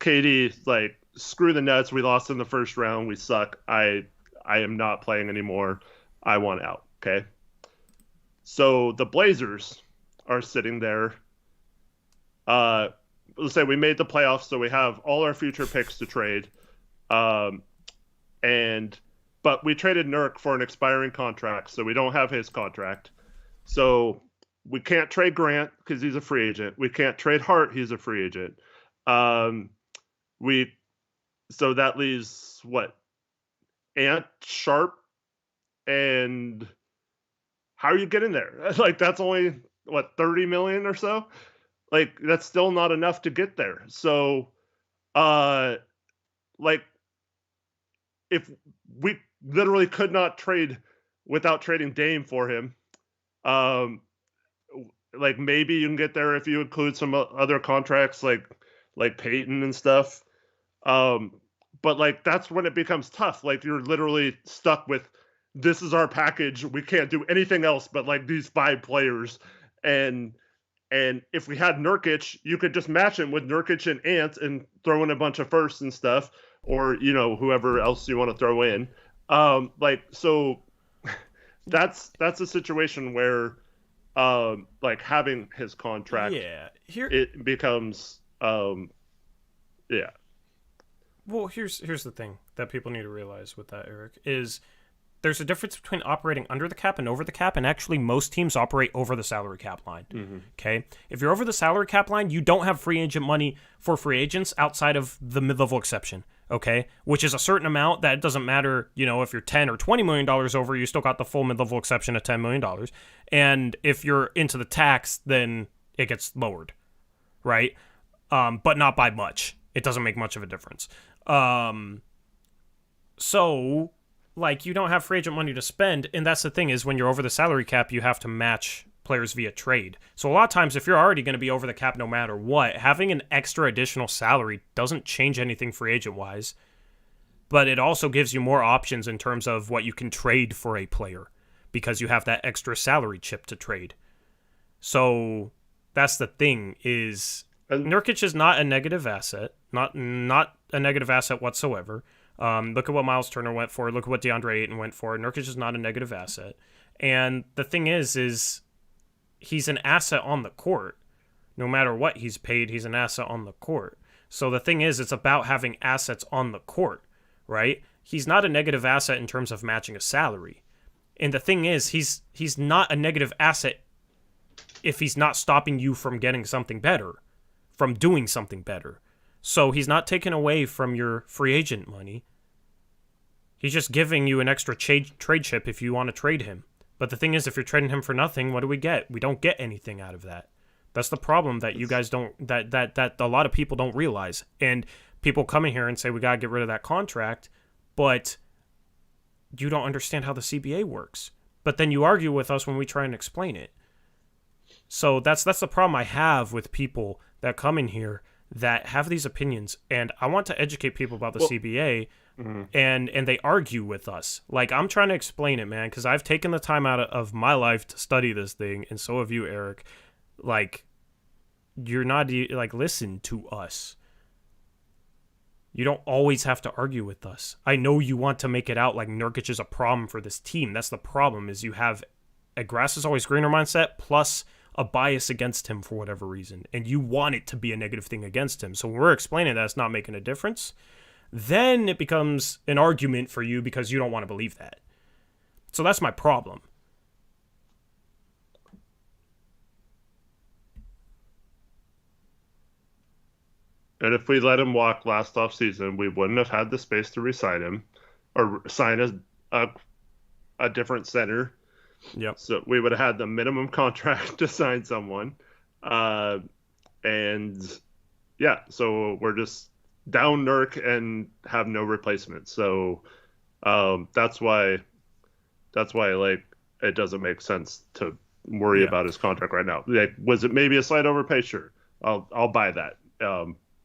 KD, like, screw the Nets. We lost in the first round. We suck. I am not playing anymore. I want out, okay? So the Blazers are sitting there. Let's say we made the playoffs, so we have all our future picks to trade. But we traded Nurk for an expiring contract, so we don't have his contract. So... we can't trade Grant because he's a free agent. We can't trade Hart. He's a free agent. So that leaves what? Ant, Sharpe, and how are you getting there? Like that's only what, 30 million or so? Like that's still not enough to get there. So like if we literally could not trade without trading Dame for him, like maybe you can get there if you include some other contracts like Peyton and stuff. But like that's when it becomes tough. Like you're literally stuck with this is our package. We can't do anything else but like these 5 players. And if we had Nurkic, you could just match him with Nurkic and Ant and throw in a bunch of firsts and stuff, or whoever else you want to throw in. So that's a situation where like having his contract, it becomes yeah. Well, here's the thing that people need to realize with that, Eric, is there's a difference between operating under the cap and over the cap, and actually most teams operate over the salary cap line. Mm-hmm. Okay? If you're over the salary cap line, you don't have free agent money for free agents outside of the mid-level exception. Okay, which is a certain amount that doesn't matter, if you're $10 or $20 million over, you still got the full mid-level exception of $10 million. And if you're into the tax, then it gets lowered, right? But not by much. It doesn't make much of a difference. So, like, you don't have free agent money to spend, and that's the thing is when you're over the salary cap, you have to match players via trade. So a lot of times if you're already going to be over the cap no matter what, having an extra additional salary doesn't change anything free agent wise, but it also gives you more options in terms of what you can trade for a player because you have that extra salary chip to trade. So that's the thing is Nurkic is not a negative asset, not a negative asset whatsoever. Look at what Miles Turner went for. Look at what DeAndre Ayton went for. Nurkic is not a negative asset. And the thing is he's an asset on the court. No matter what he's paid, he's an asset on the court. So the thing is, it's about having assets on the court, right? He's not a negative asset in terms of matching a salary. And the thing is, he's not a negative asset if he's not stopping you from getting something better, from doing something better. So he's not taken away from your free agent money. He's just giving you an extra trade chip if you want to trade him. But the thing is, if you're trading him for nothing, what do we get? We don't get anything out of that. That's the problem that you guys don't, that a lot of people don't realize. And people come in here and say, we got to get rid of that contract, but you don't understand how the CBA works. But then you argue with us when we try and explain it. So that's the problem I have with people that come in here that have these opinions. And I want to educate people about the CBA. Mm-hmm. And they argue with us. Like, I'm trying to explain it, man, because I've taken the time out of my life to study this thing, and so have you, Eric. Like, you're not, like, listen to us. You don't always have to argue with us. I know you want to make it out like Nurkic is a problem for this team. That's the problem, is you have a grass is always greener mindset plus a bias against him for whatever reason, and you want it to be a negative thing against him. So when we're explaining that it's not making a difference, then it becomes an argument for you because you don't want to believe that. So that's my problem. And if we let him walk last off season, we wouldn't have had the space to re-sign him or sign a different center. Yep. So we would have had the minimum contract to sign someone. And yeah, so we're just down Nurk and have no replacement. So that's why like it doesn't make sense to worry about his contract right now. Like, was it maybe a slight overpay? Sure, I'll buy that.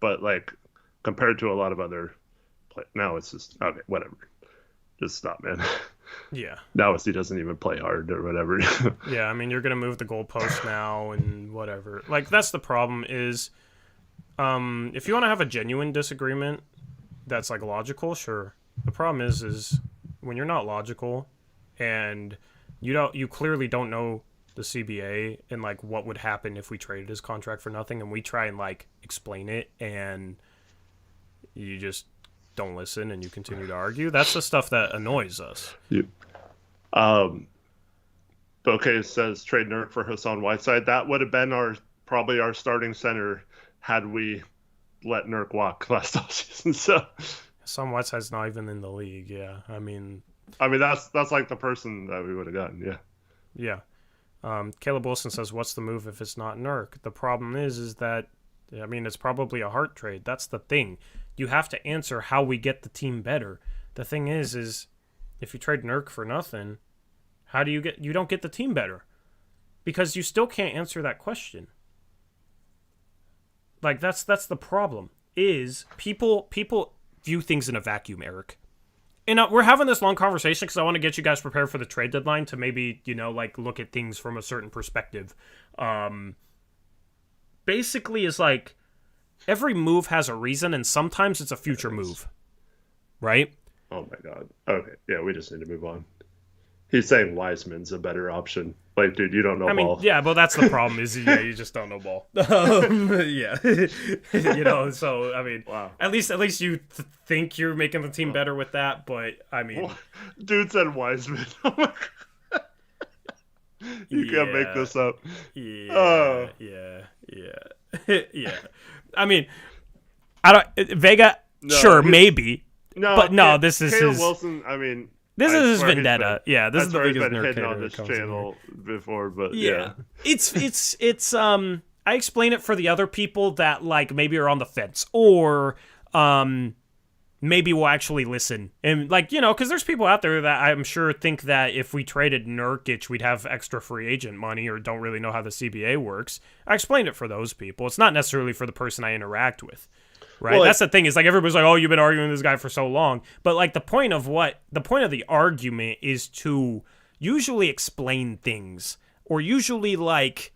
But like compared to a lot of other now it's just okay, whatever. Just stop, man. Yeah. Now he doesn't even play hard or whatever. Yeah, I mean, you're going to move the goalpost now and whatever. Like, that's the problem is, if you want to have a genuine disagreement that's, like, logical, sure. The problem is when you're not logical and you clearly don't know the CBA and, like, what would happen if we traded his contract for nothing, and we try and, like, explain it, and you just don't listen and you continue to argue. That's the stuff that annoys us. Yeah. Bouquet says trade Nurk for Hassan Whiteside. That would have been probably our starting center had we let Nurk walk last offseason. So Hassan Whiteside's not even in the league. Yeah, I mean that's like the person that we would have gotten. Yeah. Caleb Wilson says, "What's the move if it's not Nurk?" The problem is that, I mean, it's probably a heart trade. That's the thing. You have to answer how we get the team better. The thing is if you trade Nurk for nothing, how do you don't get the team better? Because you still can't answer that question. Like, that's the problem. Is people view things in a vacuum, Eric. And we're having this long conversation because I want to get you guys prepared for the trade deadline to maybe, like, look at things from a certain perspective. Basically, is like, every move has a reason, and sometimes it's a future move. Right? Oh, my God. Okay. Yeah, we just need to move on. He's saying Wiseman's a better option. Like, dude, you don't know ball. Yeah, but that's the problem is, you just don't know ball. Yeah. So, I mean, wow. At least you think you're making the team better with that, but, I mean. Dude said Wiseman. Oh, my God. You can't make this up. Yeah. Yeah. I mean, Vega, sure, maybe. No, but no, this is Caleb his. Wilson, I mean, this is his vendetta. This is the biggest nerd hitting on this channel before, but yeah. It's I explain it for the other people that, like, maybe are on the fence, or maybe will actually listen, and, like, because there's people out there that I'm sure think that if we traded Nurkic, we'd have extra free agent money, or don't really know how the CBA works. I explained it for those people. It's not necessarily for the person I interact with. Right, well, that's the thing. Is, like, everybody's like, "Oh, you've been arguing with this guy for so long," but, like, the point of the argument is to usually explain things, or usually, like,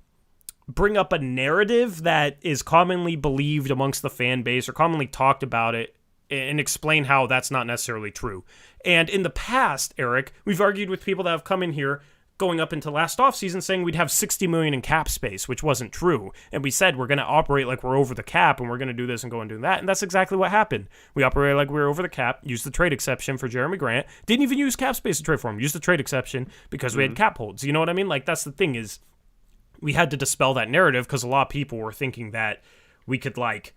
bring up a narrative that is commonly believed amongst the fan base or commonly talked about it, and explain how that's not necessarily true. And in the past, Eric, we've argued with people that have come in here going up into last offseason saying we'd have $60 million in cap space, which wasn't true. And we said we're going to operate like we're over the cap and we're going to do this and go and do that. And that's exactly what happened. We operated like we were over the cap, used the trade exception for Jeremy Grant, didn't even use cap space to trade for him, used the trade exception because we had cap holds. You know what I mean? Like, that's the thing is we had to dispel that narrative because a lot of people were thinking that we could, like,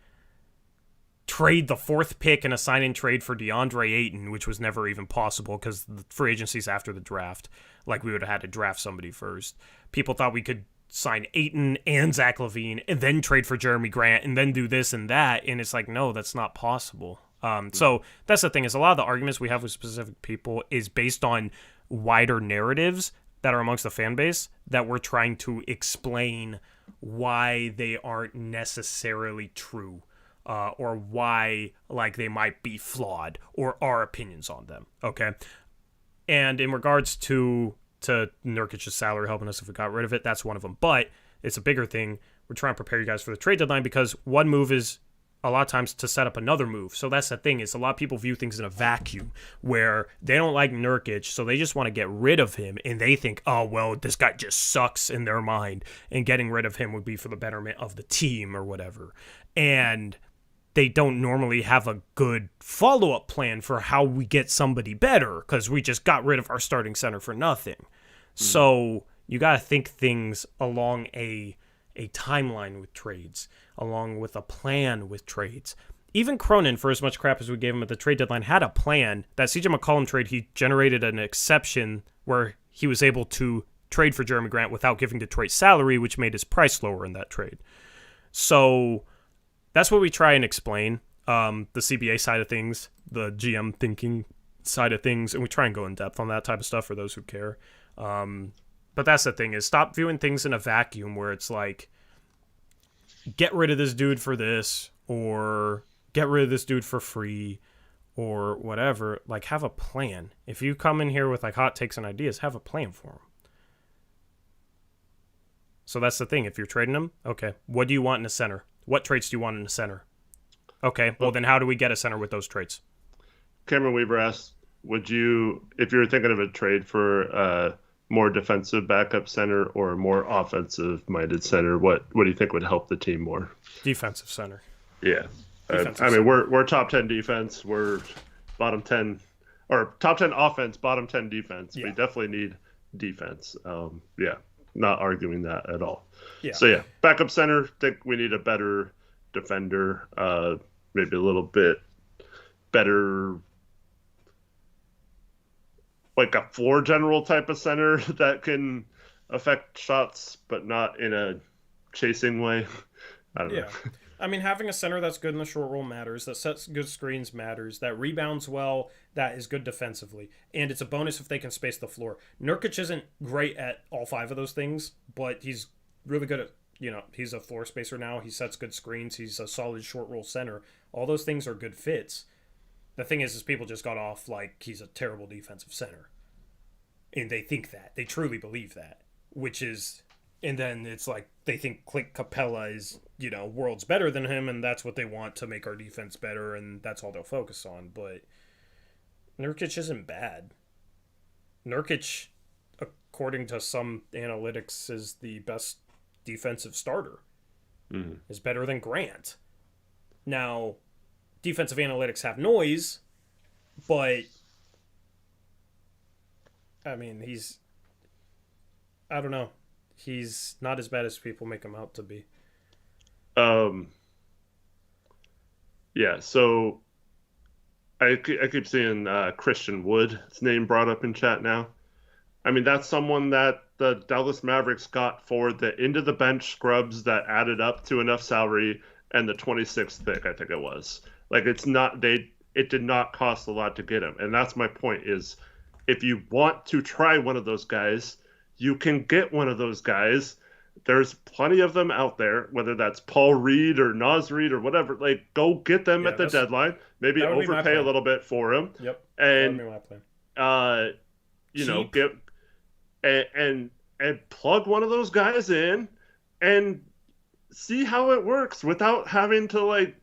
trade the 4th pick and a sign-in trade for DeAndre Ayton, which was never even possible because the free agency's after the draft. Like, we would have had to draft somebody first. People thought we could sign Ayton and Zach LaVine and then trade for Jeremy Grant and then do this and that. And it's like, no, that's not possible. So that's the thing is a lot of the arguments we have with specific people is based on wider narratives that are amongst the fan base that we're trying to explain why they aren't necessarily true. Or why, like, they might be flawed, or our opinions on them, okay? And in regards to Nurkic's salary helping us if we got rid of it, that's one of them. But it's a bigger thing. We're trying to prepare you guys for the trade deadline because one move is a lot of times to set up another move. So that's the thing is a lot of people view things in a vacuum where they don't like Nurkic, so they just want to get rid of him, and they think, oh, well, this guy just sucks in their mind, and getting rid of him would be for the betterment of the team or whatever. And they don't normally have a good follow-up plan for how we get somebody better because we just got rid of our starting center for nothing. So you got to think things along a a timeline with trades, along with a plan with trades. Even Cronin, for as much crap as we gave him at the trade deadline, had a plan. That CJ McCollum trade, he generated an exception where he was able to trade for Jeremy Grant without giving Detroit salary, which made his price lower in that trade. So that's what we try and explain, the CBA side of things, the GM thinking side of things, and we try and go in depth on that type of stuff for those who care. But that's the thing, is stop viewing things in a vacuum where it's like, get rid of this dude for this, or get rid of this dude for free, or whatever. Like, have a plan. If you come in here with like hot takes and ideas, have a plan for them. So that's the thing. If you're trading them, okay, what do you want in a center? What traits do you want in a center? Okay, well then how do we get a center with those traits? Cameron Weaver asked, would you, if you were thinking of a trade for a more defensive backup center or a more offensive-minded center, what do you think would help the team more? Defensive center. Yeah. I mean, we're top 10 defense. We're bottom 10, or top 10 offense, bottom 10 defense. Yeah. We definitely need defense. Yeah. Not arguing that at all. Yeah. So yeah, backup center. Think we need a better defender. Maybe a little bit better, like a floor general type of center that can affect shots, but not in a chasing way. I don't know. I mean, having a center that's good in the short roll matters, that sets good screens matters, that rebounds well, that is good defensively. And it's a bonus if they can space the floor. Nurkic isn't great at all 5 of those things, but he's really good at, he's a floor spacer now. He sets good screens. He's a solid short roll center. All those things are good fits. The thing is people just got off like he's a terrible defensive center. And they think that. They truly believe that, which is... And then it's like they think Clint Capella is, worlds better than him, and that's what they want to make our defense better, and that's all they'll focus on. But Nurkic isn't bad. Nurkic, according to some analytics, is the best defensive starter. Mm-hmm. Is better than Grant. Now, defensive analytics have noise, but I mean, I don't know. He's not as bad as people make him out to be. Yeah, so I keep seeing Christian Wood's name brought up in chat now. I mean, that's someone that the Dallas Mavericks got for the end-of-the-bench scrubs that added up to enough salary and the 26th pick, I think it was. Like, it did not cost a lot to get him. And that's my point is, if you want to try one of those guys, you can get one of those guys. There's plenty of them out there, whether that's Paul Reed or Naz Reid or whatever. Like, go get them at the deadline. Maybe overpay a little bit for them. Yep. And, that would be my plan. Get and plug one of those guys in and see how it works without having to, like,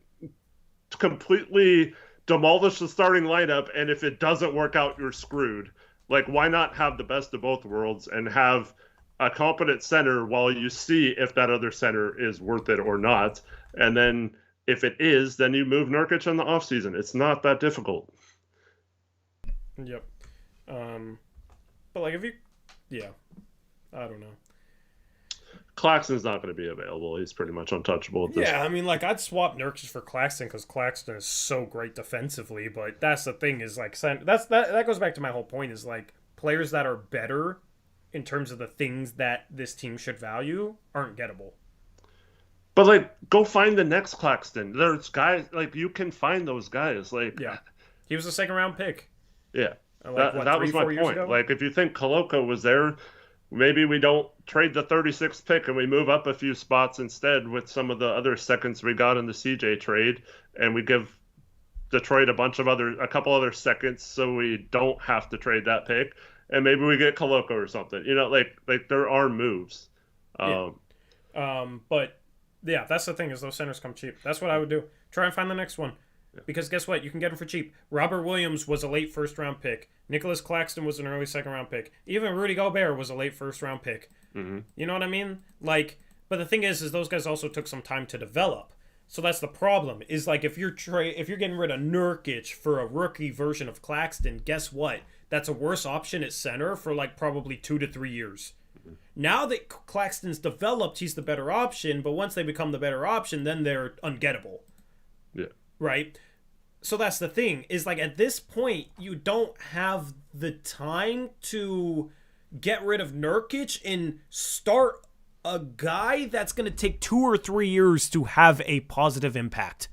completely demolish the starting lineup. And if it doesn't work out, you're screwed. Like, why not have the best of both worlds and have a competent center while you see if that other center is worth it or not? And then if it is, then you move Nurkic in the offseason. It's not that difficult. Yep. But, like, I don't know. Claxton's not going to be available. He's pretty much untouchable at this point. I mean, like, I'd swap Nurkic for Claxton because Claxton is so great defensively, but that's the thing is, like, that goes back to my whole point is, like, players that are better in terms of the things that this team should value aren't gettable. But, like, go find the next Claxton. There's guys, like, you can find those guys. Like, yeah. He was a second-round pick. Yeah. Like, that was my point. Ago? Like, if you think Koloko was there, maybe we don't trade the 36th pick and we move up a few spots instead with some of the other seconds we got in the CJ trade, and we give Detroit a couple other seconds so we don't have to trade that pick, and maybe we get Koloko or something. Like there are moves. But yeah, that's the thing is those centers come cheap. That's what I would do. Try and find the next one. Because guess what? You can get him for cheap. Robert Williams was a late first-round pick. Nicholas Claxton was an early second-round pick. Even Rudy Gobert was a late first-round pick. Mm-hmm. You know what I mean? Like, but the thing is those guys also took some time to develop. So that's the problem. Is like if you're getting rid of Nurkic for a rookie version of Claxton, guess what? That's a worse option at center for like probably 2 to 3 years. Mm-hmm. Now that Claxton's developed, he's the better option, but once they become the better option, then they're ungettable. Yeah. Right? So that's the thing, is like at this point, you don't have the time to get rid of Nurkic and start a guy that's going to take 2 or 3 years to have a positive impact.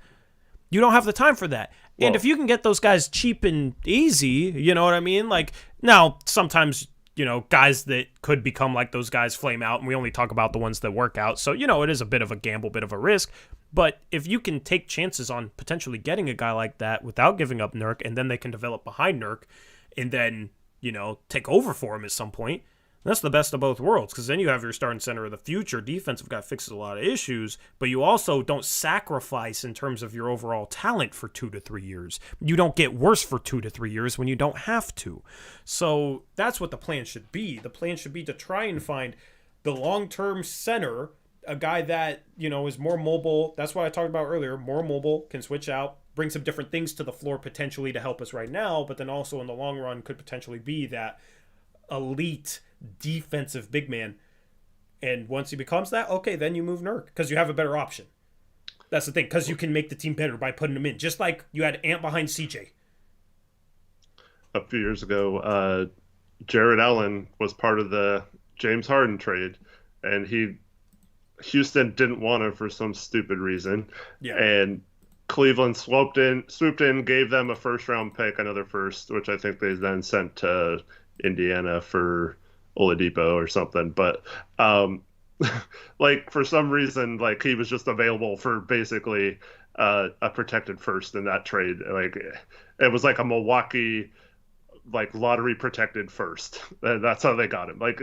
You don't have the time for that. Well, and if you can get those guys cheap and easy, you know what I mean? Like, now, sometimes, you know, guys that could become like those guys flame out, and we only talk about the ones that work out. So, you know, it is a bit of a gamble, bit of a risk. But if you can take chances on potentially getting a guy like that without giving up Nurk, and then they can develop behind Nurk, and then, you know, take over for him at some point, that's the best of both worlds, because then you have your starting center of the future. Defensive guy fixes a lot of issues, but you also don't sacrifice in terms of your overall talent for 2 to 3 years. You don't get worse for 2 to 3 years when you don't have to. So that's what the plan should be. The plan should be to try and find the long-term center, a guy that, you know, is more mobile. That's what I talked about earlier. More mobile, can switch out, bring some different things to the floor potentially to help us right now, but then also in the long run could potentially be that elite defensive big man. And once he becomes that, okay, then you move Nurk because you have a better option. That's the thing, because you can make the team better by putting him in, just like you had Ant behind CJ. A few years ago, Jared Allen was part of the James Harden trade, and Houston didn't want him for some stupid reason. Yeah. And Cleveland swooped in, gave them a first-round pick, another first, which I think they then sent to Indiana for Oladipo or something. But like, for some reason, like, he was just available for basically a protected first in that trade. Like, it was like a Milwaukee, like, lottery protected first. That's how they got him. Like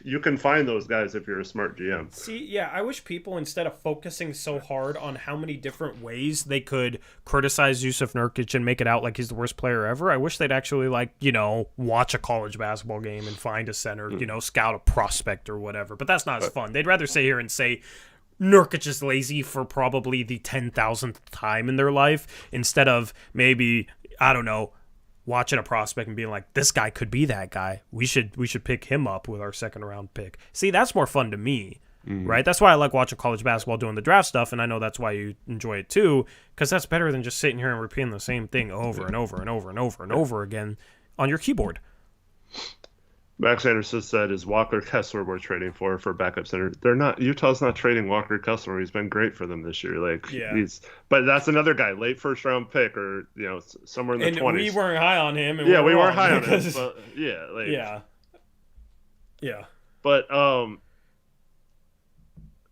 you can find those guys if you're a smart GM. See, yeah, I wish people, instead of focusing so hard on how many different ways they could criticize Yusuf Nurkic and make it out like he's the worst player ever, I wish they'd actually, like, you know, watch a college basketball game and find a center, you know, scout a prospect or whatever. But that's not as fun. They'd rather sit here and say Nurkic is lazy for probably the 10,000th time in their life, instead of maybe, I don't know, watching a prospect and being like, this guy could be that guy. We should pick him up with our second round pick. See, that's more fun to me, right? That's why I like watching college basketball doing the draft stuff, and I know that's why you enjoy it too, because that's better than just sitting here and repeating the same thing over and over and over and over and over again on your keyboard. Max Anderson said, is Walker Kessler worth trading for backup center? They're not. Utah's not trading Walker Kessler. He's been great for them this year. Like, yeah. But that's another guy, late first round pick, or, you know, somewhere in the 20s. And we weren't high on him. And we weren't high on him. But, yeah, like, yeah. But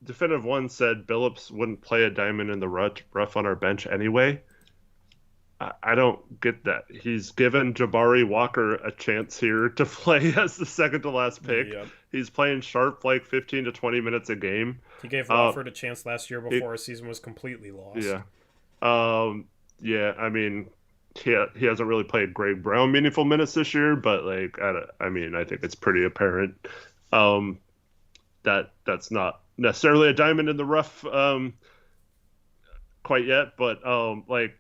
Definitive One said Billups wouldn't play a diamond in the rough on our bench anyway. I don't get that. He's given Jabari Walker a chance here to play as the second to last pick. Yep. He's playing Sharpe like 15 to 20 minutes a game. He gave Wofford a chance last year before his season was completely lost. Yeah. Yeah, I mean, he hasn't really played Greg Brown meaningful minutes this year, but, like, I mean, I think it's pretty apparent that that's not necessarily a diamond in the rough quite yet, but like,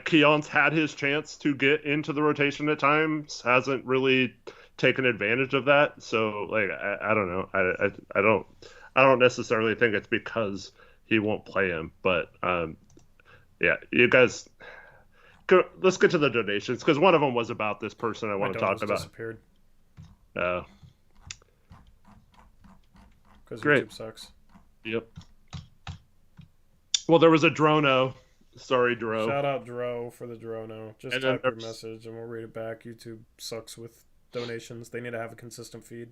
Keon's had his chance to get into the rotation at times, hasn't really taken advantage of that. So, like, I don't know. I don't necessarily think it's because he won't play him, but yeah, you guys, let's get to the donations, because one of them was about this person I want to talk about. Disappeared. Because YouTube sucks. Yep. Well, there was a Drono. Sorry, Dro. Shout out Dro for the Drono. Just type your message and we'll read it back. YouTube sucks with donations. They need to have a consistent feed.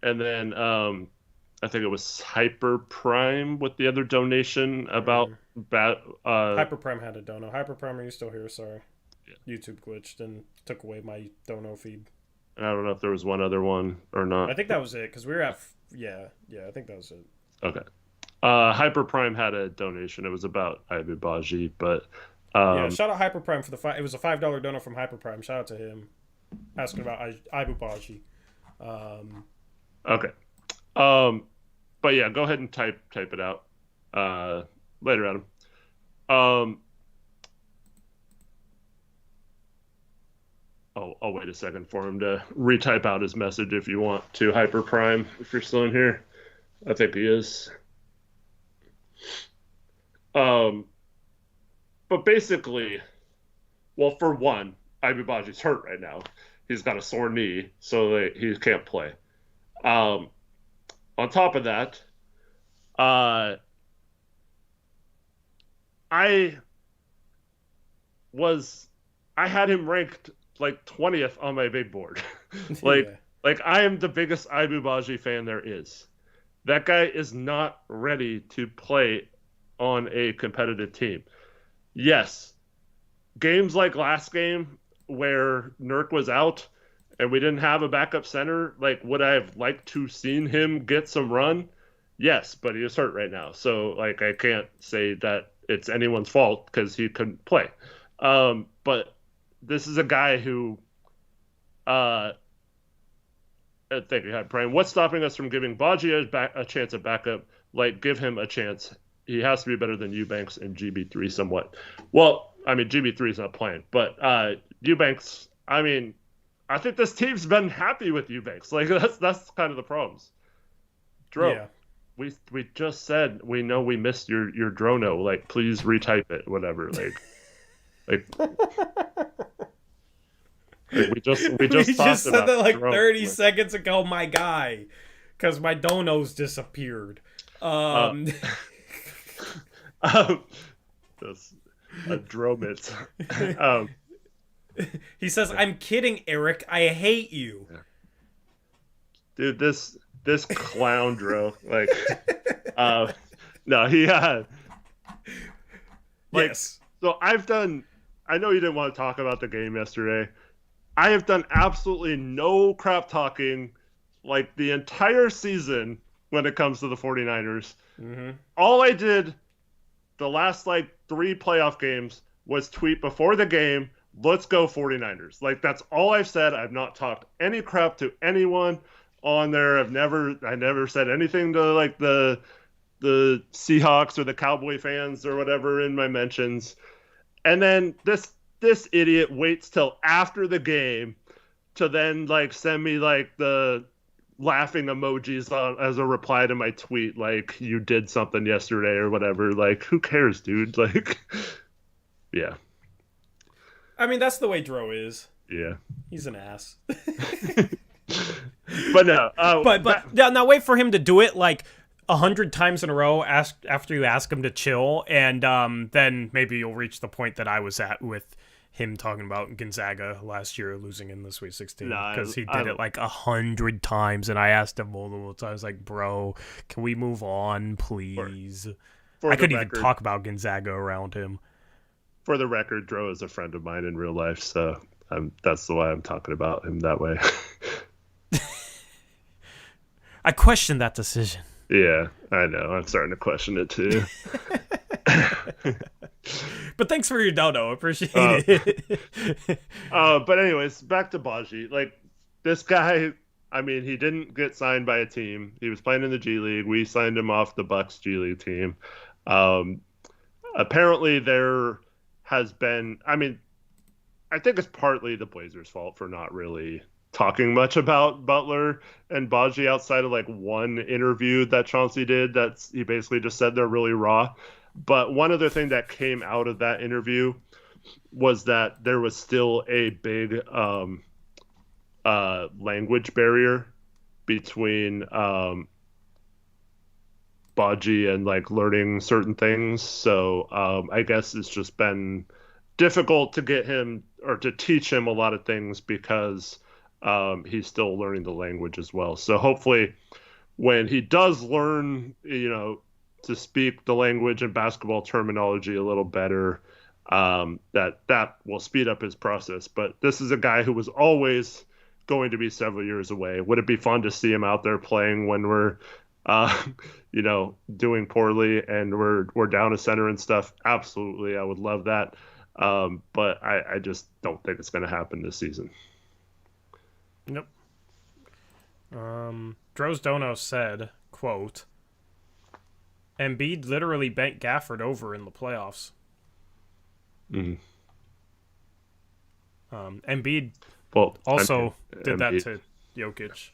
And then I think it was Hyper Prime with the other donation about Hyper Prime had a dono. Hyper Prime, are you still here? Sorry. Yeah. YouTube glitched and took away my dono feed. And I don't know if there was one other one or not. I think that was it, because we were at I think that was it. Okay. Hyper Prime had a donation. It was about Ibu Baji, but shout out Hyper Prime for it was a $5 dono from Hyper Prime. Shout out to him, asking about Ibu Baji. Okay. But yeah, go ahead and type it out later, Adam. I'll wait a second for him to retype out his message if you want to. Hyper Prime, if you're still in here. I think he is. But basically, well, for one, Ibubaji's hurt right now. He's got a sore knee, so that he can't play. On top of that, I had him ranked like 20th on my big board. Like I am the biggest Ibubaji fan there is. That guy is not ready to play on a competitive team. Yes, games like last game where Nurk was out and we didn't have a backup center, like would I have liked to seen him get some run? Yes, but he is hurt right now. So like I can't say that it's anyone's fault because he couldn't play. But this is a guy who thank you, Brian. What's stopping us from giving Baji a chance at backup? Like, give him a chance. He has to be better than Eubanks and GB3 somewhat. Well, I mean, GB3 is not playing, but Eubanks, I mean, I think this team's been happy with Eubanks. Like, that's kind of the problems. Dro, yeah. We just said we know we missed your Drono. Like, please retype it, whatever. Like we just said that like 30 seconds ago, my guy, because my donos disappeared. That's a dromit. He says, "I'm kidding, Eric. I hate you." Dude, this clown Dro, like, no, he yes. So I know you didn't want to talk about the game yesterday. I have done absolutely no crap talking like the entire season when it comes to the 49ers. Mm-hmm. All I did the last like 3 playoff games was tweet before the game, "Let's go 49ers." Like that's all I've said. I've not talked any crap to anyone on there. I never said anything to like the Seahawks or the Cowboy fans or whatever in my mentions. And then this idiot waits till after the game to then like send me like the laughing emojis as a reply to my tweet, like you did something yesterday or whatever. Like, who cares, dude? Like, yeah. I mean, that's the way Dro is. Yeah. He's an ass. But no. Now wait for him to do it like 100 times in a row after you ask him to chill, and then maybe you'll reach the point that I was at with him talking about Gonzaga last year losing in the Sweet 16 because he did it like 100 times, and I asked him multiple times, like, bro, can we move on, please? I couldn't even talk about Gonzaga around him. For the record, Dro is a friend of mine in real life, so that's why I'm talking about him that way. I question that decision. Yeah, I know. I'm starting to question it too. But thanks for your dono. Appreciate it. But anyways, back to Baji. Like, this guy, I mean, he didn't get signed by a team. He was playing in the G League. We signed him off the Bucks G League team. Apparently there has been, I mean, I think it's partly the Blazers' fault for not really talking much about Butler and Baji outside of like one interview that Chauncey did. He basically just said they're really raw. But one other thing that came out of that interview was that there was still a big language barrier between Baji and like learning certain things. So I guess it's just been difficult to get him or to teach him a lot of things because he's still learning the language as well. So hopefully when he does learn, to speak the language and basketball terminology a little better, that will speed up his process. But this is a guy who was always going to be several years away. Would it be fun to see him out there playing when we're, doing poorly and we're down a center and stuff? Absolutely. I would love that. But I just don't think it's going to happen this season. Nope. Droz Dono said, quote, Embiid literally bent Gafford over in the playoffs. Mm-hmm. Embiid Well, also did that Embiid. to Jokic.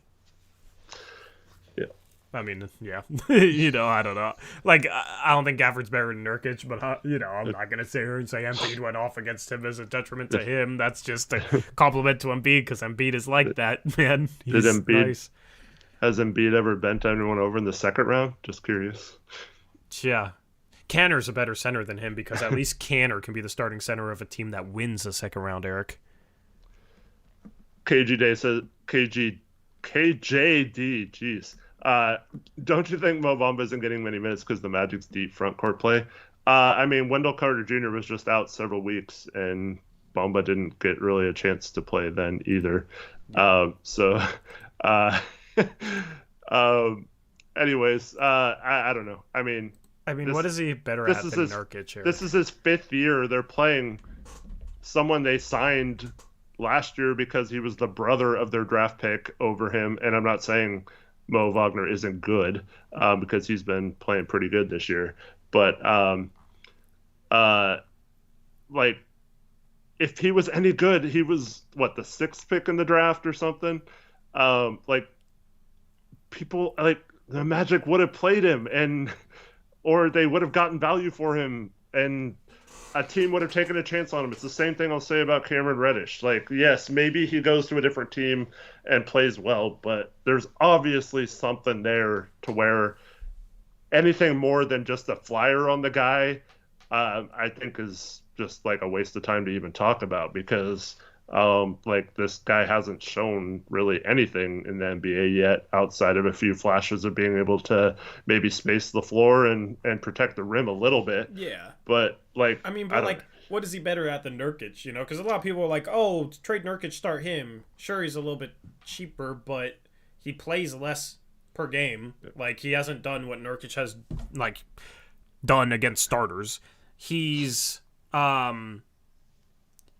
Yeah. I mean, yeah. I don't know. Like, I don't think Gafford's better than Nurkic, but, I'm not going to sit here and say Embiid went off against him as a detriment to him. That's just a compliment to Embiid, because Embiid is like that, man. He's nice. Has Embiid ever bent anyone over in the second round? Just curious. Yeah. Canner's a better center than him, because at least Canner can be the starting center of a team that wins the second round, Eric. KG Day says, KJD, jeez. Don't you think Mo Bamba isn't getting many minutes because the Magic's deep front court play? I mean, Wendell Carter Jr. was just out several weeks, and Bamba didn't get really a chance to play then either. Anyways, I don't know. I mean, what is he better at than Nurkic here? This is his fifth year. They're playing someone they signed last year because he was the brother of their draft pick over him. And I'm not saying Mo Wagner isn't good, because he's been playing pretty good this year. But like, if he was any good, he was the sixth pick in the draft or something. Like, people like the Magic would have played him, or they would have gotten value for him, and a team would have taken a chance on him. It's the same thing I'll say about Cameron Reddish. Like, yes, maybe he goes to a different team and plays well, but there's obviously something there to where anything more than just a flyer on the guy, I think is just like a waste of time to even talk about, because like, this guy hasn't shown really anything in the NBA yet outside of a few flashes of being able to maybe space the floor and protect the rim a little bit. Yeah. But like, what is he better at than Nurkic? Because a lot of people are like, oh, trade Nurkic, start him. Sure, he's a little bit cheaper, but he plays less per game. Like, he hasn't done what Nurkic has done against starters. He's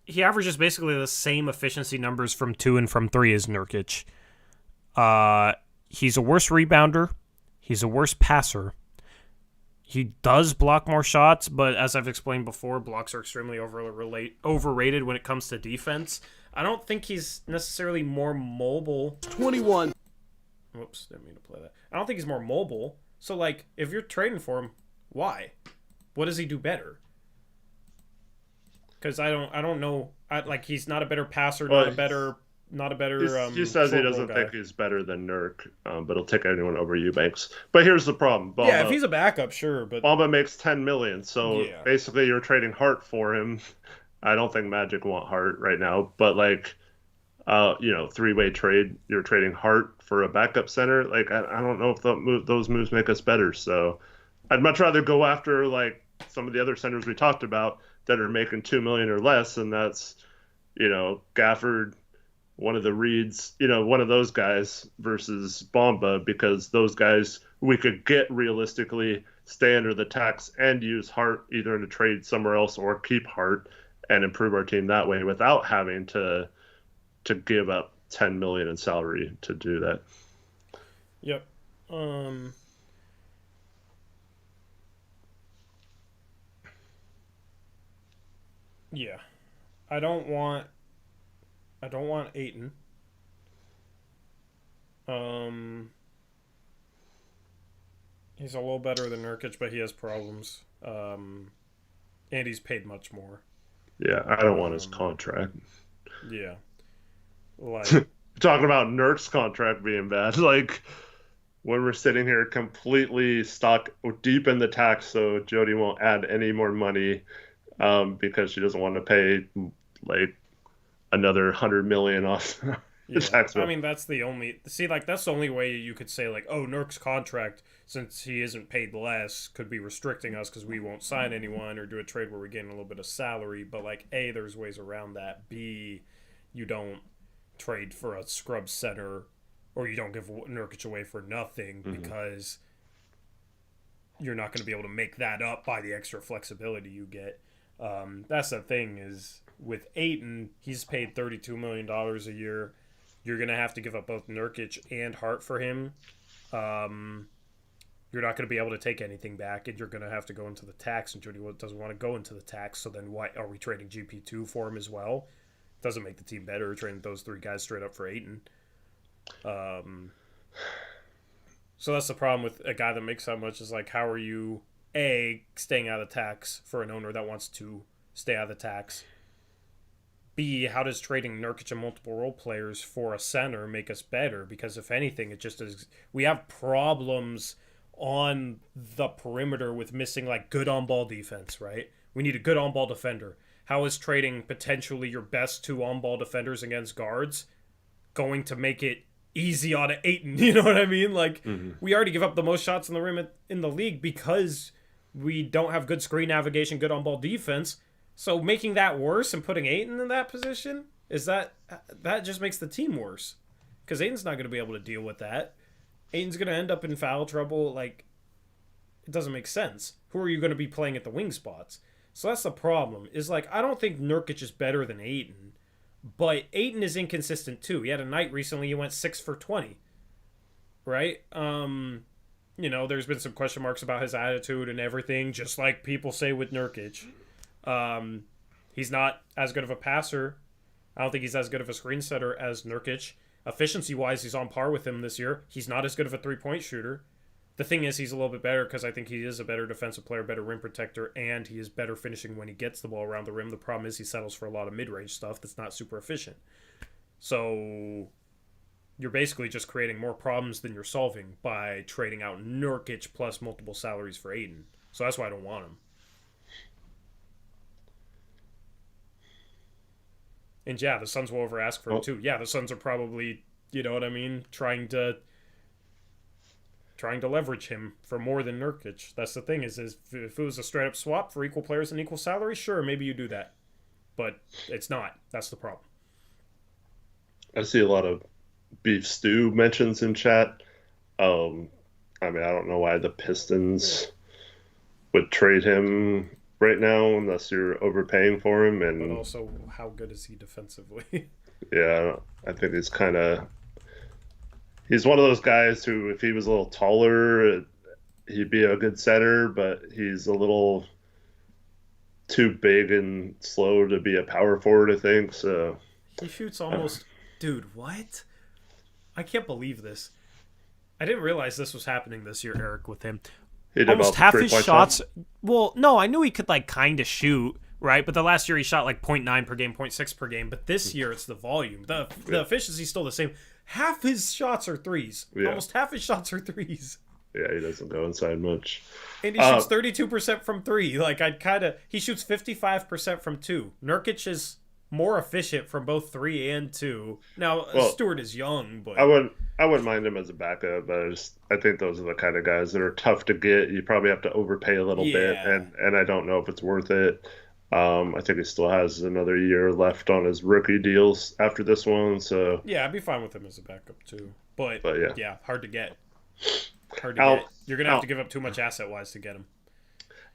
he averages basically the same efficiency numbers from 2 and from 3 as Nurkic. He's a worse rebounder. He's a worse passer. He does block more shots, but as I've explained before, blocks are extremely overrated when it comes to defense. I don't think he's necessarily more mobile. 21. Whoops, didn't mean to play that. I don't think he's more mobile. So, like, if you're trading for him, why? What does he do better? Because I don't know. He's not a better passer, not a better. He says he doesn't think he's better than Nurk, but he'll take anyone over Eubanks. But here's the problem. Bamba, yeah, if he's a backup, sure, but Bamba makes $10 million, so basically you're trading Hart for him. I don't think Magic want Hart right now, but three-way trade. You're trading Hart for a backup center. Like, I don't know if those moves make us better. So I'd much rather go after some of the other centers we talked about that are making $2 million or less, and that's Gafford, one of the Reeds, one of those guys versus Bamba, because those guys we could get realistically, stay under the tax and use Hart either in a trade somewhere else or keep Hart and improve our team that way without having to give up $10 million in salary to do that. Yep. Yeah. I don't want Ayton. He's a little better than Nurkic, but he has problems. And he's paid much more. Yeah, I don't want his contract. Yeah. Talking about Nurk's contract being bad, when we're sitting here completely stuck deep in the tax, so Jody won't add any more money because she doesn't want to pay another $100 million off the tax bill. I mean, that's the only way you could say Nurk's contract, since he isn't paid less, could be restricting us because we won't sign anyone or do a trade where we gain a little bit of salary. But A, there's ways around that. B, you don't trade for a scrub center, or you don't give Nurkic away for nothing because you're not going to be able to make that up by the extra flexibility you get. That's the thing is, with Ayton, he's paid $32 million a year. You're going to have to give up both Nurkic and Hart for him. You're not going to be able to take anything back, and you're going to have to go into the tax, and Jody doesn't want to go into the tax, so then why are we trading GP2 for him as well? doesn't make the team better trading those 3 guys straight up for Ayton. So that's the problem with a guy that makes that much is like, how are you, A, staying out of tax for an owner that wants to stay out of the tax? B, how does trading Nurkic and multiple role players for a center make us better? Because if anything, it just is, we have problems on the perimeter with missing like good on-ball defense, right? We need a good on-ball defender. How is trading potentially your best 2 on-ball defenders against guards going to make it easy on Ayton? You know what I mean? Like, we already give up the most shots in the rim in the league because we don't have good screen navigation, good on-ball defense. So making that worse and putting Ayton in that position, that just makes the team worse. Because Ayton's not going to be able to deal with that. Ayton's going to end up in foul trouble. Like, it doesn't make sense. Who are you going to be playing at the wing spots? So that's the problem. Is like, I don't think Nurkic is better than Ayton. But Ayton is inconsistent too. He had a night recently, he went 6 for 20. Right? There's been some question marks about his attitude and everything, just like people say with Nurkic. He's not as good of a passer. I don't think he's as good of a screen setter as Nurkic. Efficiency-wise, he's on par with him this year. He's not as good of a three-point shooter. The thing is, he's a little bit better because I think he is a better defensive player, better rim protector, and he is better finishing when he gets the ball around the rim. The problem is he settles for a lot of mid-range stuff that's not super efficient. So you're basically just creating more problems than you're solving by trading out Nurkic plus multiple salaries for Ayton. So that's why I don't want him. And yeah, the Suns will over ask for him too. Yeah, the Suns are probably, you know what I mean, trying to leverage him for more than Nurkic. That's the thing is if it was a straight up swap for equal players and equal salary, sure, maybe you do that. But it's not. That's the problem. I see a lot of beef stew mentions in chat. I don't know why the Pistons would trade him right now unless you're overpaying for him. And but also, how good is he defensively? Yeah, I think he's one of those guys who, if he was a little taller, he'd be a good center, but he's a little too big and slow to be a power forward, I think. So he shoots almost... Dude, what? I can't believe this. I didn't realize this was happening this year, Eric, with him. Almost half his shots... Well, no, I knew he could, kind of shoot, right? But the last year he shot, 0.9 per game, 0.6 per game. But this year it's the volume. The efficiency's still the same. Half his shots are threes. Yeah. Almost half his shots are threes. Yeah, he doesn't go inside much. And he shoots 32% from 3. He shoots 55% from 2. Nurkic is more efficient from both 3 and 2. Now, Stewart is young, but... I wouldn't mind him as a backup, but I think those are the kind of guys that are tough to get. You probably have to overpay a little bit, and I don't know if it's worth it. I think he still has another year left on his rookie deals after this one. So yeah, I'd be fine with him as a backup too. But yeah, hard to get. You're gonna have to give up too much asset-wise to get him.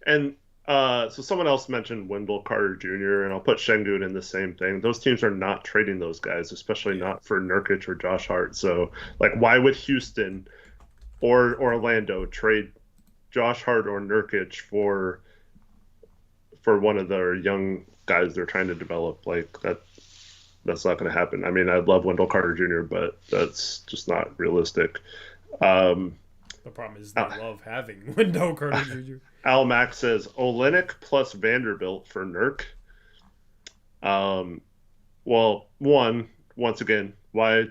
And so someone else mentioned Wendell Carter Jr., and I'll put Şengün in the same thing. Those teams are not trading those guys, especially not for Nurkic or Josh Hart. So, why would Houston or Orlando trade Josh Hart or Nurkic for one of their young guys they're trying to develop? That's not going to happen. I mean, I'd love Wendell Carter Jr., but that's just not realistic. The problem is they love having Wendell Carter Jr. Al Mack says Olynyk plus Vanderbilt for Nurk. Well, once again, why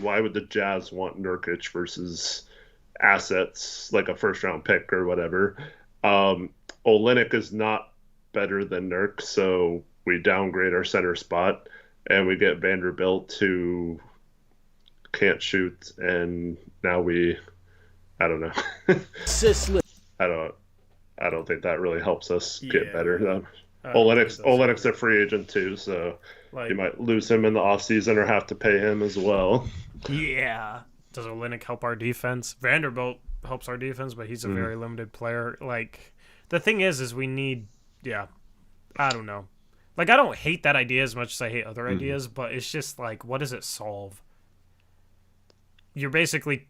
would the Jazz want Nurkic versus assets like a first round pick or whatever? Olynyk is not better than Nurk, so we downgrade our center spot and we get Vanderbilt who can't shoot, and now I don't know. I don't think that really helps us get better. Olynyk's a free agent too, so you might lose him in the offseason or have to pay him as well. Yeah. Does Olynyk help our defense? Vanderbilt helps our defense, but he's a very limited player. The thing is we need, I don't know. I don't hate that idea as much as I hate other ideas, but it's just what does it solve? You're basically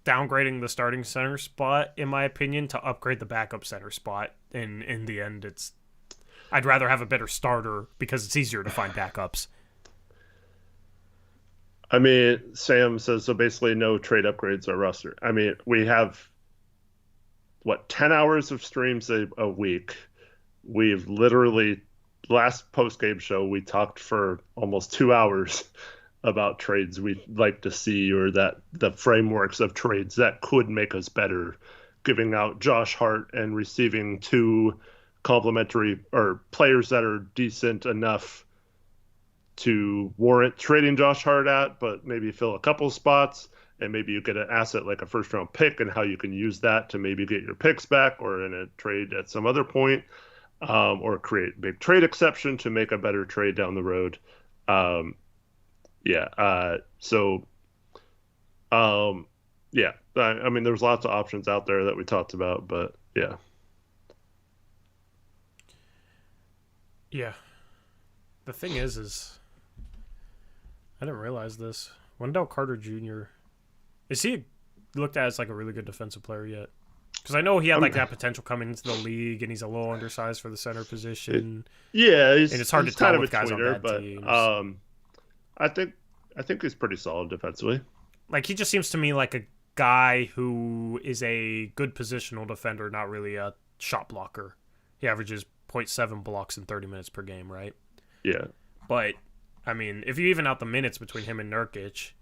downgrading the starting center spot, in my opinion, to upgrade the backup center spot. And in the end, I'd rather have a better starter because it's easier to find backups. I mean, Sam says so. Basically, no trade upgrades or roster. I mean, we have what 10 hours of streams a week. We've literally last post game show we talked for almost 2 hours about trades we'd like to see or that the frameworks of trades that could make us better, giving out Josh Hart and receiving two complementary or players that are decent enough to warrant trading Josh Hart at, but maybe fill a couple spots, and maybe you get an asset like a first round pick and how you can use that to maybe get your picks back or in a trade at some other point, or create a big trade exception to make a better trade down the road. Yeah. I mean, there's lots of options out there that we talked about, but yeah. Yeah. The thing is I didn't realize this. Wendell Carter Jr. Is he looked at as like a really good defensive player yet? Because I know he had like that potential coming into the league, and he's a little undersized for the center position. And it's hard to tell with guys on bad teams. I think he's pretty solid defensively. Like, he just seems to me like a guy who is a good positional defender, not really a shot blocker. He averages 0.7 blocks in 30 minutes per game, right? Yeah. But, I mean, if you even out the minutes between him and Nurkic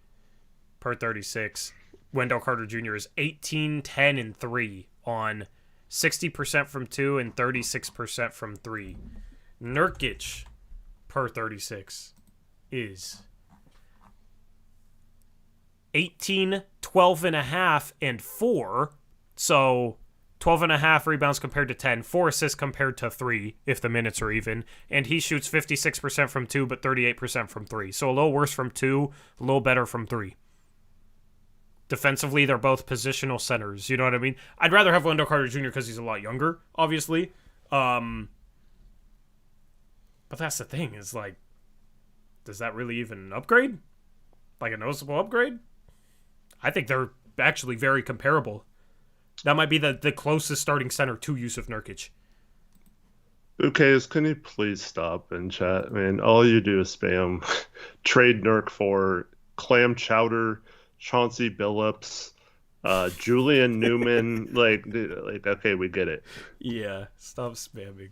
per 36, Wendell Carter Jr. is 18, 10, and 3 on 60% from 2 and 36% from 3. Nurkic per 36 is 18, 12 and a half, and 4. So 12 and a half rebounds compared to 10, 4 assists compared to 3 if the minutes are even, and he shoots 56% from 2 but 38% from 3. So a little worse from 2, a little better from 3. Defensively, they're both positional centers. You know what I mean? I'd rather have Wendell Carter Jr. because he's a lot younger, obviously. But that's the thing, is like, does that really even upgrade? Like a noticeable upgrade? I think they're actually very comparable. That might be the closest starting center to Yusuf Nurkic. Okay, can you please stop in chat? Man, all you do is spam trade Nurk for clam chowder, Chauncey Billups, Julian Newman. like, okay, we get it. Yeah, stop spamming.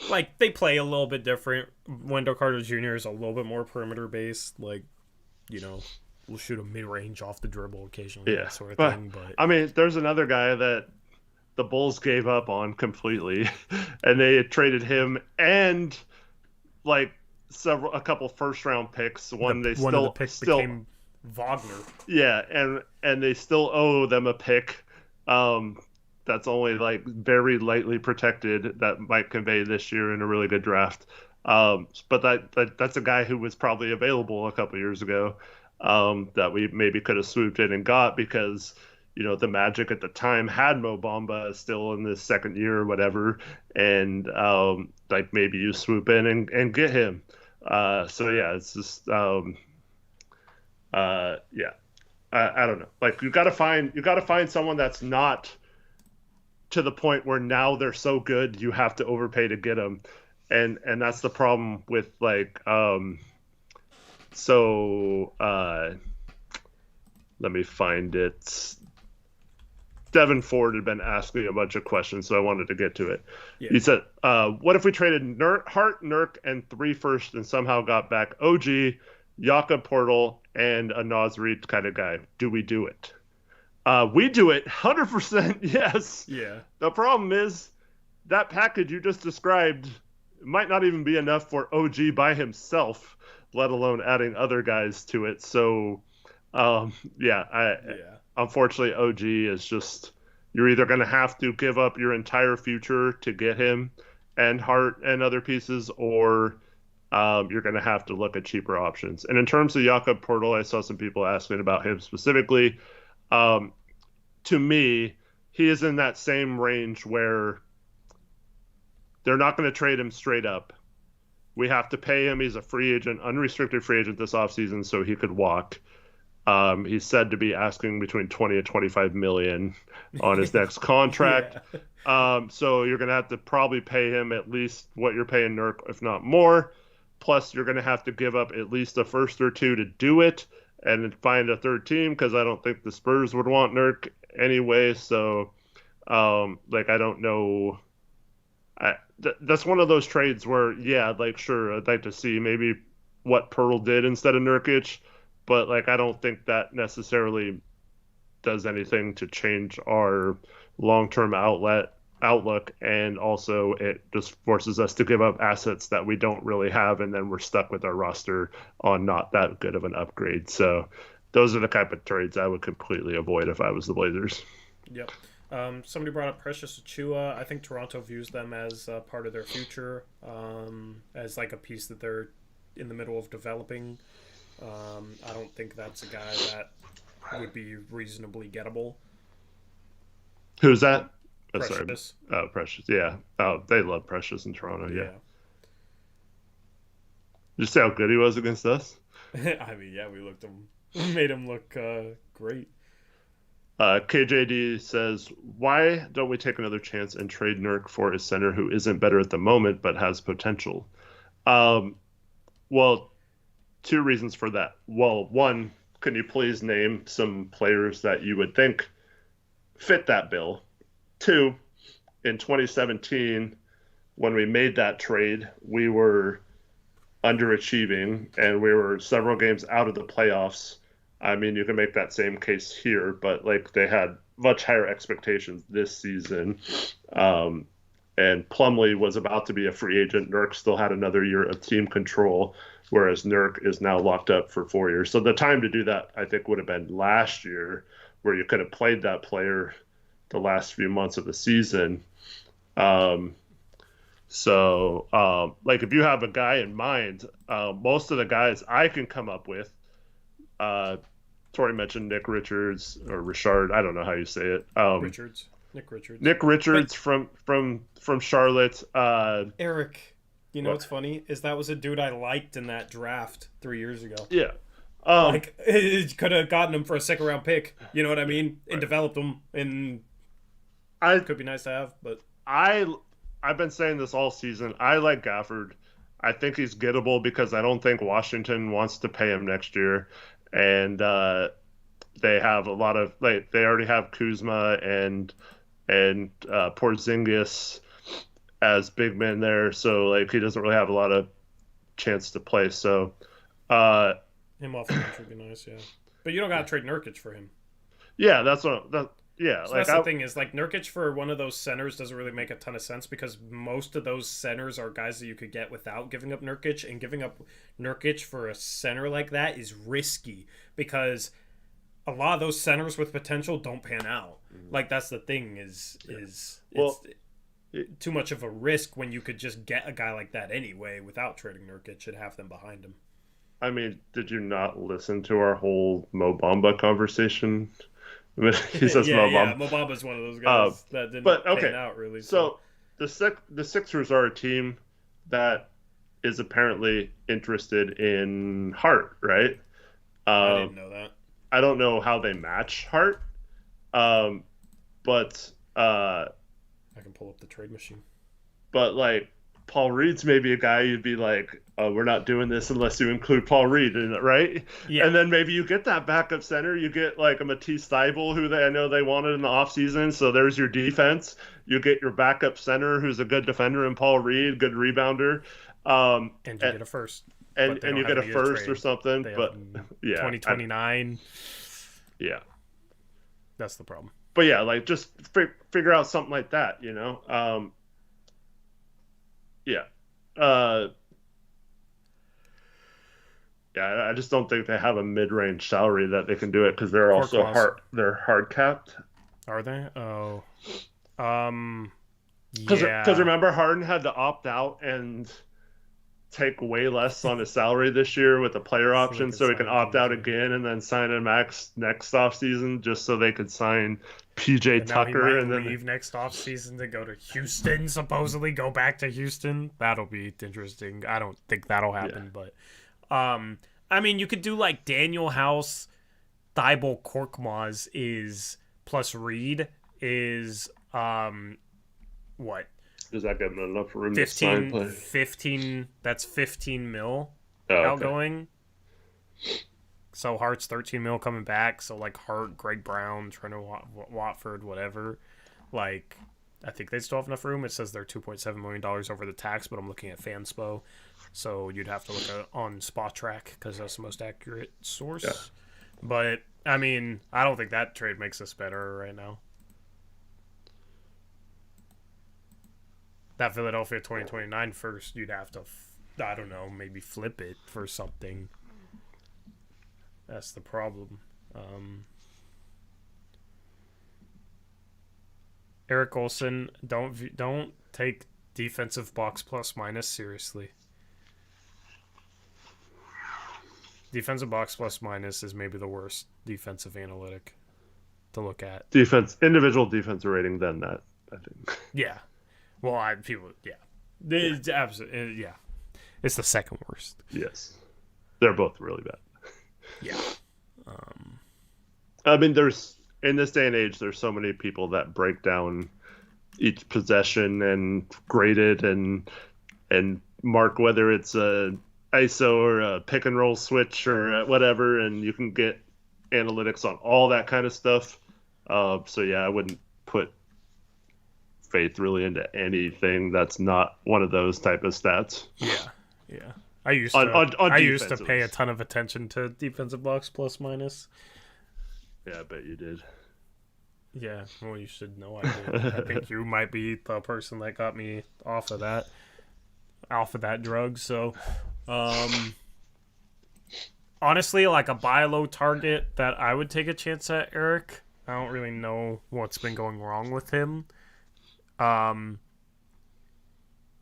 Like, they play a little bit different. Wendell Carter Jr. is a little bit more perimeter based. Like, you know, we'll shoot a mid-range off the dribble occasionally, that sort of thing. But I mean, there's another guy that the Bulls gave up on completely, and they had traded him and like a couple first-round picks. One of the picks became Wagner. Yeah, and they still owe them a pick. That's only like very lightly protected that might convey this year in a really good draft. But that's a guy who was probably available a couple years ago, that we maybe could have swooped in and got because, you know, the Magic at the time had Mo Bamba still in his second year or whatever. And like maybe you swoop in and get him. So yeah, it's just, I don't know. Like you got to find someone that's not to the point where now they're so good you have to overpay to get them, and that's the problem with like let me find it. Devin Ford had been asking a bunch of questions, so I wanted to get to it. Yeah. He said, what if we traded Hart, Nurk, and 3 first and somehow got back OG, Jakob Portal, and a Naz Reid kind of guy? Do we do it? We do it 100%. Yes. Yeah. The problem is that package you just described might not even be enough for OG by himself, let alone adding other guys to it. So, unfortunately, OG is just, you're either going to have to give up your entire future to get him and Hart and other pieces, or you're going to have to look at cheaper options. And in terms of Jakob Portal, I saw some people asking about him specifically. To me, he is in that same range where they're not going to trade him straight up. We have to pay him. He's a free agent, unrestricted free agent this offseason, so he could walk. He's said to be asking between 20 and 25 million on his next contract. Yeah. So you're going to have to probably pay him at least what you're paying Nurk, if not more. Plus, you're going to have to give up at least a first or two to do it, and then find a third team, because I don't think the Spurs would want Nurk anyway. So, I don't know. That's one of those trades where, yeah, sure, I'd like to see maybe what Pearl did instead of Nurkic, but I don't think that necessarily does anything to change our long-term outlook, and also it just forces us to give up assets that we don't really have, and then we're stuck with our roster on not that good of an upgrade. So those are the type of trades I would completely avoid if I was the Blazers. Yep. Somebody brought up Precious Achiuwa. I think Toronto views them as part of their future, as a piece that they're in the middle of developing. I don't think that's a guy that would be reasonably gettable. Who's that? Precious. Oh, Precious. Yeah. Oh, they love Precious in Toronto. Yeah. Did you see how good he was against us? I mean, yeah, we made him look great. KJD says, why don't we take another chance and trade Nurk for a center who isn't better at the moment but has potential? Well, two reasons for that. Well, one, can you please name some players that you would think fit that bill? Two, in 2017, when we made that trade, we were underachieving and we were several games out of the playoffs. I mean, you can make that same case here, but they had much higher expectations this season. And Plumlee was about to be a free agent. Nurk still had another year of team control, whereas Nurk is now locked up for 4 years. So the time to do that, I think, would have been last year, where you could have played that player the last few months of the season. If you have a guy in mind, most of the guys I can come up with, Tori mentioned Nick Richards or Richard. I don't know how you say it. Nick Richards from Charlotte. Eric, what's funny is that was a dude I liked in that draft 3 years ago. Yeah. It could have gotten him for a second round pick. You know what I mean? And developed him, and it could be nice to have. But I've been saying this all season. I like Gafford. I think he's gettable because I don't think Washington wants to pay him next year. And they have a lot of they already have Kuzma and Porzingis as big men there, so he doesn't really have a lot of chance to play. So him off the bench would be nice, yeah. But you don't gotta trade Nurkic for him. Yeah, that's what. Yeah, so that's the thing is Nurkic for one of those centers doesn't really make a ton of sense, because most of those centers are guys that you could get without giving up Nurkic, and giving up Nurkic for a center like that is risky because a lot of those centers with potential don't pan out. That's the thing is too much of a risk when you could just get a guy like that anyway without trading Nurkic and have them behind him. I mean, did you not listen to our whole Mo Bamba conversation? He says Mo Bamba. Mo Bamba's one of those guys that didn't pan out really. So the Sixers are a team that is apparently interested in Hart, right? I didn't know that. I don't know how they match Hart, but I can pull up the trade machine. But Paul Reed's maybe a guy you'd be like, oh, we're not doing this unless you include Paul Reed in it, right? Yeah. And then maybe you get that backup center. You get a Matisse Thybulle, who I know they wanted in the offseason. So there's your defense. You get your backup center, who's a good defender, and Paul Reed, good rebounder. And you get a first. And you get a first or something. But yeah, 2029. Yeah. That's the problem. But yeah, just figure out something like that, Yeah. I just don't think they have a mid-range salary that they can do it, because they're also hard capped. Are they? Oh. Because remember, Harden had to opt out and take way less on his salary this year with a player option, so he can opt out again and then sign a max next offseason, just so they could sign PJ Tucker and then leave next offseason to go to Houston, supposedly go back to Houston. That'll be interesting. I don't think that'll happen, but I mean, you could do Daniel House, Thybulle, Korkmaz is plus Reed is what? Does that give him enough room to sign play? 15, that's 15 mil Okay. outgoing. So Hart's 13 mil coming back. So like Hart, Greg Brown, Trent Watford, whatever. Like, I think they still have enough room. It says they're $2.7 million over the tax, but I'm looking at Fanspo. So you'd have to look on Spot Track because that's the most accurate source. Yeah. But, I mean, I don't think that trade makes us better right now. That Philadelphia 2029 first, you'd have to, I don't know, maybe flip it for something. That's the problem. Eric Olsen, don't take defensive box plus minus seriously. Defensive box plus minus is maybe the worst defensive analytic to look at. Individual defensive rating than that, I think. Yeah. Well, it's absolutely, yeah. It's the second worst. Yes. They're both really bad. Yeah. I mean, in this day and age, there's so many people that break down each possession and grade it and mark whether it's a ISO or a pick and roll switch or whatever, and you can get analytics on all that kind of stuff. So yeah, I wouldn't put faith really into anything that's not one of those type of stats. Yeah. I used to pay a ton of attention to defensive box plus minus. Yeah, I bet you did. Yeah, well, you should know I did. I think you might be the person that got me off of that drug. So, honestly, like a buy low target that I would take a chance at, Eric. I don't really know what's been going wrong with him.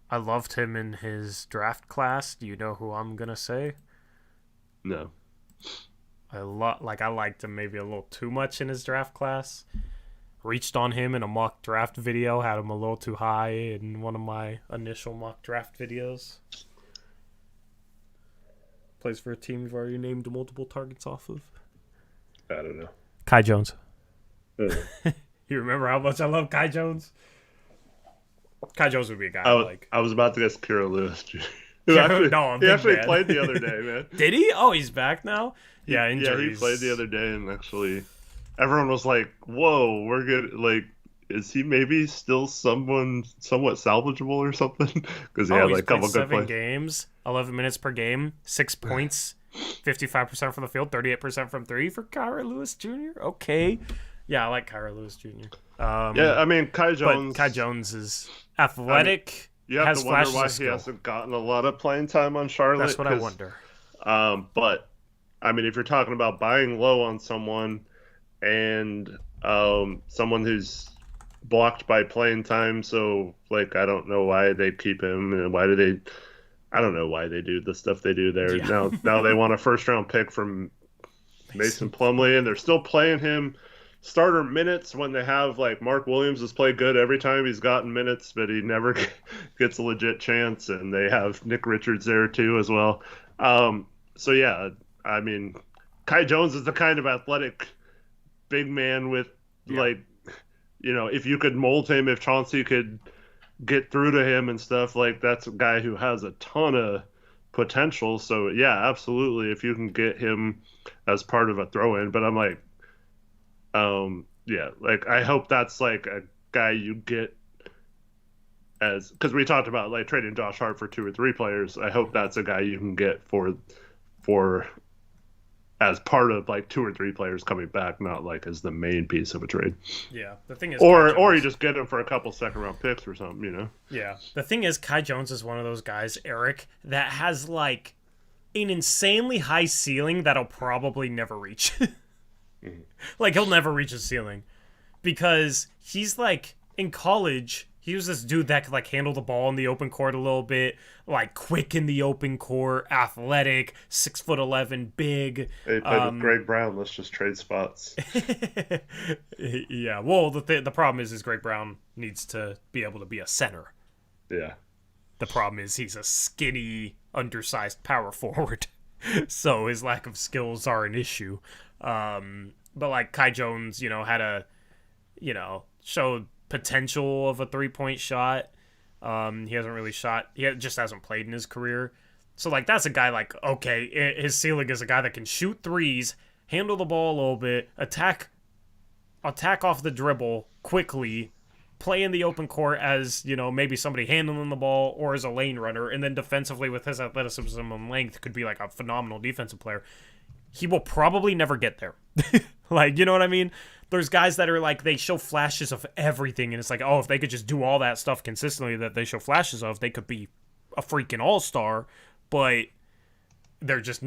I loved him in his draft class. Do you know who I'm gonna say? No. I liked him maybe a little too much in his draft class. Reached on him in a mock draft video, had him a little too high in one of my initial mock draft videos. Plays for a team you've already named multiple targets off of. I don't know. Kai Jones. You remember how much I love Kai Jones? Kai Jones would be a guy I was about to guess Kira Lewis. He actually played the other day, man. Did he? Oh, he's back now? Yeah, injuries. Yeah, he played the other day, and actually everyone was like, whoa, we're good. Like, is he maybe still somewhat salvageable or something? Because he had like a couple good plays. 7 games, 11 minutes per game, 6 points, 55% from the field, 38% from 3 for Kyra Lewis Jr. Okay. Yeah, I like Kyra Lewis Jr. Yeah, I mean, Kai Jones. But Kai Jones is athletic. You have to wonder why he hasn't gotten a lot of playing time on Charlotte. That's what I wonder. But, I mean, if you're talking about buying low on someone and someone who's blocked by playing time, so, like, I don't know why they keep him and I don't know why they do the stuff they do there. Yeah. Now they want a first-round pick from Mason Plumlee, and they're still playing him starter minutes when they have, like, Mark Williams has played good every time he's gotten minutes, but he never gets a legit chance, and they have Nick Richards there too as well. So yeah, I mean, Kai Jones is the kind of athletic big man with like, you know, if you could mold him, if Chauncey could get through to him and stuff, like that's a guy who has a ton of potential. So yeah, absolutely, if you can get him as part of a throw-in. But I'm like, yeah, like I hope that's like a guy you get as, because we talked about like trading Josh Hart for 2 or 3 players. I hope that's a guy you can get for as part of like 2 or 3 players coming back, not like as the main piece of a trade. Yeah, the thing is, or you just get him for a couple second-round picks or something, you know? Yeah, the thing is, Kai Jones is one of those guys, Eric, that has like an insanely high ceiling that'll probably never reach. Mm-hmm. Like he'll never reach his ceiling because he's like in college. He was this dude that could like handle the ball in the open court a little bit, like quick in the open court, athletic, 6'11", big. Hey, with Greg Brown, let's just trade spots. Yeah, well, the problem is Greg Brown needs to be able to be a center. Yeah. The problem is he's a skinny, undersized power forward, so his lack of skills are an issue. But like Kai Jones, you know, had a, you know, showed potential of a 3-point shot. He hasn't really shot. Just hasn't played in his career. So, like, that's a guy, like, okay, his ceiling is a guy that can shoot threes, handle the ball a little bit, attack off the dribble quickly, play in the open court as, maybe somebody handling the ball or as a lane runner, and then defensively with his athleticism and length could be, like, a phenomenal defensive player. He will probably never get there. Like, you know what I mean? There's guys that are, like, they show flashes of everything, and it's like, oh, if they could just do all that stuff consistently that they show flashes of, they could be a freaking all-star. But they're just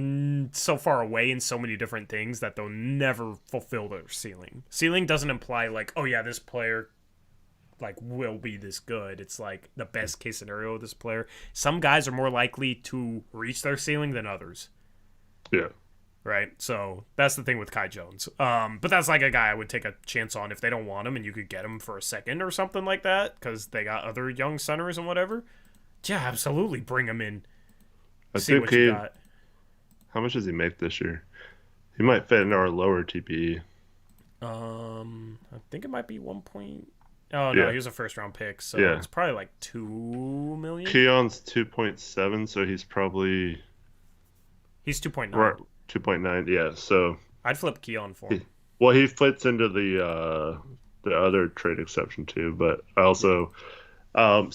so far away in so many different things that they'll never fulfill their ceiling. Ceiling doesn't imply, like, oh yeah, this player, like, will be this good. It's like the best case scenario of this player. Some guys are more likely to reach their ceiling than others. Yeah. Right? So that's the thing with Kai Jones. But that's like a guy I would take a chance on if they don't want him and you could get him for a second or something like that because they got other young centers and whatever. Yeah, absolutely. Bring him in. See what you got. How much does he make this year? He might fit in our lower TPE. I think it might be 1 point. Oh no, he was a first round pick, so it's probably like 2 million. Keon's 2.7, so he's 2.9. Right, 2.9. Yeah, so I'd flip Keon for him. He fits into the other trade exception too, but I also so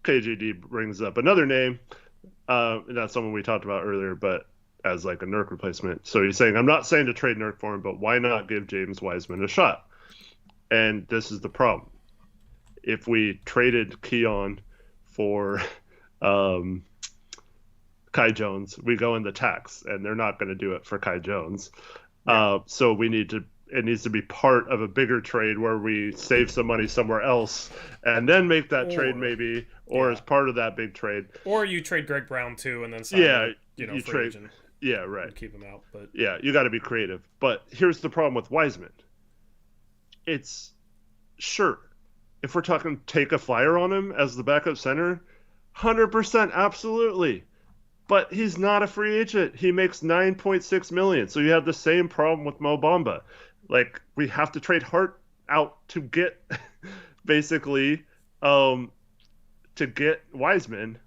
KJD brings up another name, and that's someone we talked about earlier, but as like a Nurk replacement. So he's saying, I'm not saying to trade Nurk for him, but why not give James Wiseman a shot? And this is the problem. If we traded Keon for Kai Jones, we go in the tax, and they're not going to do it for Kai Jones. So it needs to be part of a bigger trade where we save some money somewhere else and then make that trade maybe, or as part of that big trade. Or you trade Greg Brown too and then sign you trade agent. Yeah, right. Keep him out. But yeah, you got to be creative. But here's the problem with Wiseman. It's sure, if we're talking take a flyer on him as the backup center, 100% absolutely. But he's not a free agent. He makes $9.6 million. So you have the same problem with Mo Bamba. Like, we have to trade Hart out to get, basically, to get Wiseman.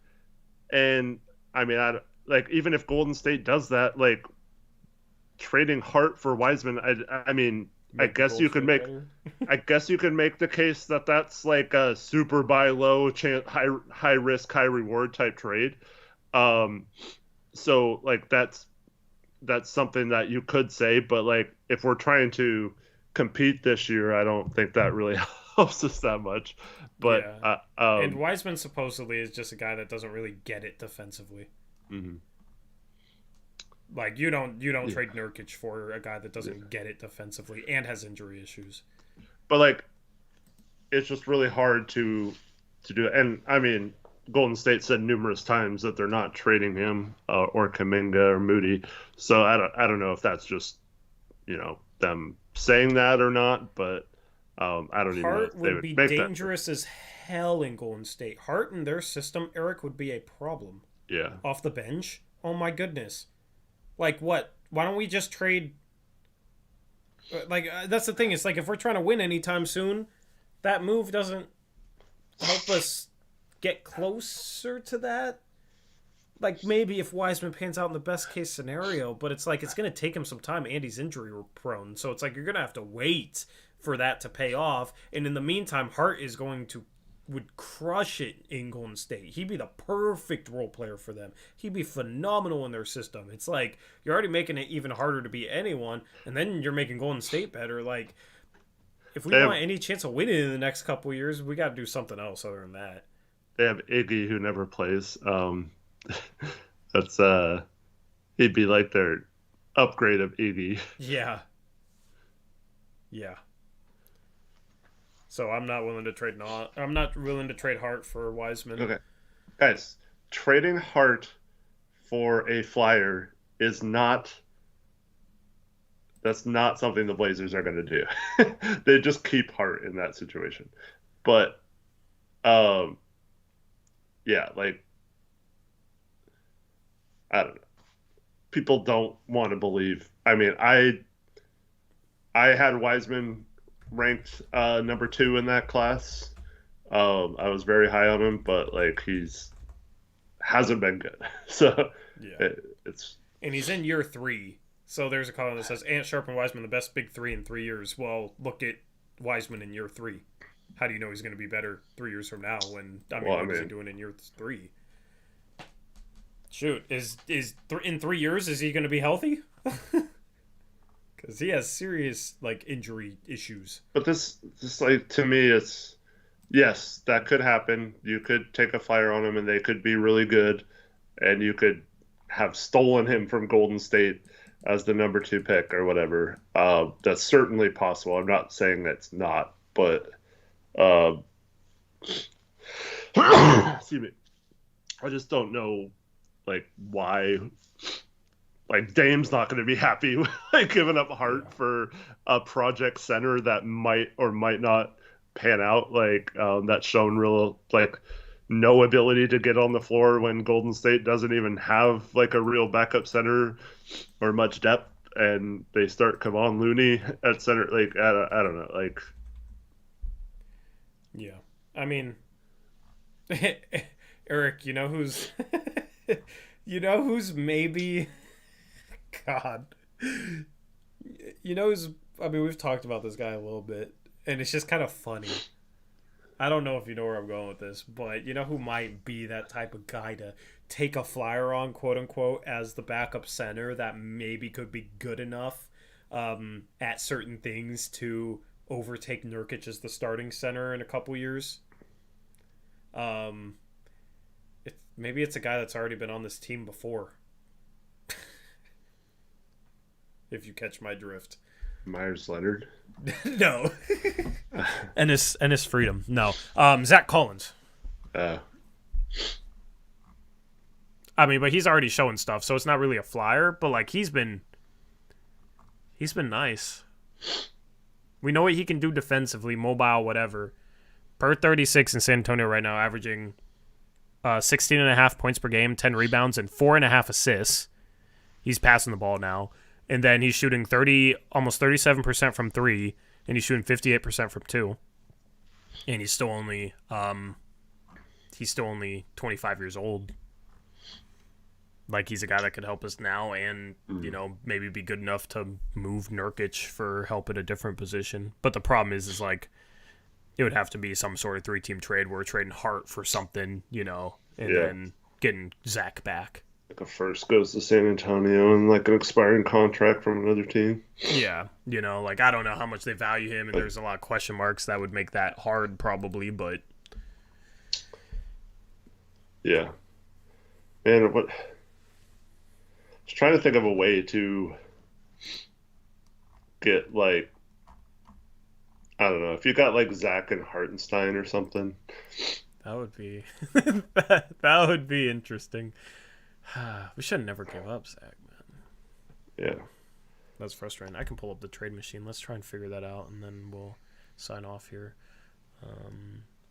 And, I mean, even if Golden State does that, like, trading Hart for Wiseman, I guess you could make the case that that's like a super buy low, high risk, high reward type trade. So like that's something that you could say, but like if we're trying to compete this year, I don't think that really helps us that much. But and Wiseman supposedly is just a guy that doesn't really get it defensively. Mm-hmm. Like you don't trade Nurkic for a guy that doesn't get it defensively and has injury issues. But like, it's just really hard to do it. And I mean, Golden State said numerous times that they're not trading him or Kuminga or Moody. So I don't know if that's just them saying that or not. But I don't even know if they would make that. Hart would be dangerous as hell in Golden State. Hart in their system, Eric, would be a problem. Yeah. Off the bench. Oh my goodness. Like what? Why don't we just trade? Like that's the thing. It's like if we're trying to win anytime soon, that move doesn't help us get closer to that. Like maybe if Wiseman pans out in the best case scenario, but it's like it's going to take him some time. Andy's injury prone, so it's like you're going to have to wait for that to pay off. And in the meantime, Hart would crush it in Golden State. He'd be the perfect role player for them. He'd be phenomenal in their system. It's like you're already making it even harder to beat anyone, and then you're making Golden State better. Like if we want any chance of winning in the next couple of years, we got to do something else other than that. They have Iggy who never plays. That's he'd be like their upgrade of Iggy. Yeah. So I'm not willing to trade. I'm not willing to trade Hart for Wiseman. Okay, guys, trading Hart for a flyer is not. That's not something the Blazers are going to do. They just keep Hart in that situation. But, yeah, like, I don't know. People don't want to believe. I mean, I had Wiseman ranked number 2 in that class, I was very high on him, but like he's hasn't been good. So Yeah. it's And he's in year 3. So there's a column that says Ant, Sharpe, and Wiseman, the best big 3 in 3 years. Well, look at Wiseman in year 3. How do you know he's going to be better 3 years from now? What is he doing in year 3? Shoot, in 3 years is he going to be healthy? Because he has serious like injury issues. But this like to me, it's yes, that could happen. You could take a flyer on him, and they could be really good, and you could have stolen him from Golden State as the number 2 pick or whatever. That's certainly possible. I'm not saying that's not, but excuse me. I just don't know, like why. Like Dame's not going to be happy with like giving up Hart for a project center that might or might not pan out. Like that's shown real like no ability to get on the floor when Golden State doesn't even have like a real backup center or much depth, and they start Kevon Looney at center. Like I don't know. Like yeah, I mean, Eric, you know who's maybe. God. We've talked about this guy a little bit, and it's just kind of funny. I don't know if you know where I'm going with this, but you know who might be that type of guy to take a flyer on, quote unquote, as the backup center that maybe could be good enough at certain things to overtake Nurkic as the starting center in a couple years? Maybe it's a guy that's already been on this team before. If you catch my drift. Myers Leonard? No. Ennis Freedom. No. Zach Collins. But he's already showing stuff, so it's not really a flyer, but like he's been nice. We know what he can do defensively, mobile, whatever. Per 36 in San Antonio right now, averaging 16.5 points per game, 10 rebounds, and 4.5 assists. He's passing the ball now. And then he's shooting almost 37% from 3, and he's shooting 58% from 2. And he's still only 25 years old. Like he's a guy that could help us now, and maybe be good enough to move Nurkic for help at a different position. But the problem is like it would have to be some sort of 3-team trade where we're trading Hart for something, and then getting Zach back. Like a first goes to San Antonio and like an expiring contract from another team. Yeah, like I don't know how much they value him, and there's a lot of question marks that would make that hard probably, but yeah. Man, what? I was trying to think of a way to get like, I don't know, if you got like Zach and Hartenstein or something. That would be that would be interesting. We should never give up, Zach, man. Yeah. That's frustrating. I can pull up the trade machine. Let's try and figure that out, and then we'll sign off here.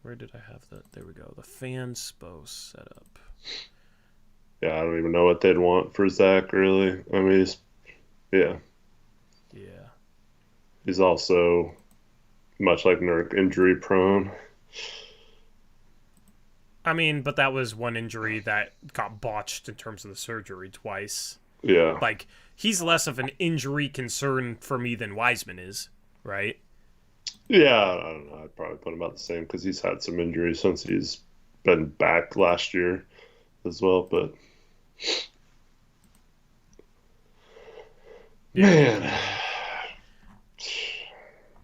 Where did I have that? There we go. The Fanspo setup. Yeah, I don't even know what they'd want for Zach, really. I mean, yeah. He's also, much like Nurk, injury prone. But that was one injury that got botched in terms of the surgery twice. Yeah. Like, he's less of an injury concern for me than Wiseman is, right? Yeah, I don't know. I'd probably put him about the same because he's had some injuries since he's been back last year as well. But man,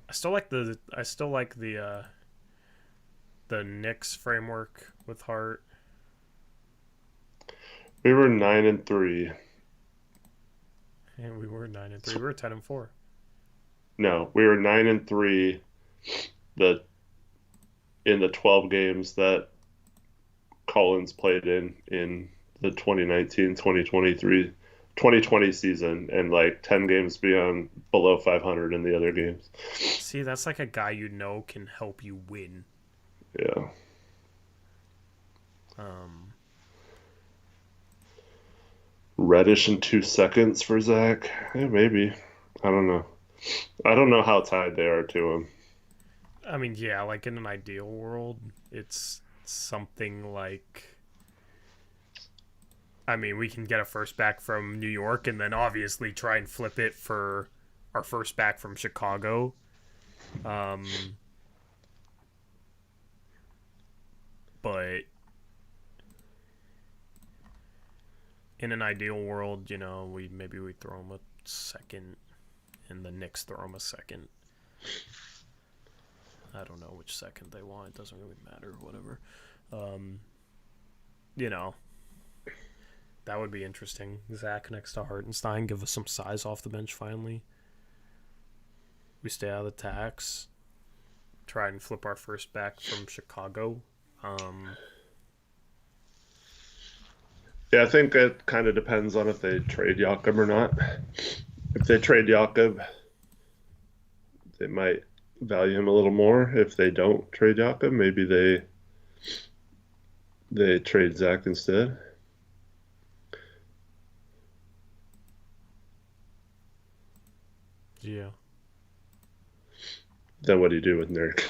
I still like the Knicks framework with Hart. We were 9-3. And we were 9-3. We were 10-4. No, we were 9-3. In the 12 games that Collins played in the 2019-2020 season, and like 10 games below 500 in the other games. See, that's like a guy can help you win. Yeah. Reddish in 2 seconds for Zach. Yeah, maybe. I don't know. I don't know how tied they are to him. I mean, yeah, like in an ideal world, it's something like, I mean, we can get a first back from New York and then obviously try and flip it for our first back from Chicago. But in an ideal world, you know, we throw them a second and the Knicks throw them a second. I don't know which second they want. It doesn't really matter, whatever. You know, that would be interesting. Zach next to Hartenstein, give us some size off the bench finally. We stay out of the tax. Try and flip our first back from Chicago. Yeah, I think it kind of depends on if they trade Jakob or not. If they trade Jakob, they might value him a little more. If they don't trade Jakob, maybe they trade Zach instead. Yeah. Then what do you do with Nurk?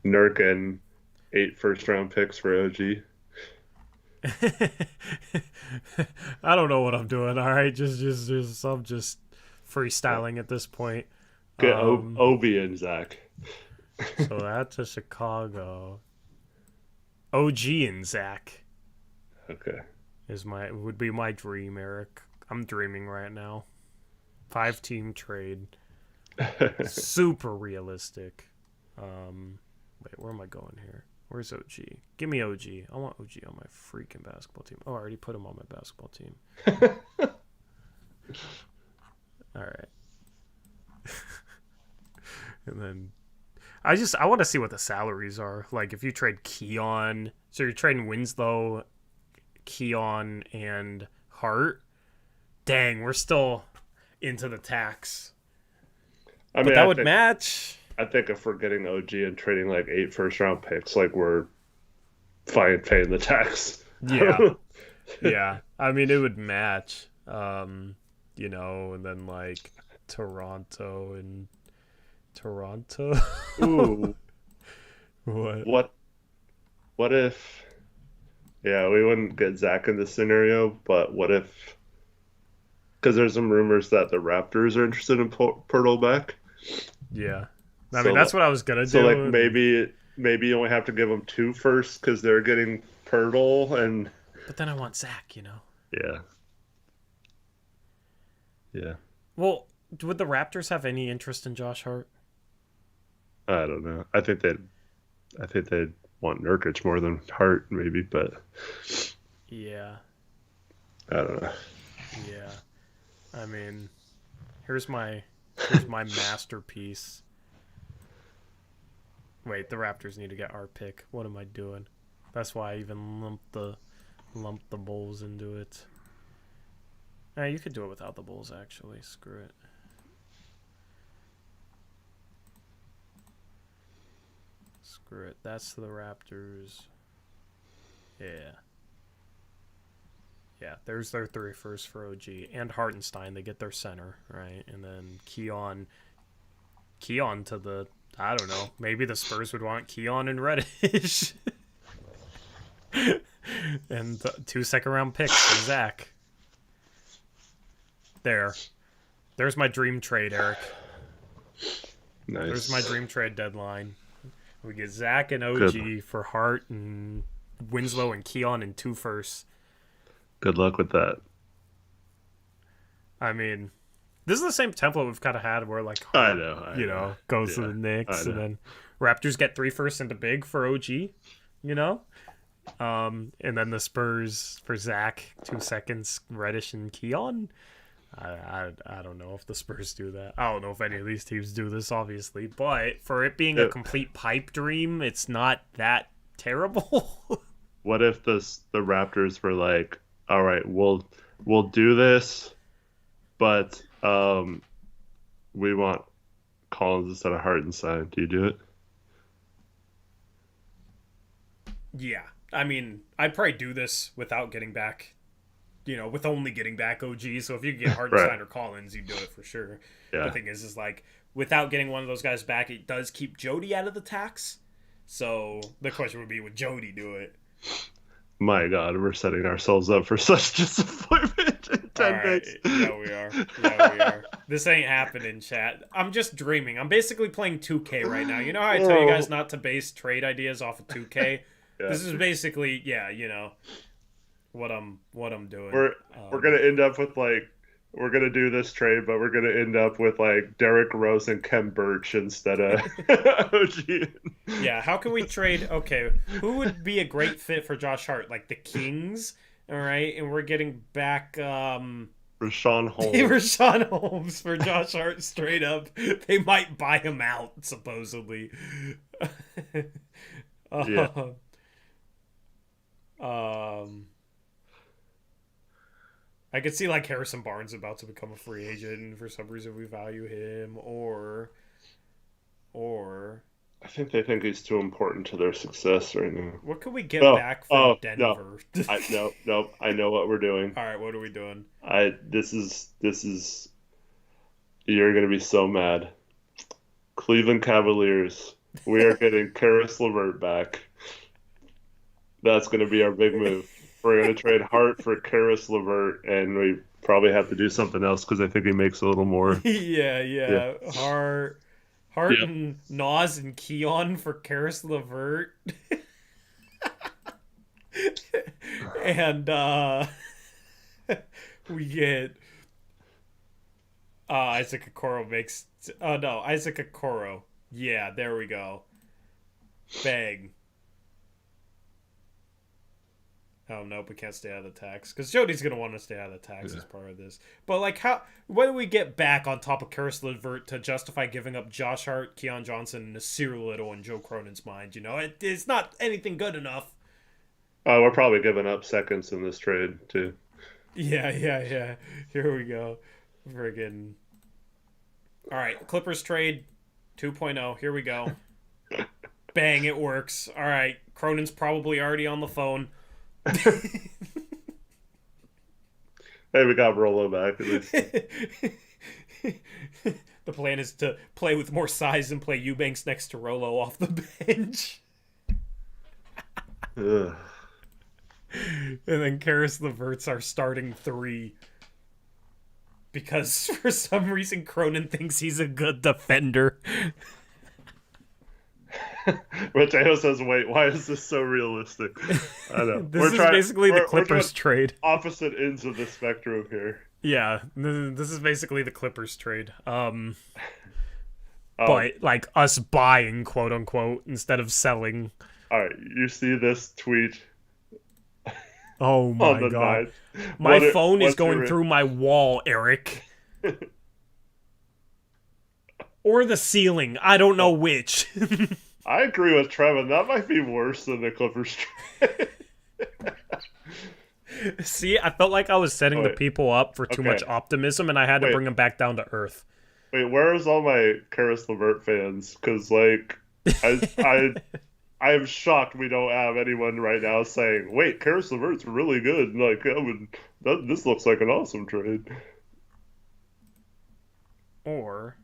Nurk and 8 first-round picks for OG. I don't know what I'm doing. All right, I'm just freestyling at this point. Get Obi and Zach. So that's a Chicago. OG and Zach. Okay. Would be my dream, Eric. I'm dreaming right now. 5-team trade. Super realistic. Wait, where am I going here? Where's OG? Give me OG. I want OG on my freaking basketball team. Oh, I already put him on my basketball team. All right. And then I want to see what the salaries are. Like if you trade Keon, so you're trading Winslow, Keon, and Hart. Dang, we're still into the tax. But that would match. I think if we're getting OG and trading like 8 first-round picks, like we're fine paying the tax. Yeah. Yeah. I mean, it would match. You know, and then like Toronto. Ooh. What if? Yeah, we wouldn't get Zach in this scenario, but what if? Because there's some rumors that the Raptors are interested in Pirtle back. Yeah, I mean that's what I was gonna do. So like maybe you only have to give them 2 firsts because they're getting Pirtle and. But then I want Zach, you know. Yeah. Yeah. Well, would the Raptors have any interest in Josh Hart? I don't know. I think they'd want Nurkic more than Hart, maybe, but yeah, I don't know. Yeah, I mean, here's my masterpiece. Wait, the Raptors need to get our pick. What am I doing? That's why I even lumped the Bulls into it. You could do it without the Bulls, actually. Screw it. Screw it. That's the Raptors. Yeah. Yeah, there's their 3 firsts for OG. And Hartenstein, they get their center, right? And then Keon to the, I don't know, maybe the Spurs would want Keon and Reddish. And 2 second-round picks for Zach. There's my dream trade, Eric. Nice. There's my dream trade deadline. We get Zach and OG for Hart and Winslow and Keon and 2 firsts. Good luck with that. I mean, this is the same template we've kind of had where like Hart, I know, goes to the Knicks and then Raptors get 3 firsts and a big for OG, you know? And then the Spurs for Zach, 2 seconds, Reddish and Keon. I don't know if the Spurs do that. I don't know if any of these teams do this, obviously. But for it being a complete pipe dream, it's not that terrible. What if the Raptors were like, all right, we'll do this, but we want Collins instead of Hartenstein. Do you do it? Yeah. I mean, I'd probably do this without getting back with only getting back OG. So if you get Hartenstein or Collins, you do it for sure. Yeah. The thing is like, without getting one of those guys back, it does keep Jody out of the tax. So the question would be, would Jody do it? My God, we're setting ourselves up for such disappointment in 10 days. Yeah, we are. This ain't happening, chat. I'm just dreaming. I'm basically playing 2K right now. You know how I tell you guys not to base trade ideas off of 2K? Yeah. This is basically, what I'm doing. We're gonna end up with we're gonna do this trade, but we're gonna end up with Derrick Rose and Kem Birch instead of OG. Yeah, how can we trade? Okay, who would be a great fit for Josh Hart? Like the Kings, all right, and we're getting back Rashawn Holmes. Rashawn Holmes for Josh Hart straight up. They might buy him out supposedly. Yeah. I could see Harrison Barnes about to become a free agent, and for some reason we value him, or I think they think he's too important to their success right now. What could we get back from Denver? No. I know what we're doing. All right, what are we doing? This is you're gonna be so mad. Cleveland Cavaliers. We are getting Karis LeVert back. That's gonna be our big move. We're going to trade Hart for Karis LeVert, and we probably have to do something else because I think he makes a little more. Yeah. Hart and Nas and Keon for Karis LeVert. And we get Isaac Okoro makes... Oh, no, Isaac Okoro. Yeah, there we go. Bang. Oh, nope, we can't stay out of the tax. Because Jody's going to want to stay out of the tax as part of this. But, what do we get back on top of Karis LeVert to justify giving up Josh Hart, Keon Johnson, Nasir Little, and Joe Cronin's mind? It's not anything good enough. We're probably giving up seconds in this trade, too. Yeah. Here we go. Friggin'. All right, Clippers trade 2.0. Here we go. Bang, it works. All right, Cronin's probably already on the phone. Hey, we got Rolo back at least. The plan is to play with more size and play Eubanks next to Rolo off the bench. And then Karis LeVert's our starting 3. Because for some reason Cronin thinks he's a good defender. Mateo says, wait, why is this so realistic? I know. This is basically the Clippers trade. Opposite ends of the spectrum here. Yeah, this is basically the Clippers trade. But us buying, quote unquote, instead of selling. All right, you see this tweet? Oh my God. My phone is going through my wall, Eric. Or the ceiling. I don't know which. I agree with Trevin. That might be worse than the Clippers trade. See, I felt like I was setting the people up for too much optimism, and I had to bring them back down to earth. Wait, where's all my Karis LeVert fans? Because, I am shocked we don't have anyone right now saying, wait, Karis LeVert's really good. This looks like an awesome trade. Or...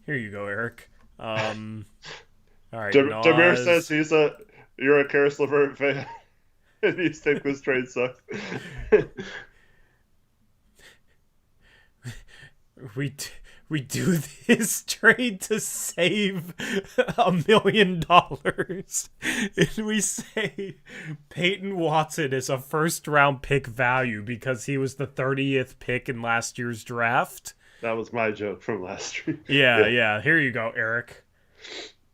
Here you go, Eric. All right. Demir says you're a Karis LeVert fan, and you think this trade sucks. We do this trade to save $1 million, and we say Peyton Watson is a first-round pick value because he was the 30th pick in last year's draft. That was my joke from last year. Yeah. Here you go, Eric.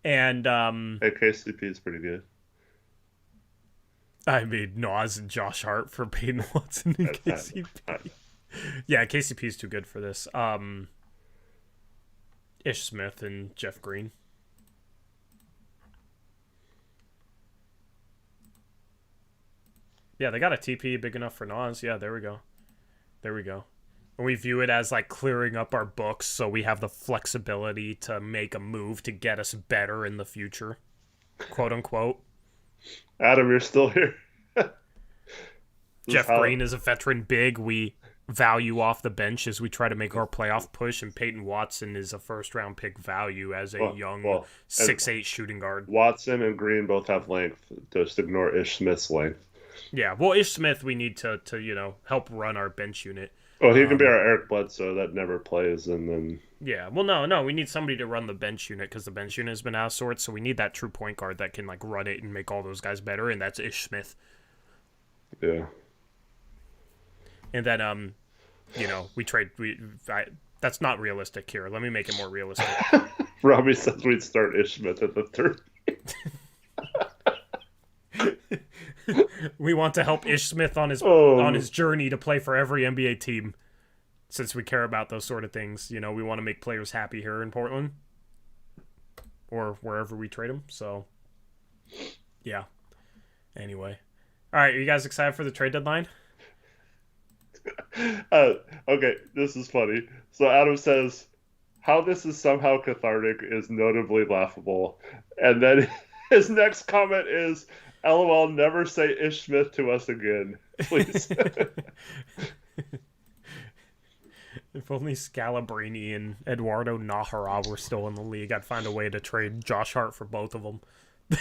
And hey, KCP is pretty good. I made Nas and Josh Hart for Peyton Watson and KCP. Yeah, KCP is too good for this. Ish Smith and Jeff Green. Yeah, they got a TP big enough for Nas. Yeah, there we go. And we view it as clearing up our books so we have the flexibility to make a move to get us better in the future. Quote unquote. Adam, you're still here. Jeff Green is a veteran big. We value off the bench as we try to make our playoff push, and Peyton Watson is a first-round pick value as a young 6'8" shooting guard. Watson and Green both have length. Just ignore Ish Smith's length. Yeah, well, Ish Smith, we need to help run our bench unit. Oh, he can be our Eric Bledsoe that never plays, and then... Yeah, well, no, we need somebody to run the bench unit because the bench unit has been out of sorts, so we need that true point guard that can, run it and make all those guys better, and that's Ish Smith. Yeah. And then, we trade... that's not realistic here. Let me make it more realistic. Robbie says we'd start Ish Smith at the 3rd. We want to help Ish Smith on his journey to play for every NBA team, since we care about those sort of things. We want to make players happy here in Portland or wherever we trade them. So, yeah. Anyway, all right. Are you guys excited for the trade deadline? Okay, this is funny. So Adam says, "How this is somehow cathartic is notably laughable," and then his next comment is, "LOL, never say Ish Smith to us again, please." If only Scalabrini and Eduardo Nahara were still in the league, I'd find a way to trade Josh Hart for both of them.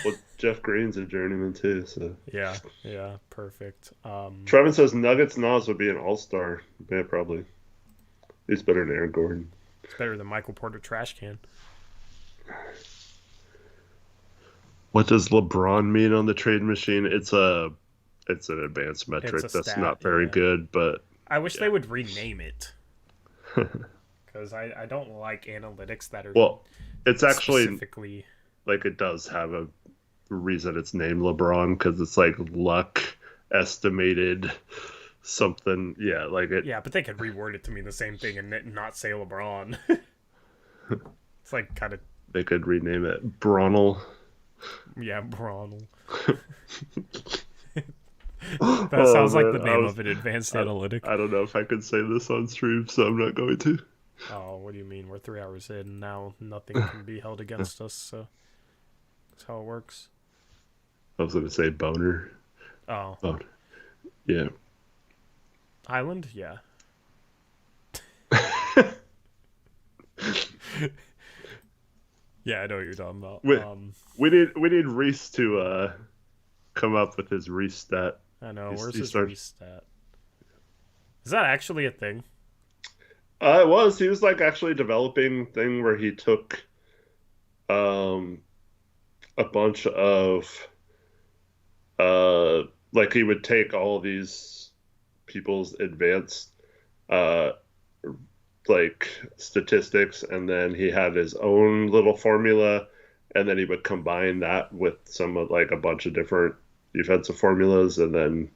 Well, Jeff Green's a journeyman too, so yeah, perfect. Trevin says Nuggets Nas would be an all-star. Yeah, probably. He's better than Aaron Gordon. It's better than Michael Porter Trash Can. What does LeBron mean on the trade machine? It's an advanced metric that's stat, not very good, but I wish they would rename it. Because I don't like analytics that are it's actually specifically it does have a reason it's named LeBron, because it's luck estimated something. Yeah, but they could reword it to mean the same thing and not say LeBron. It's kind of they could rename it Bronel. Yeah, Bronel. That sounds like the name of an advanced analytic. I don't know if I could say this on stream, so I'm not going to. Oh, what do you mean? We're 3 hours in, and now nothing can be held against us, so that's how it works. I was going to say boner. Oh. Boner. Yeah. Island? Yeah. Yeah, I know what you're talking about. We need Reese to come up with his Reese stat. I know. Where's his Reese stat? Is that actually a thing? It was. He was actually developing thing where he took a bunch of he would take all these people's advanced statistics, and then he had his own little formula, and then he would combine that with some of a bunch of different defensive formulas, and then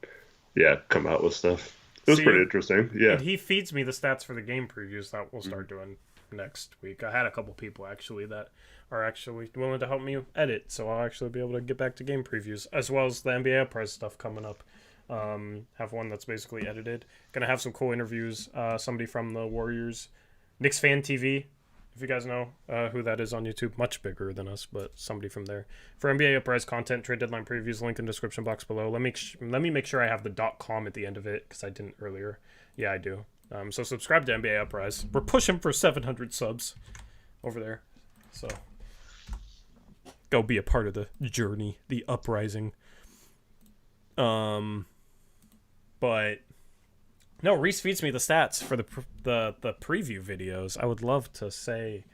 come out with stuff. It was pretty interesting. Yeah. And he feeds me the stats for the game previews that we'll start doing next week. I had a couple people actually that are actually willing to help me edit, so I'll actually be able to get back to game previews, as well as the NBA Uprise stuff coming up. Have one that's basically edited. Gonna have some cool interviews. Somebody from the Warriors, Knicks Fan TV, if you guys know who that is on YouTube, much bigger than us, but somebody from there. For NBA Uprise content, trade deadline previews, link in description box below. Let me make sure I have the .com at the end of it, because I didn't earlier. Yeah, I do. So subscribe to NBA Uprise. We're pushing for 700 subs over there, so go be a part of the journey, the uprising. But no, Reese feeds me the stats for the preview videos. I would love to say,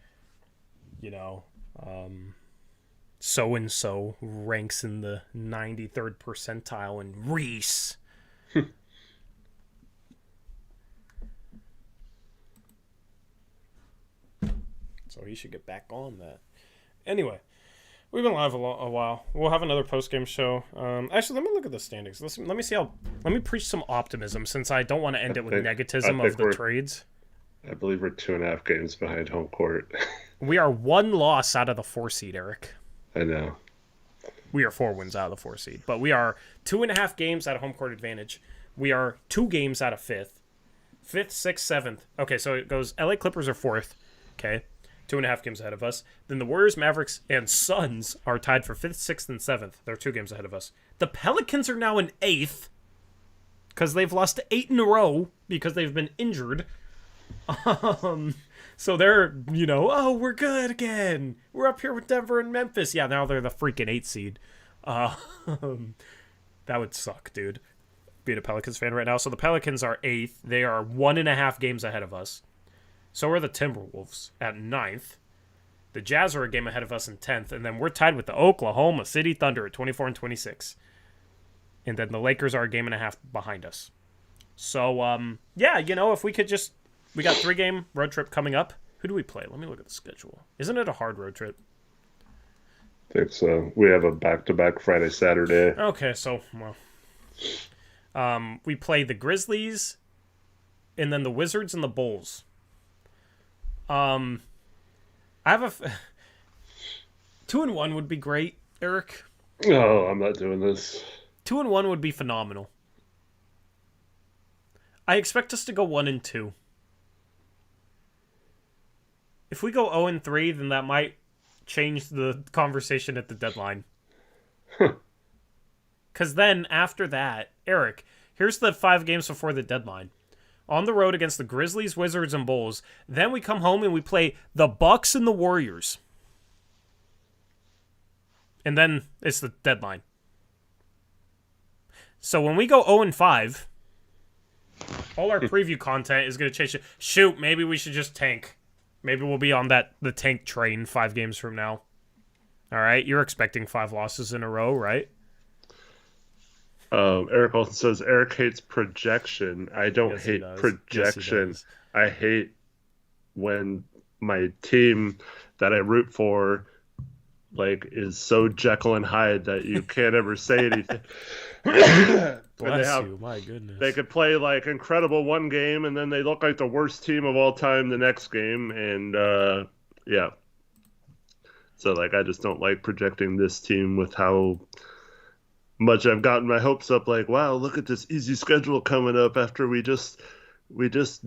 so and so ranks in the 93rd percentile, and Reese. So he should get back on that. Anyway. We've been live a while. We'll have another post-game show. Actually, let me look at the standings. Let me see how. Let me preach some optimism, since I don't want to end it with negativism of the trades. I believe we're 2.5 games behind home court. We are 1 loss out of the 4 seed, Eric. I know. We are 4 wins out of the 4 seed, but we are 2.5 games out of home court advantage. We are 2 games out of 5th, 6th, 7th. Okay, so it goes. LA Clippers are 4th. Okay. 2.5 games ahead of us. Then the Warriors, Mavericks, and Suns are tied for 5th, 6th, and 7th. They're 2 games ahead of us. The Pelicans are now in 8th because they've lost 8 in a row because they've been injured. So they're, oh, we're good again. We're up here with Denver and Memphis. Yeah, now they're the freaking 8th seed. That would suck, dude. Being a Pelicans fan right now. So the Pelicans are 8th. They are 1.5 games ahead of us. So are the Timberwolves at 9th. The Jazz are a game ahead of us in 10th. And then we're tied with the Oklahoma City Thunder at 24 and 26. And then the Lakers are a game and a half behind us. So, if we could just... We got 3-game road trip coming up. Who do we play? Let me look at the schedule. Isn't it a hard road trip? I think so. We have a back-to-back Friday, Saturday. Okay, so, we play the Grizzlies and then the Wizards and the Bulls. I have 2-1 would be great, Eric. Oh, I'm not doing this. 2-1 would be phenomenal. I expect us to go 1-2. If we go 0-3, then that might change the conversation at the deadline. Because then, after that, Eric, here's the 5 games before the deadline. On the road against the Grizzlies, Wizards, and Bulls. Then we come home and we play the Bucks and the Warriors. And then it's the deadline. So when we go 0-5, all our preview content is going to change. Shoot, maybe we should just tank. Maybe we'll be on the tank train 5 games from now. All right? You're expecting 5 losses in a row, right? Eric also says Eric hates projection. I don't hate projection. Yes, I hate when my team that I root for is so Jekyll and Hyde that you can't ever say anything. Bless you, my goodness. They could play incredible one game and then they look like the worst team of all time the next game, and yeah. So I just don't like projecting this team with how much I've gotten my hopes up. Wow, look at this easy schedule coming up after we just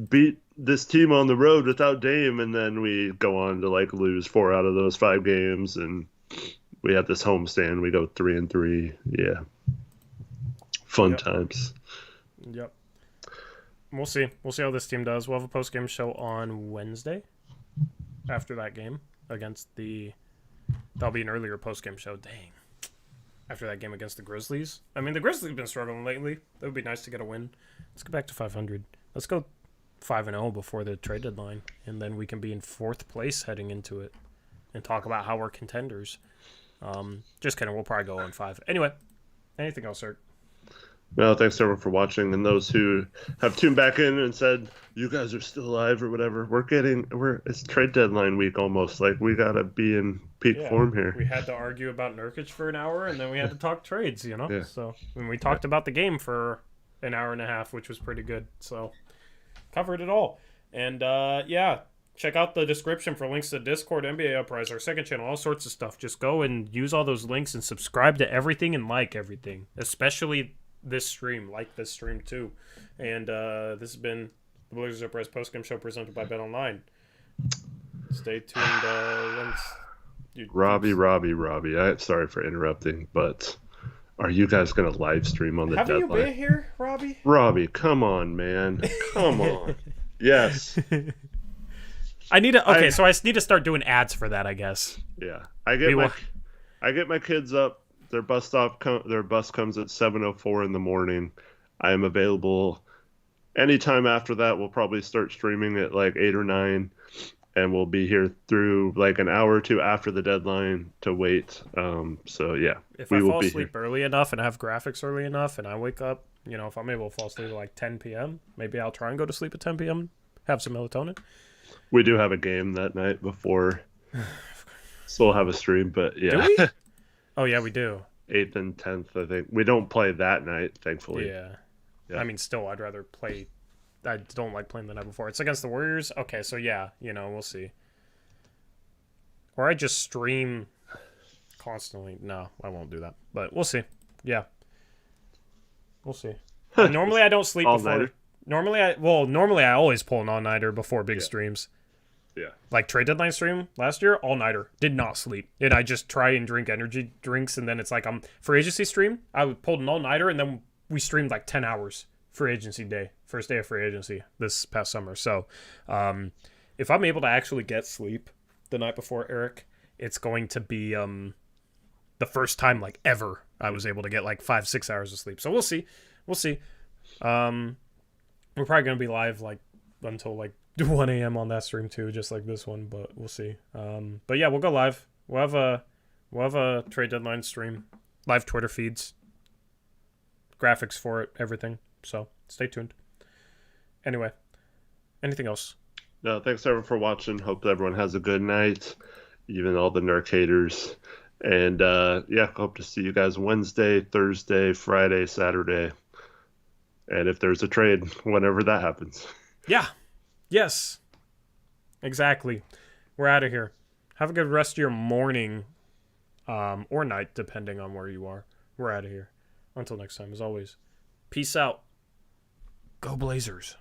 beat this team on the road without Dame, and then we go on to lose 4 out of those 5 games, and we have this homestand. We go 3-3. Yeah. Fun times. Yep. We'll see. We'll see how this team does. We'll have a post-game show on Wednesday after that game against the... That'll be an earlier post-game show. Dang. After that game against the Grizzlies. I mean, the Grizzlies have been struggling lately. It would be nice to get a win. Let's get back to 500. Let's go 5-0 before the trade deadline, and then we can be in 4th place heading into it and talk about how we're contenders. Just kidding. We'll probably go 0-5. Anyway, anything else, sir? Well, thanks everyone for watching, and those who have tuned back in and said you guys are still alive or whatever. It's trade deadline week almost. We gotta be in peak form here. We had to argue about Nurkic for an hour, and then we had to talk trades. Yeah. So we talked about the game for an hour and a half, which was pretty good. So covered it all, and check out the description for links to Discord, NBA Uprise, our second channel, all sorts of stuff. Just go and use all those links and subscribe to everything and like everything, especially this stream. Like this stream too. And this has been the Blazers Uprise postgame show presented by BetOnline. Stay tuned. Robbie. I'm sorry for interrupting, but are you guys going to live stream on the deadline? Have you been here, Robbie? Robbie, come on, man. Come on. Yes. I need to. So I need to start doing ads for that, I guess. Yeah, I get my kids up. Their bus comes at 7:04 in the morning. I am available anytime after that. We'll probably start streaming at 8 or 9, and we'll be here through an hour or 2 after the deadline to wait. So yeah, if I fall asleep early enough and have graphics early enough, and I wake up, if I'm able to fall asleep at 10 p.m., maybe I'll try and go to sleep at 10 p.m. Have some melatonin. We do have a game that night before. Still have a stream, but yeah. Do we? Oh, yeah, we do. 8th and 10th, I think. We don't play that night, thankfully. Yeah. I mean, still, I'd rather play... I don't like playing the night before. It's against the Warriors? Okay, so yeah, we'll see. Or I just stream constantly. No, I won't do that. But we'll see. Yeah. We'll see. Normally, I don't sleep before... Normally, I always pull an all-nighter before big streams. Yeah. Like trade deadline stream last year, all-nighter. Did not sleep. And I just try and drink energy drinks, and then it's like I'm free agency stream. I pulled an all-nighter, and then we streamed like 10 hours free agency day. First day of free agency this past summer. So if I'm able to actually get sleep the night before Eric, it's going to be the first time like ever I was able to get like 5-6 hours of sleep. So we'll see. We'll see. We're probably going to be live like until like 1 a.m. on that stream too, just like this one, but we'll see. But yeah, we'll go live. We'll have a trade deadline stream, live Twitter feeds, graphics for it, everything. So stay tuned. Anyway, anything else? No, thanks everyone for watching. Hope everyone has a good night, even all the Nurk haters. And yeah, hope to see you guys Wednesday, Thursday, Friday, Saturday. And if there's a trade, whenever that happens. Yeah. Yes. Exactly. We're out of here. Have a good rest of your morning or night, depending on where you are. We're out of here. Until next time, as always, peace out. Go Blazers.